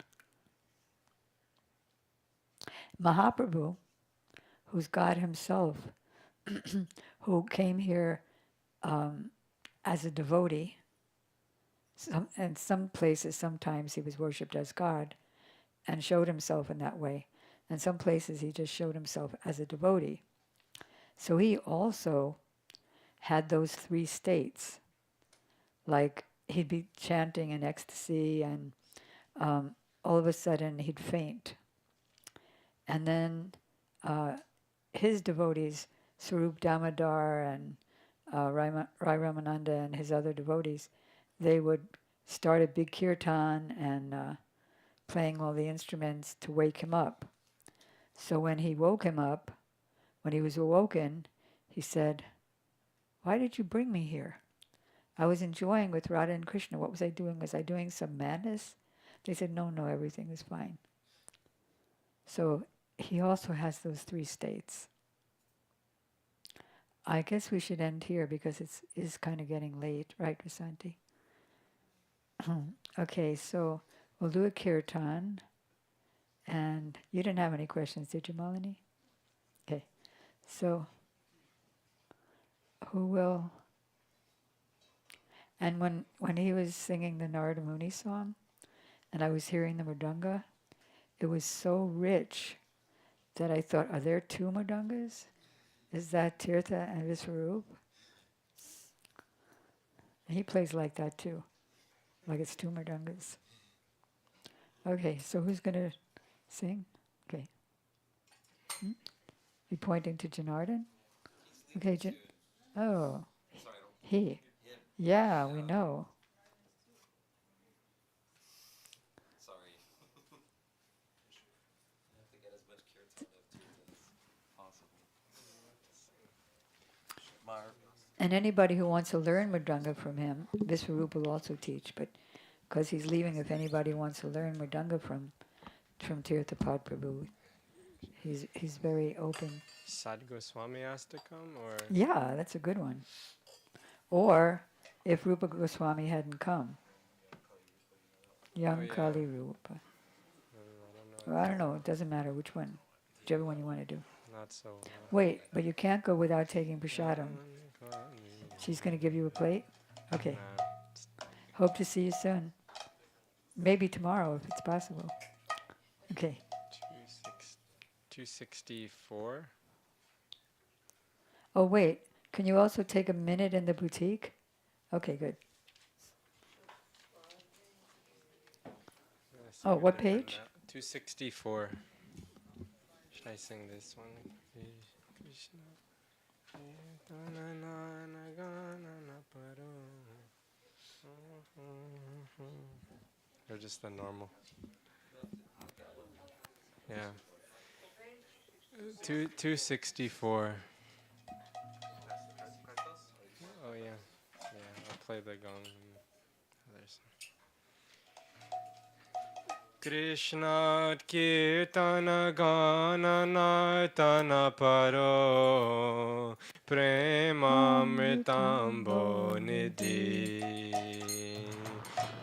[SPEAKER 7] Mahaprabhu, who's God himself, who came here as a devotee, and some places, sometimes he was worshipped as God and showed himself in that way. And some places he just showed himself as a devotee. So he also had those 3 states. Like he'd be chanting in ecstasy, and all of a sudden he'd faint. And then his devotees, Sarup Damodar and Rai Ramananda and his other devotees, they would start a big kirtan and playing all the instruments to wake him up. So when he woke him up, when he was awoken, he said, "Why did you bring me here? I was enjoying with Radha and Krishna. What was I doing? Was I doing some madness?" They said, no, everything is fine. So he also has those three states. I guess we should end here because it is kind of getting late, right, Krasanti? Okay, so we'll do a kirtan. And you didn't have any questions, did you, Malini? Okay, so who will... And when he was singing the Narada Muni song, and I was hearing the mridanga, it was so rich that I thought, are there two mridangas? Is that Tirtha and Viswarup? And he plays like that too, like it's two mridangas. Okay, so who's going to sing? Okay. You pointing to Janardhan? Okay, oh, he. Yeah, we know.
[SPEAKER 1] Sorry. I have to get as much kirtan of Tirtha as possible.
[SPEAKER 7] And anybody who wants to learn Mridanga from him, Viswarup will also teach, but because he's leaving, if anybody wants to learn Mridanga from Tirthapad Prabhu, he's very open.
[SPEAKER 1] Sadhu Goswami has to come, or?
[SPEAKER 7] Yeah, that's a good one. Or if Rupa Goswami hadn't come, young Kali Rupa. Well, I don't know. It doesn't matter which one, whichever one you want to do.
[SPEAKER 1] Not so.
[SPEAKER 7] Wait, but you can't go without taking prasadam. She's going to give you a plate? Okay. Hope to see you soon. Maybe tomorrow if it's possible. Okay.
[SPEAKER 1] 264.
[SPEAKER 7] Oh, wait. Can you also take a minute in the boutique? Okay, good. Oh, what page?
[SPEAKER 1] 264. Should I sing this one? Krishna. Or just the normal? Yeah. 264. Oh yeah. I'll play the gong. Others. Krishna Kirtana Gana Nartana Paro Premamritambo Nidhi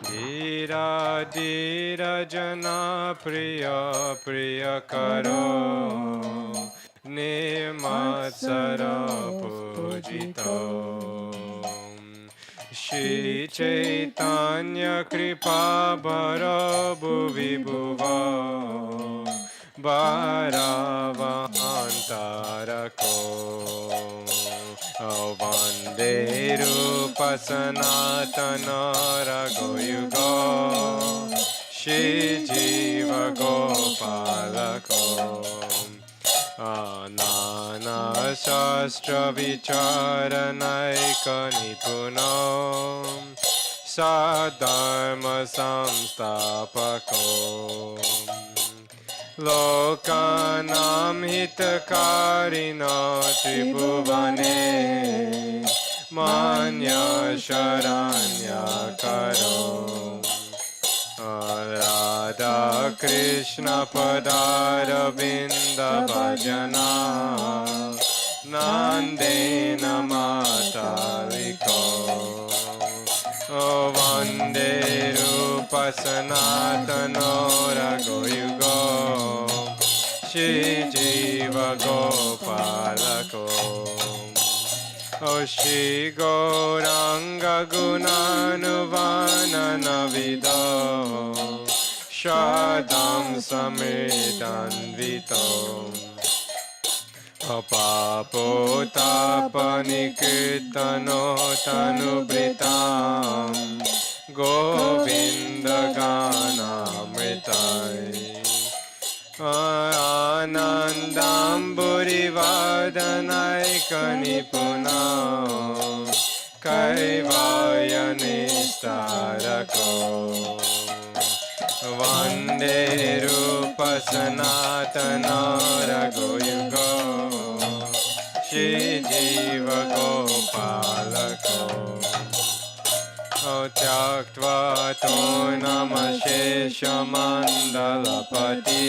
[SPEAKER 1] Dira Dira Jana Priya Priya Karo Nimatsara Pujito Shri Chaitanya Kripa Bhara Bhuvi Bhuva Bharavantarako Vande Rupa Sanatana Ragoyuga Shri Jiva Gopalako Anana Shastra Vicharanaika Nipunam Sadharma Samstapako Lokanam Hitakarina Tribhuvane Manya Sharanya Karo Radha Krishna Padara Binda Bhajana Nandena Mataliko O Vande Rupa Sanatano Ragoyugo Shri Jiva Gopalako O Shri Gauranga Gunanuvana Navido Shadam Samritanvito Apapotapanikrtano Tanubritam Govinda Ganamritai Anandamburivadanaikanipuna Kaivayanistarako Vande Rupa Sanatana Raghuyugo Shri Jiva Gopalako Tyaktva to namashesha mandalapati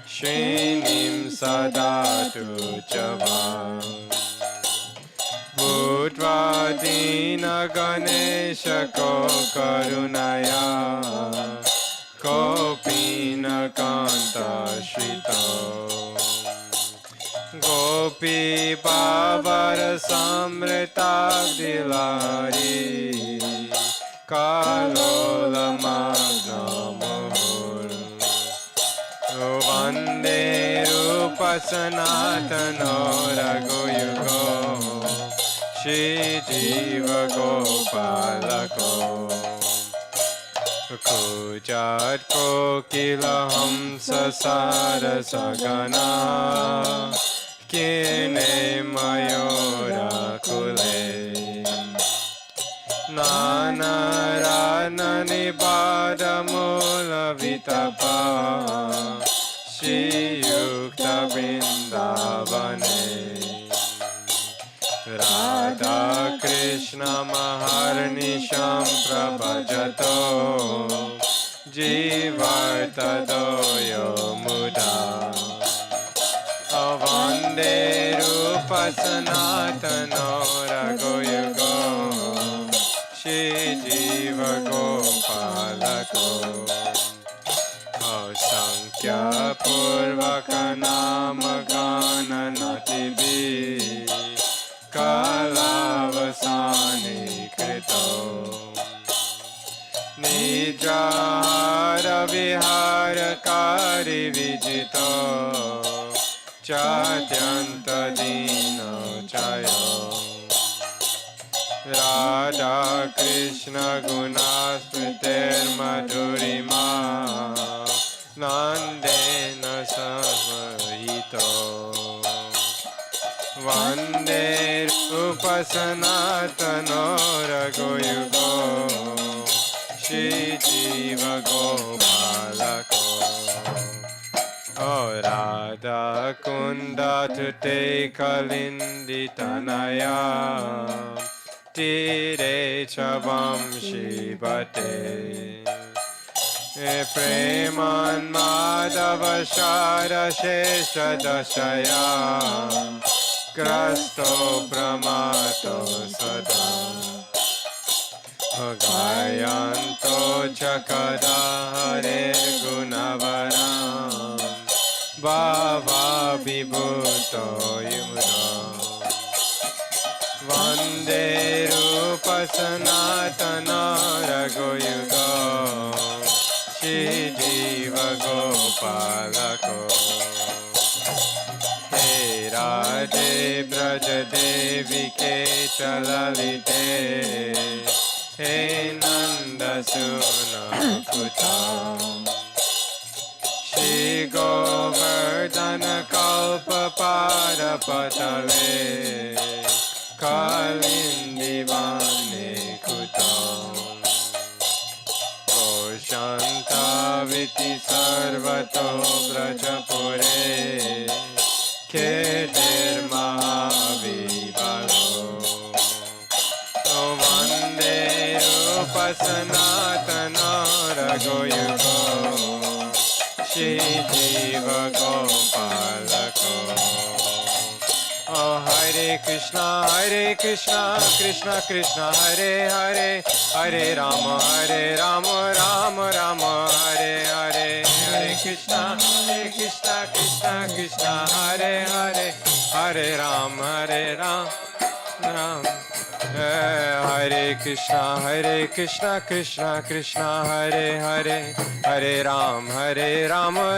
[SPEAKER 1] Shrinim sadatu chavam Bhutva dina ganesha ko karunaya Kopina kanta shrito Gopi Pavara Samritabdilari Kalola Magnamur Vande Rupa Sanatano Raghuyugo Shri Jiva Gopalako Kujat Kokila Hamsa Sarasagana Kine Mayora Kule Nana Rana Nibada Mula Vitapa Shri Yukta Vrindavane Radha Krishna Maharnisham Prabhajato Jivarta Doyo Muda Vande Rupa Sanatana Raghuyugo Shri Jiva Gopalako Sankhya Purvaka Nama Gana Natibi Kalavasani Krito Nijahara Vihara Kari Vijito Chatyanta Dino Chayo Radha Krishna Gunasmriter Madhurima Nandena Samahito Vande Rupa Sanatana Raghuyugo Shri Jiva Gopalako Radha Kunda Tute Kalindi Tanaya Tire Chavam Shivate Preman Madhava Shara Shesha Dashaya Krasto Pramato Sada Gayanto Chakada Hare Gunavaram Bhava Vibhuto Yumram Vande Rupa Sanatana Raghuyugo Shri Jiva Gopalako He Radhe Braja Devi Ke Chalalite He Nanda Suna Kutam Shri Govardhana Kalpa Parapatale Kalindi Vane Kutam Shanta Viti Sarvato Brajapure Keter Mahavibalo Vande Rupa Sanatana Raghuyugo Shri Jiva Gopalako Hare Krishna Krishna Krishna Hare Hare Hare Rama Rama Rama Hare Hare Hare Krishna Krishna Krishna Hare Hare Hare Rama Ram Hare Krishna Krishna Krishna Hare Hare Hare Rama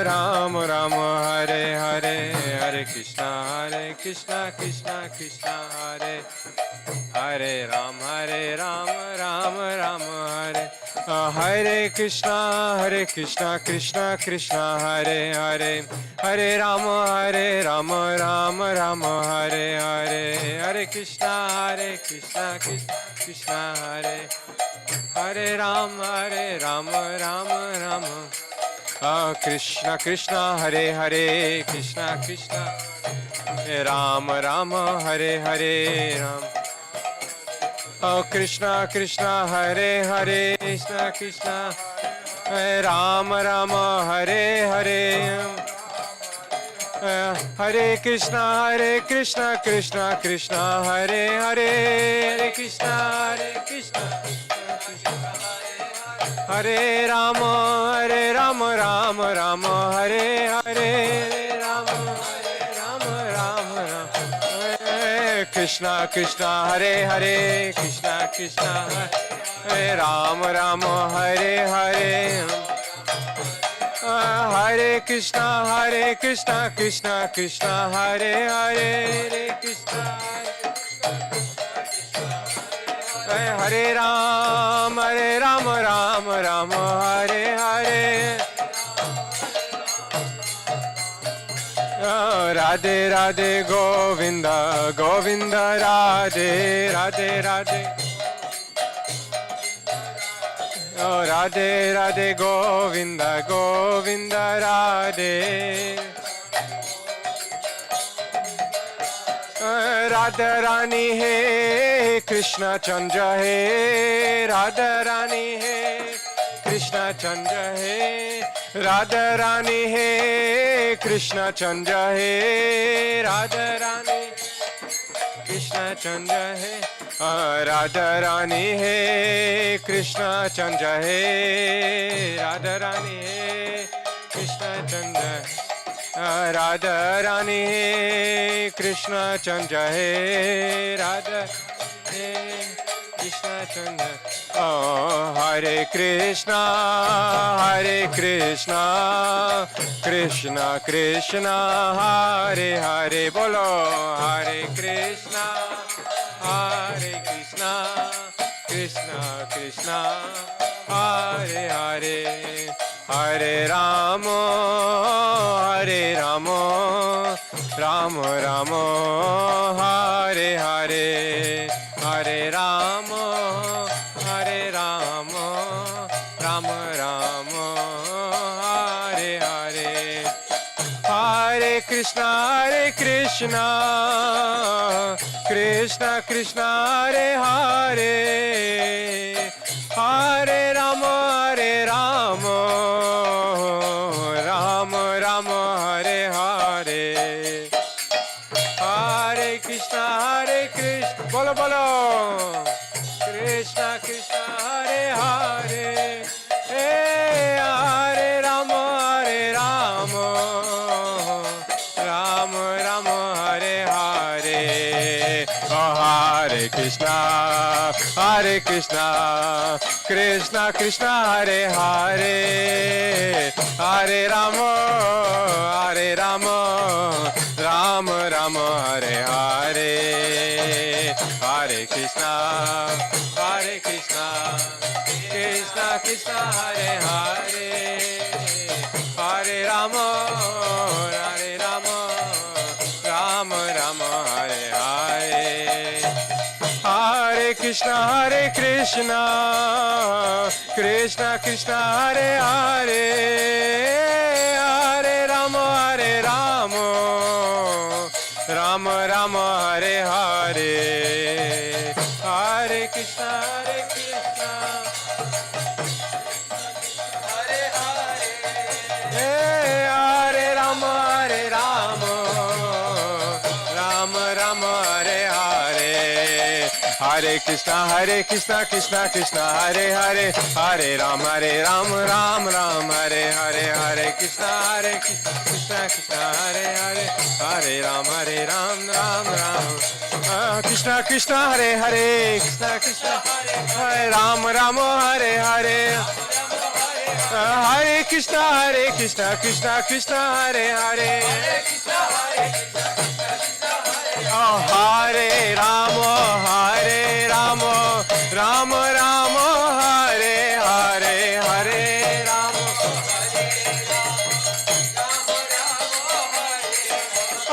[SPEAKER 1] Ram Hare Hare Hare Krishna Krishna Krishna Hare Hare Rama Ram Hare Hare Krishna, Krishna Krishna, Hare Hare, Hare Rama, Rama Rama, Hare Hare, Hare Krishna, Krishna Krishna, Hare Hare Rama, Rama Rama. Krishna Krishna, Hare Hare, Krishna Krishna, Rama Rama, Hare Hare Ram. Oh Krishna Krishna, Hare Hare, Krishna Krishna, Rama Rama, Hare Hare. Hare Krishna, Krishna Krishna, Hare Hare, Hare Krishna, Hare Rama, Rama Rama, Hare Hare, Rama, Rama. Krishna Krishna, Hare Hare, Krishna Krishna, Hare Rama, Hare Hare. Hare Krishna, Krishna Krishna, Hare Hare, Hare Krishna, Hare Rama, Rama, Hare Hare. Radhe Radhe Govinda, Govinda Radhe, Radhe Radhe. Radhe Radhe Govinda, Govinda Radhe. Radha Rani hai, Krishna Chandra hai, Radha Rani hai, Krishna Chandra hai, Radha Rani hai, Krishna Chandra hai, Radha Rani, Krishna Chandra hai, Radha Rani hai, Krishna Chandra hai, Radha Rani hai, Krishna Chandra. Radha Rani Krishna Chandra Hai, Radha Krishna Chandra. Oh, Hare Krishna, Krishna Krishna, Hare Hare. Bolo Hare Krishna, Krishna Krishna, Hare Hare. Hare Rama, Rama Rama, Hare Hare. Hare Rama, Rama Rama, Hare Hare. Hare Krishna, Krishna Krishna, Hare Hare. Hare Rama, Rama Rama, Hare Hare. Hare Krishna, bolo bolo. Krishna Krishna, Hare Hare. Hey, Hare Rama, Rama Rama, Hare Hare. Oh, Hare Krishna, Krishna Krishna, Hare Hare. Hare Rama, Rama Rama, Hare Hare. Hare Krishna, Krishna Krishna, Hare Hare. Hare Rama, Rama Rama, Hare Hare. Hare Krishna, Krishna Krishna, Hare Hare. Hare Rama, Rama Rama, Hare Hare. Hare Krishna, Hare Hare. Hare Rama, Rama Rama, Hare Hare. Hare Krishna, Krishna Hare Hare. Hare Rama, Ram Ram, Hare Hare. Hare Krishna, Krishna Hare Hare. Hare Ram Ram. Krishna Hare Hare. Krishna Hare Ram Hare Hare. Hare Krishna, Krishna Hare Hare. Oh, Hare Rama, Rama Rama, Hare Hare.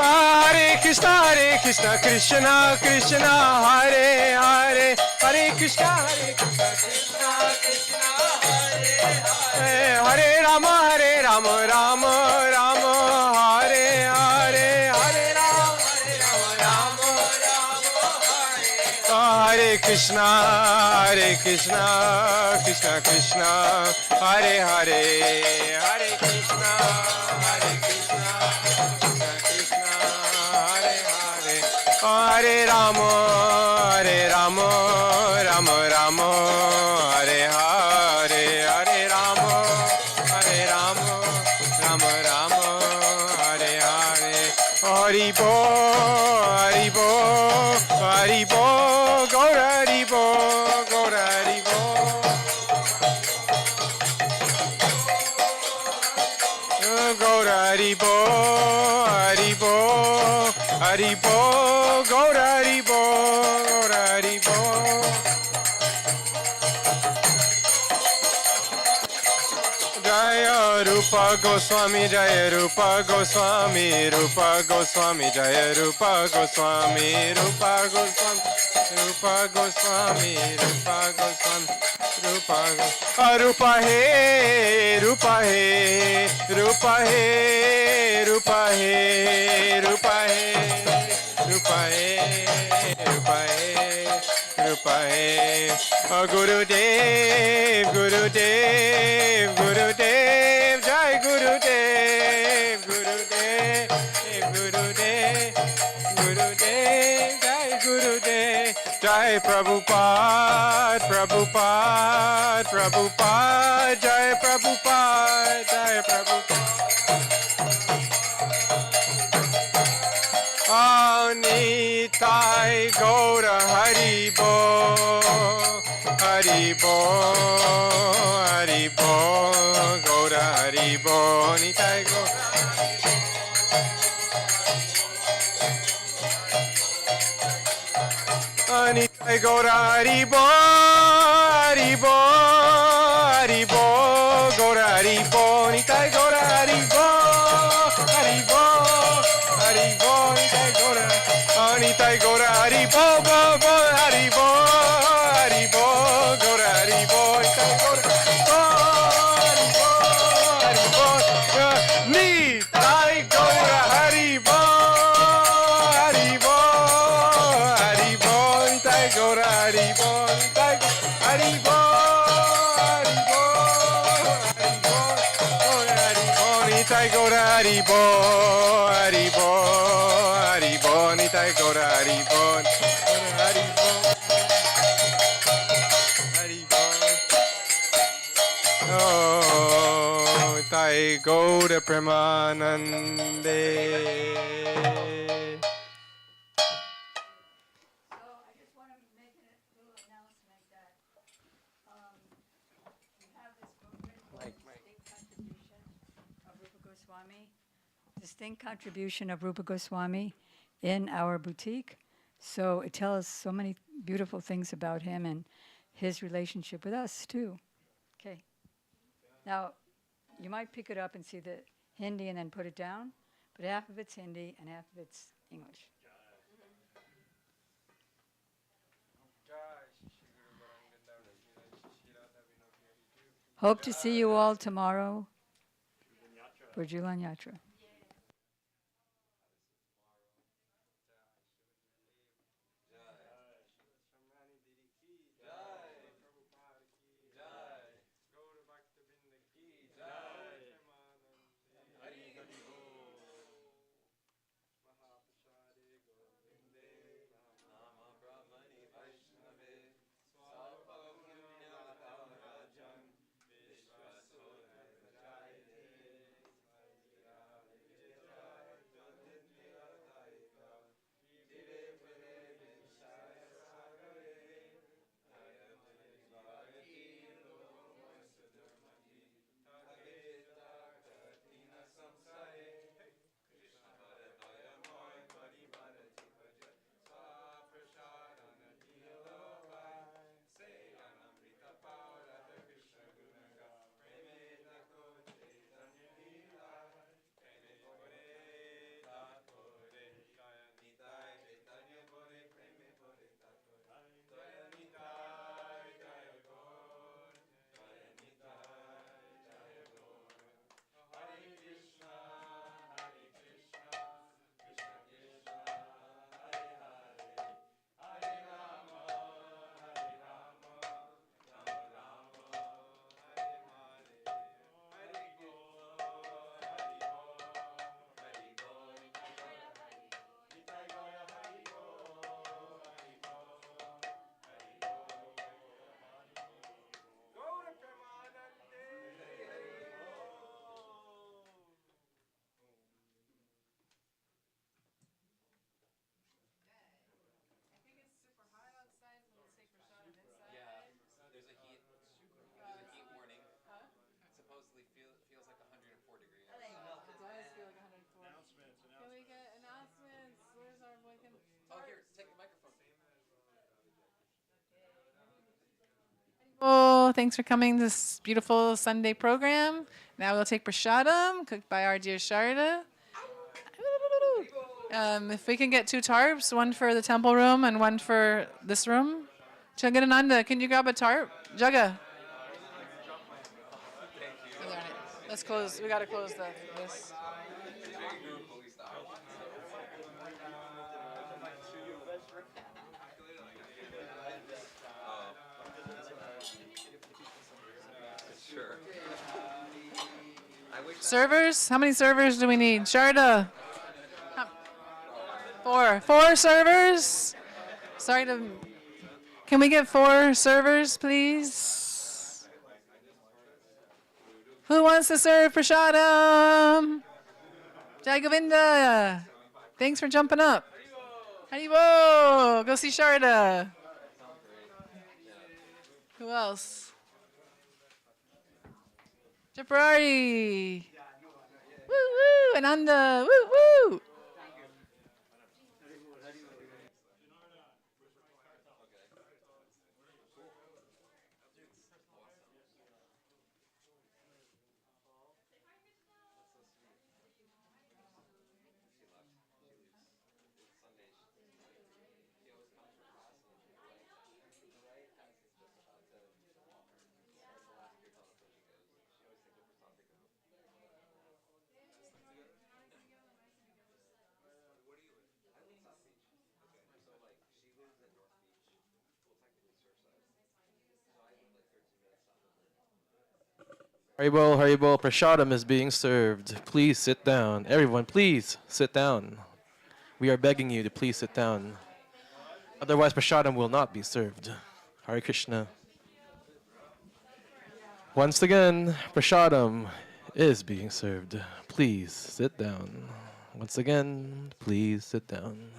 [SPEAKER 1] Hare Krishna, Krishna Krishna, Hare Hare, Hare Krishna, Krishna Krishna, Hare Hare, Hare Rama, Rama Rama, Hare Hare, Hare Rama, Rama Rama, Hare Krishna, Krishna Krishna, Hare Hare, Hare Krishna, Krishna Krishna, Hare Hare, Hare Rama, Rama Rama, Hare Hare, Hare Rama, Rama Rama, Hare Hare, Hari Bo, Hari Bo, Hari Bo, Gaura Hari Bo, Gaura Hari Bo. Gaura Hari Bo, Hari Bo, Hari Bo, Gaura Hari Bo, Gaura Hari Bo. Jaya Rupa Goswami, Jaya Rupa Goswami, Rupa Goswami, Jaya Rupa Goswami, Rupa Goswami, Rupa Goswami, Rupa Goswami, Rupa Goswami, Rupa He, Rupa He, Rupa He, Rupa He, Rupa He, Rupa He, Rupa He, Rupa He, Gurudev, Gurudev, Gurudev, Jai Gurudev, Gurudev, Gurudev, Gurudev, Jai Gurudev, Jai Prabhupada, Prabhupada, Prabhupada, Jai Prabhupada, Jai Prabhupada. Nitai Gaura Hari Bo, Hari Bo, Hari Bo, Gaura Hari Bo, Nitai Gaura. Nitai Gaura Hari Bo, Hari Bo, Hari Bo, Gaura Hari Bo, Nitai Gaura Hari Bo, Hari Bo, Hari Bo, Nitai Gaura, Nitai Gaura Hari Bo, Bo, Bo, Hari Bo, Hari Bo, Gaura Hari Bo, Nitai Gaura Bo, Hari Bo, Hari Bo, Nitai Gaura Hari Bo, Hari Bo, Hari Bo, Nitai Gaura Hari Bo, Nitai Hari Bo, Hari Bo, Hari Bo, Hari Bo, Nitai Gaura Hari Bo, Hari Bo, Hari Bo, Nitai Gaura Hari Bo, Hari Bo, Hari Bo. Oh, Nitai Gaura Premanande.
[SPEAKER 7] Distinct contribution of Rupa Goswami in our boutique. So it tells so many beautiful things about him and his relationship with us too. Okay. Now, you might pick it up and see the Hindi and then put it down, but half of it's Hindi and half of it's English. Hope to see you all tomorrow for Julan Yatra.
[SPEAKER 5] Oh, thanks for coming to this beautiful Sunday program. Now we'll take prashadam, cooked by our dear Sharda. If we can get 2 tarps, one for the temple room and one for this room. Changanananda, can you grab a tarp? Jaga. Let's close. We gotta close this.
[SPEAKER 6] Sure.
[SPEAKER 5] Servers? How many servers do we need? Sharda. 4. 4 servers? Sorry to. Can we get 4 servers, please? Who wants to serve prashadam? Jai Govinda. Thanks for jumping up. Haribo. Go see Sharda. Who else? Japrari. Woo woo. Ananda. Woo woo.
[SPEAKER 11] Haribo, Haribo, Prashadam is being served. Please sit down. Everyone, please sit down. We are begging you to please sit down. Otherwise, Prashadam will not be served. Hare Krishna. Once again, Prashadam is being served. Please sit down. Once again, please sit down.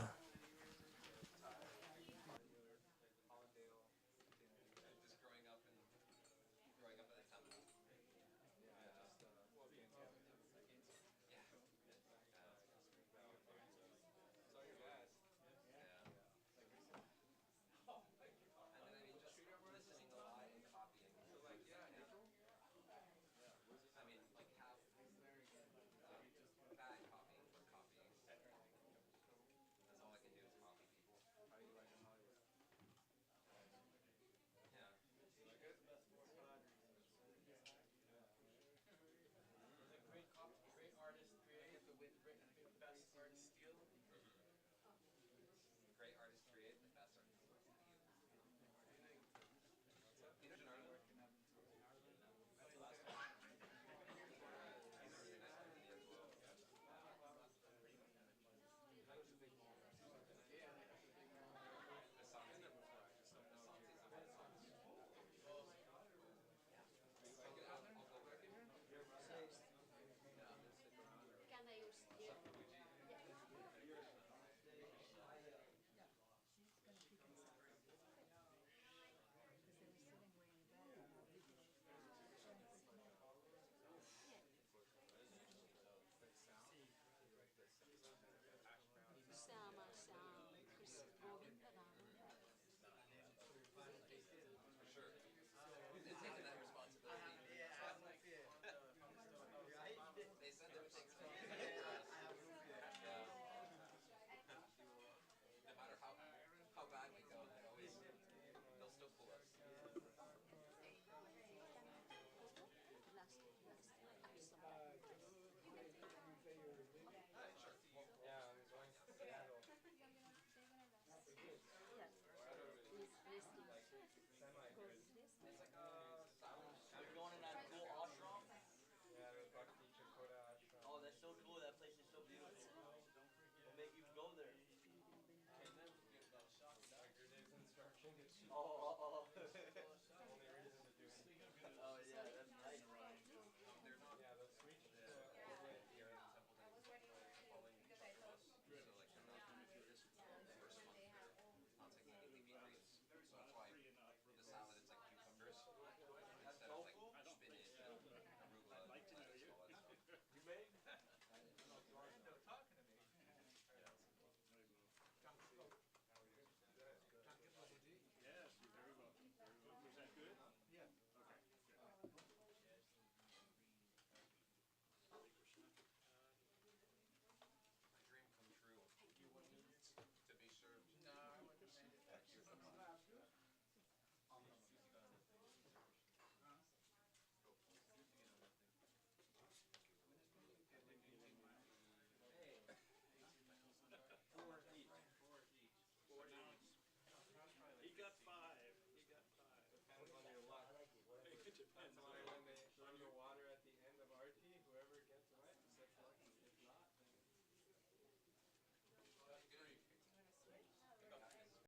[SPEAKER 2] We're going in that cool ashram. Oh, that's so cool. That place is so beautiful. What made you go there? Oh,